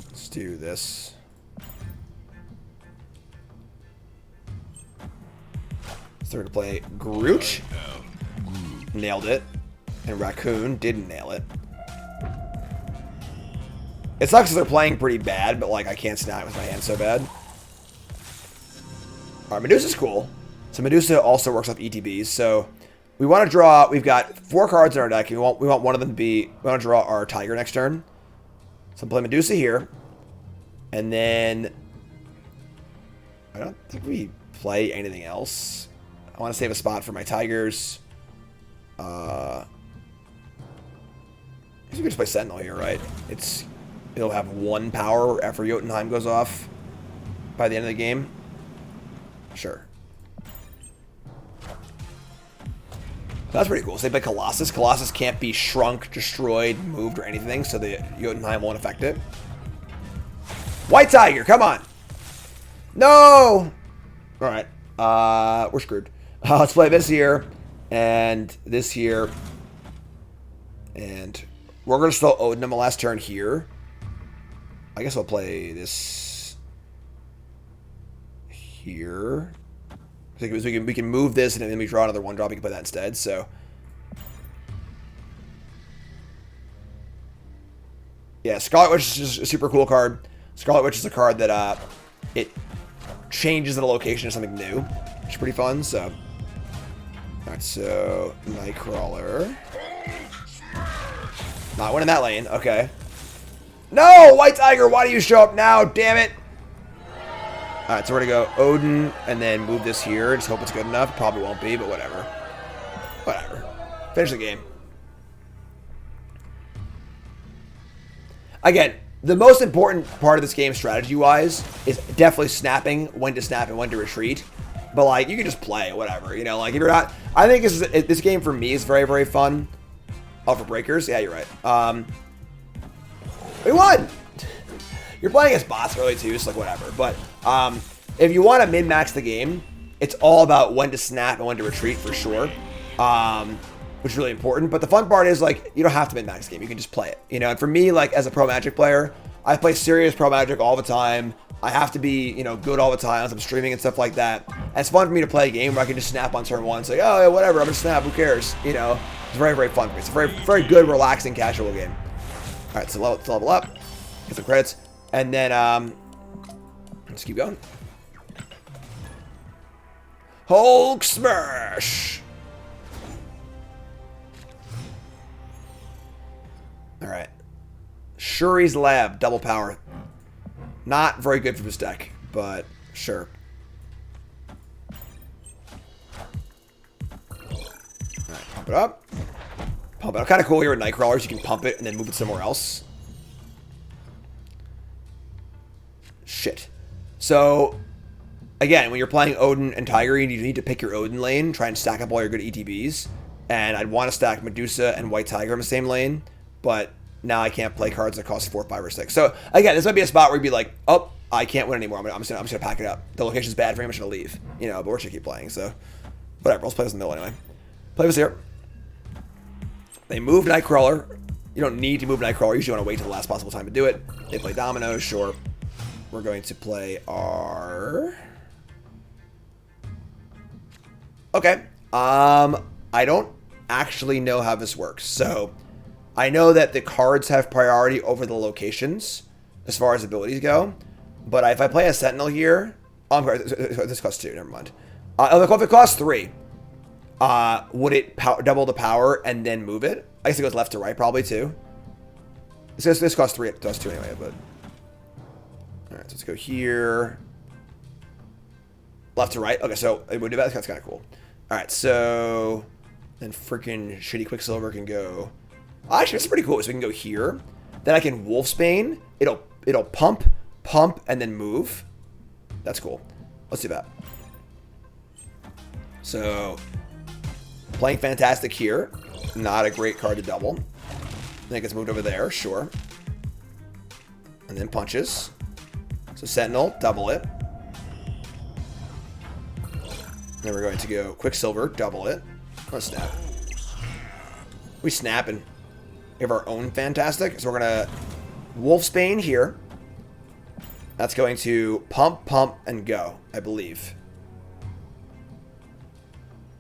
Let's do this. So we're gonna play Groot. Nailed it. And Raccoon didn't nail it. It sucks because they're playing pretty bad, but like I can't snap with my hand so bad. Alright, Medusa's cool. So Medusa also works off ETBs. So we want to draw. We've got 4 cards in our deck. We want one of them to be. We want to draw our Tiger next turn. So I'm playing Medusa here. And then I don't think we play anything else. I want to save a spot for my Tigers. I guess we could just play Sentinel here, right? It'll have 1 power after Jotunheim goes off by the end of the game. Sure. That's pretty cool. So they play Colossus. Colossus can't be shrunk, destroyed, moved, or anything, so the Jotunheim won't affect it. White Tiger, come on! No! Alright. We're screwed. Let's play this here, and this here. And we're going to still Odin him a last turn here. I guess I'll play this here. Because we can move this, and then we draw another 1-drop. We can play that instead. So, yeah, Scarlet Witch is a super cool card. Scarlet Witch is a card that it changes the location to something new, which is pretty fun. So, all right, so Nightcrawler, not winning that lane. Okay, no, White Tiger, why do you show up now? Damn it! Alright, so we're going to go Odin and then move this here. Just hope it's good enough. Probably won't be, but whatever. Whatever. Finish the game. Again, the most important part of this game strategy-wise is definitely snapping when to snap and when to retreat. But, like, you can just play, whatever. You know, like, if you're not... I think this game, for me, is very, very fun. Oh, for breakers? Yeah, you're right. We won! You're playing as bots early too, so like whatever. But if you want to min-max the game, it's all about when to snap and when to retreat for sure, which is really important. But the fun part is like you don't have to min-max the game; you can just play it. You know, and for me, like as a pro Magic player, I play serious pro Magic all the time. I have to be good all the time as I'm streaming and stuff like that. And it's fun for me to play a game where I can just snap on turn 1 and say, oh yeah, whatever, I'm gonna snap. Who cares? You know, it's very, very fun for me. It's a very, very good, relaxing, casual game. All right, so let's level up, get some credits. And then, let's keep going. Hulk Smash! Alright. Shuri's Lab, double power. Not very good for this deck, but sure. Alright, pump it up. Pump it up. Kind of cool here with Nightcrawlers. You can pump it and then move it somewhere else. Shit. So, again, when you're playing Odin and Tiger, you need to pick your Odin lane, try and stack up all your good ETBs. And I'd want to stack Medusa and White Tiger in the same lane, but now I can't play cards that cost 4, 5, or 6. So, again, this might be a spot where you'd be like, oh, I can't win anymore. I'm just gonna pack it up. The location's bad for me. I'm just gonna leave. You know, but we're just gonna keep playing. So whatever. Let's play this in the middle anyway. Play this here. They move Nightcrawler. You don't need to move Nightcrawler. You usually want to wait till the last possible time to do it. They play dominoes. Sure. We're going to play our. Okay. I don't actually know how this works. So I know that the cards have priority over the locations as far as abilities go. But if I play a Sentinel here, this costs 2. Never mind. If it costs 3, would it double the power and then move it? I guess it goes left to right probably too. This costs 3. It does 2 anyway. But all right, so let's go here. Left to right. Okay, so it would do that. That's kind of cool. All right, so then freaking shitty Quicksilver can go. Actually, it's pretty cool. So we can go here. Then I can Wolfsbane. It'll pump, and then move. That's cool. Let's do that. So playing Fantastic here. Not a great card to double. Then it gets moved over there. Sure. And then punches. So Sentinel, double it. Then we're going to go Quicksilver, double it. Let's snap. We snapping. We have our own Fantastic. So we're going to Wolfsbane here. That's going to pump, and go, I believe.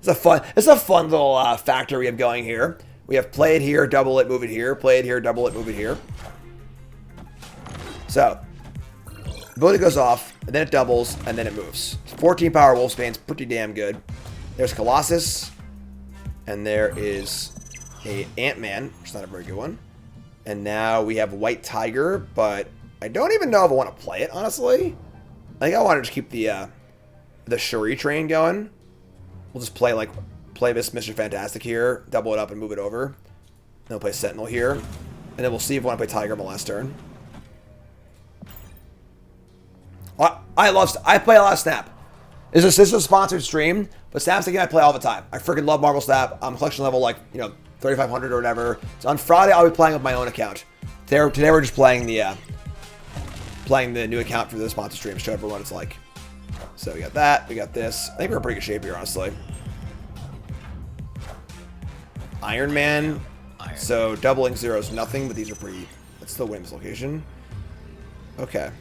It's a fun little factor we have going here. We have play it here, double it, move it here. Play it here, double it, move it here. So, ability goes off, and then it doubles, and then it moves. 14 power Wolfsbane's pretty damn good. There's Colossus, and there is a Ant-Man, which is not a very good one. And now we have White Tiger, but I don't even know if I want to play it, honestly. I think I want to just keep the Shuri train going. We'll just play this Mr. Fantastic here, double it up and move it over. Then we'll play Sentinel here. And then we'll see if we want to play Tiger on the last turn. I play a lot of Snap. This is a sponsored stream, but Snap's the game I play all the time. I freaking love Marvel Snap. I'm collection level 3,500 or whatever. So on Friday I'll be playing with my own account. Today we're just playing the new account for the sponsor stream, show everyone what it's like. So we got that, we got this. I think we're in pretty good shape here, honestly. Iron Man. So doubling 0 is nothing, but these are pretty. Let's still win this location. Okay.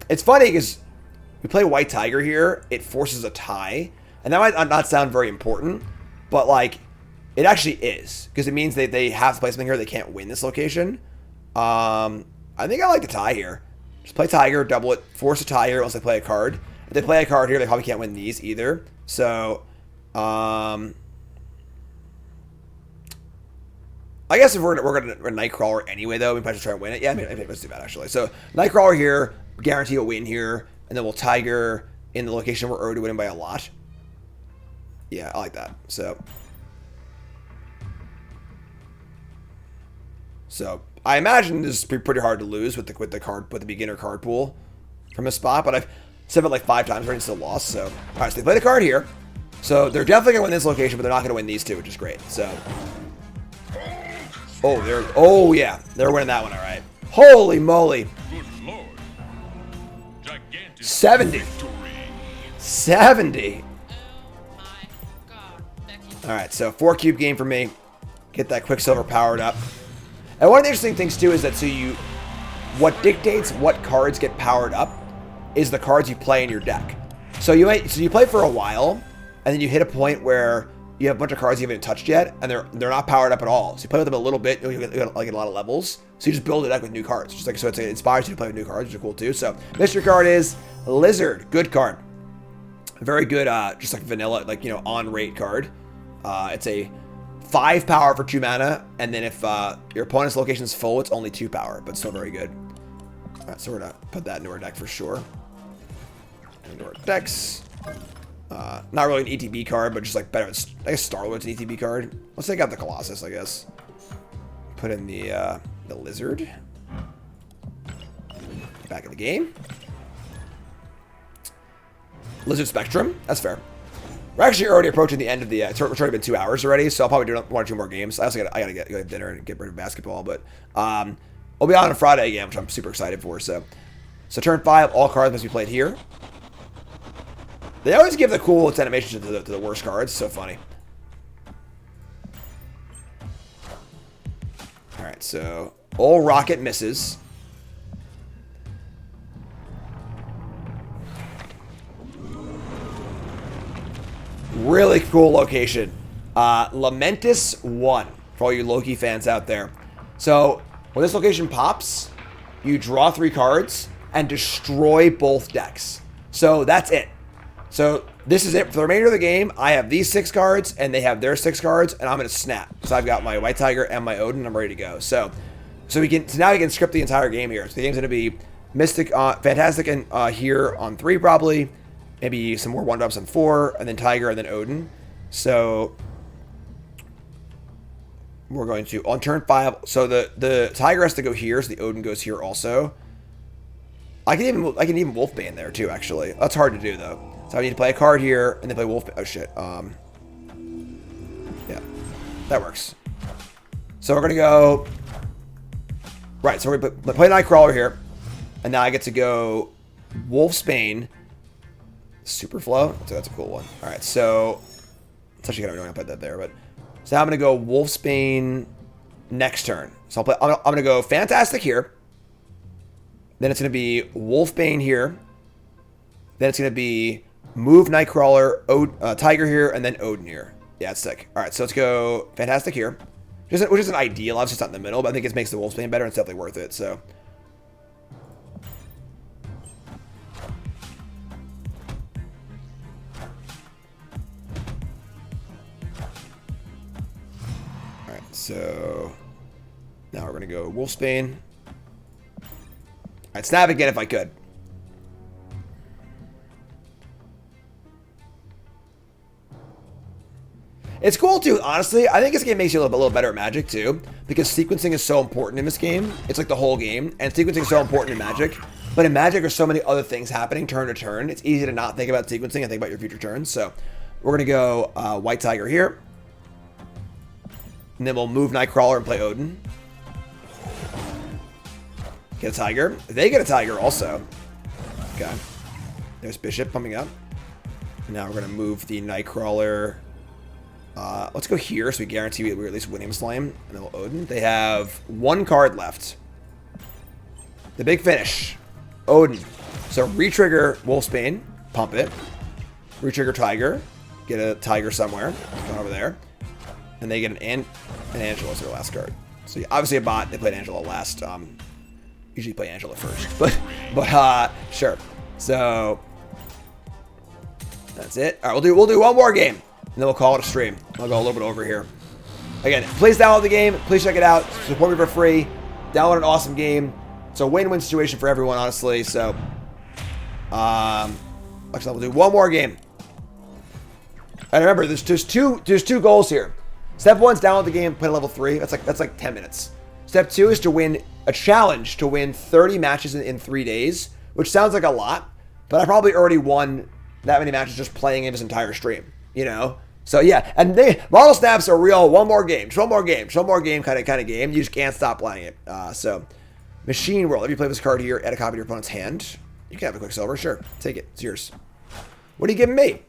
It's funny because we play White Tiger here. It forces a tie, and that might not sound very important, but it actually is because it means they have to play something here. They can't win this location. I think I like the tie here. Just play Tiger, double it, force a tie here unless they play a card. If they play a card here, they probably can't win these either. So, I guess if we're gonna Nightcrawler anyway, though, we might just try to win it. Yeah, maybe let's do that actually. So Nightcrawler here, guarantee a win here, and then we'll Tiger in the location where we're already winning by a lot. Yeah, I like that. So I imagine this is pretty hard to lose with the beginner card pool from a spot, but I've said it 5 times already and still lost. So all right, so they play the card here. So they're definitely gonna win this location, but they're not gonna win these two, which is great. So yeah, they're winning that one, all right. Holy moly. Good lord. Gigantic 70. victory. 70. Oh my god, Becky. All right, so 4 cube game for me. Get that Quicksilver powered up. And one of the interesting things too is that what dictates what cards get powered up is the cards you play in your deck. So you play for a while, and then you hit a point where you have a bunch of cards you haven't touched yet, and they're not powered up at all. So you play with them a little bit, you get a lot of levels. So you just build a deck with new cards. So it inspires you to play with new cards, which is cool too. So mystery card is Lizard, good card, very good, just vanilla, on rate card. It's a 5 power for 2 mana, and then if your opponent's location is full, it's only 2 power, but still very good. All right, so we're gonna put that into our deck for sure. Into our decks. Not really an ETB card, but just better. I guess Star-Lord's an ETB card. Let's take out the Colossus, I guess. Put in the Lizard. Back in the game. Lizard Spectrum. That's fair. We're actually already approaching the end of the. It's already been 2 hours already, so I'll probably do 1 or 2 more games. I also gotta go to dinner and get rid of basketball, but We'll be on Friday again, which I'm super excited for. So turn 5, all cards must be played here. They always give the coolest animations to the worst cards. So funny. All right, so all rocket misses. Really cool location. Lamentus 1 for all you Loki fans out there. So when this location pops, you draw 3 cards and destroy both decks. So that's it. So this is it for the remainder of the game. I have these 6 cards and they have their 6 cards, and I'm gonna snap. So I've got my White Tiger and my Odin. I'm ready to go. So now we can script the entire game here. So the game's gonna be Mystic, Fantastic, and here on 3 probably. Maybe some more 1-drops on 4, and then Tiger, and then Odin. So we're going to on turn 5. So the Tiger has to go here, so the Odin goes here also. I can even Wolfbane there too. Actually, that's hard to do though. So I need to play a card here and then play Wolfbane. Oh shit. Yeah, that works. So we're gonna go right. So we're gonna play Nightcrawler here, and now I get to go Wolfsbane. Superflow. So that's a cool one. All right, so it's actually kind of annoying I put that there, but so now I'm gonna go Wolfsbane next turn. So I'm gonna go Fantastic here. Then it's gonna be Wolfbane here. Then it's gonna be move Nightcrawler, Tiger here, and then Odin here. Yeah, it's sick. All right, so let's go Fantastic here, which isn't ideal. Obviously, it's not in the middle, but I think it makes the Wolfsbane better. And it's definitely worth it. So. So now we're going to go Wolfsbane. I'd snap again if I could. It's cool too, honestly. I think this game makes you a little better at Magic too, because sequencing is so important in this game. It's like the whole game, and sequencing is so important in Magic. But in Magic, there's so many other things happening turn to turn. It's easy to not think about sequencing and think about your future turns. So we're going to go White Tiger here. And then we'll move Nightcrawler and play Odin. Get a Tiger. They get a Tiger also. Okay. There's Bishop coming up. Now we're going to move the Nightcrawler. Let's go here so we guarantee we're at least winning this lane. And then we'll Odin. They have 1 card left. The big finish. Odin. So retrigger Wolfsbane. Pump it. Retrigger Tiger. Get a Tiger somewhere. Go over there. And they get an Angela as their last card. So yeah, obviously a bot. They played Angela last. Usually play Angela first, but sure. So that's it. All right, we'll do one more game, and then we'll call it a stream. I'll go a little bit over here. Again, please download the game. Please check it out. Support me for free. Download an awesome game. It's a win-win situation for everyone, honestly. So, actually, we'll do one more game. And remember, there's two goals here. Step 1 is download the game, play level 3. That's like 10 minutes. Step 2 is to win a challenge to win 30 matches in 3 days, which sounds like a lot, but I probably already won that many matches just playing in this entire stream, you know? So yeah, and model snaps are real. One more game kind of game. You just can't stop playing it. So Machine World. If you play this card here, add a copy to your opponent's hand. You can have a Quicksilver, sure. Take it. It's yours. What are you giving me?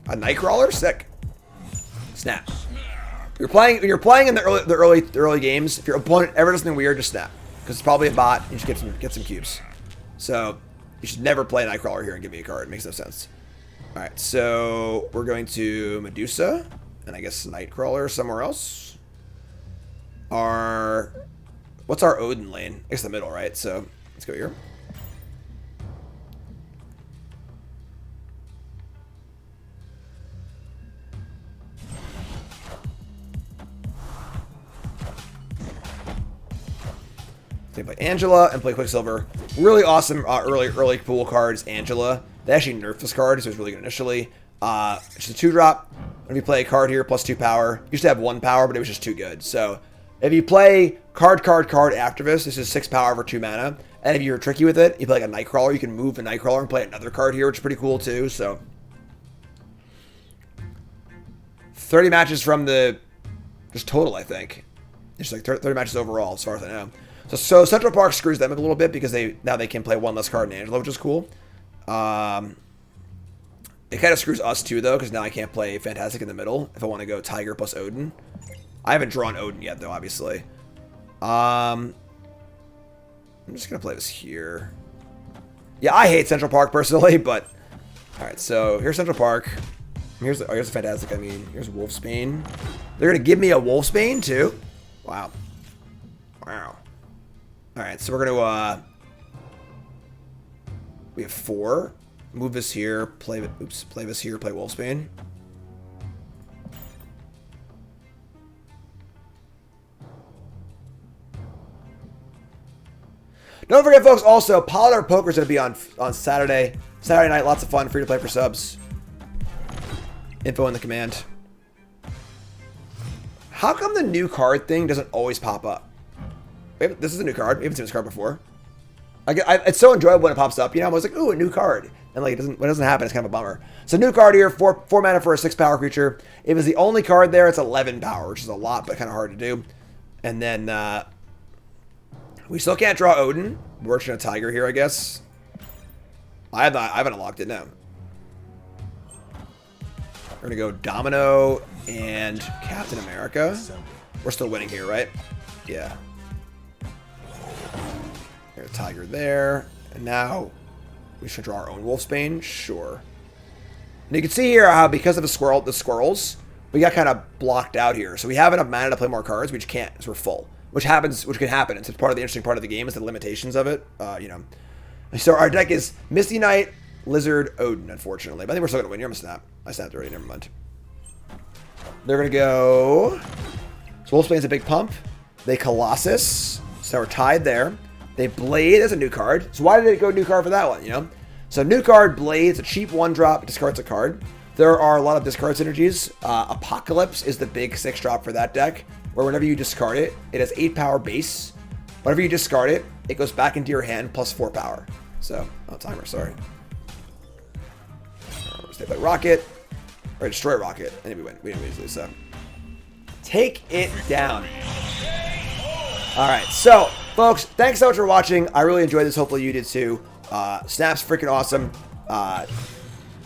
A Nightcrawler? Sick. Snap. When you're playing in the early games, if your opponent ever does something weird, just snap. Because it's probably a bot, you just get some cubes. So you should never play Nightcrawler here and give me a card. It makes no sense. Alright, so we're going to Medusa, and I guess Nightcrawler somewhere else. What's our Odin lane? I guess the middle, right? So let's go here. They play Angela and play Quicksilver. Really awesome early pool cards, Angela. They actually nerfed this card, so it was really good initially. It's just a 2-drop. If you play a card here, plus 2 power. Used to have 1 power, but it was just too good. So if you play card after this is 6 power for 2 mana. And if you're tricky with it, you play like a Nightcrawler, you can move a Nightcrawler and play another card here, which is pretty cool too. So 30 matches from the just total, I think. It's like 30 matches overall, as far as I know. So Central Park screws them a little bit because now they can play one less card in Angelo, which is cool. It kind of screws us too, though, because now I can't play Fantastic in the middle if I want to go Tiger plus Odin. I haven't drawn Odin yet, though, obviously. I'm just going to play this here. Yeah, I hate Central Park, personally, but... Alright, so here's Central Park. Here's the Fantastic, I mean. Here's Wolfsbane. They're going to give me a Wolfsbane, too? Wow. Wow. Alright, so we're going to... we have 4. Move this here, play this here, play Wolfsbane. Don't forget, folks, also, Pollard Poker is going to be on Saturday. Saturday night, lots of fun, free to play for subs. Info in the command. How come the new card thing doesn't always pop up? This is a new card. We haven't seen this card before. It's so enjoyable when it pops up. You know, I was like, ooh, a new card. And like, when it doesn't happen, it's kind of a bummer. So new card here, 4 mana for a 6 power creature. If it's the only card there, it's 11 power, which is a lot, but kind of hard to do. And then we still can't draw Odin. We're just gonna Tiger here, I guess. I haven't unlocked it now. We're gonna go Domino and Captain America. We're still winning here, right? Yeah. There's a Tiger there, and now we should draw our own Wolfsbane. Sure. And you can see here how because of the squirrels, we got kind of blocked out here. So we have enough mana to play more cards, we just can't, because we're full. Which can happen. It's part of the interesting part of the game is the limitations of it. You know. So our deck is Misty Knight, Lizard, Odin, unfortunately. But I think we're still gonna win. You're gonna snap. I snapped already. Never mind. They're gonna go. So Wolfsbane's a big pump. They Colossus. So we're tied there. They Blade as a new card. So why did they go new card for that one, you know? So new card, Blade. It's a cheap 1-drop. It discards a card. There are a lot of discard synergies. Apocalypse is the big 6-drop for that deck, where whenever you discard it, it has 8 power base. Whenever you discard it, it goes back into your hand plus 4 power. So, timer, sorry. Stay by Rocket. Or destroy Rocket. And then we win. We didn't easily, so. Take it down. Alright, so, folks, thanks so much for watching. I really enjoyed this. Hopefully you did too. Snap's freaking awesome.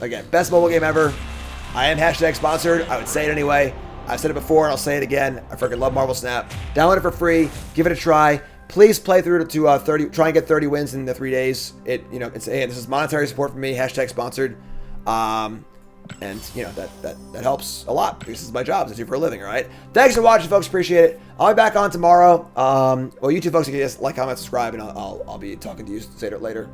Again, best mobile game ever. I am hashtag sponsored. I would say it anyway. I've said it before and I'll say it again. I freaking love Marvel Snap. Download it for free. Give it a try. Please play through to 30. Try and get 30 wins in the 3 days. This is monetary support from me. Hashtag sponsored. And that helps a lot because this is my job. This is for a living, all right? Thanks for watching, folks. Appreciate it. I'll be back on tomorrow. Well, you two folks, you can just like, comment, subscribe, and I'll be talking to you later.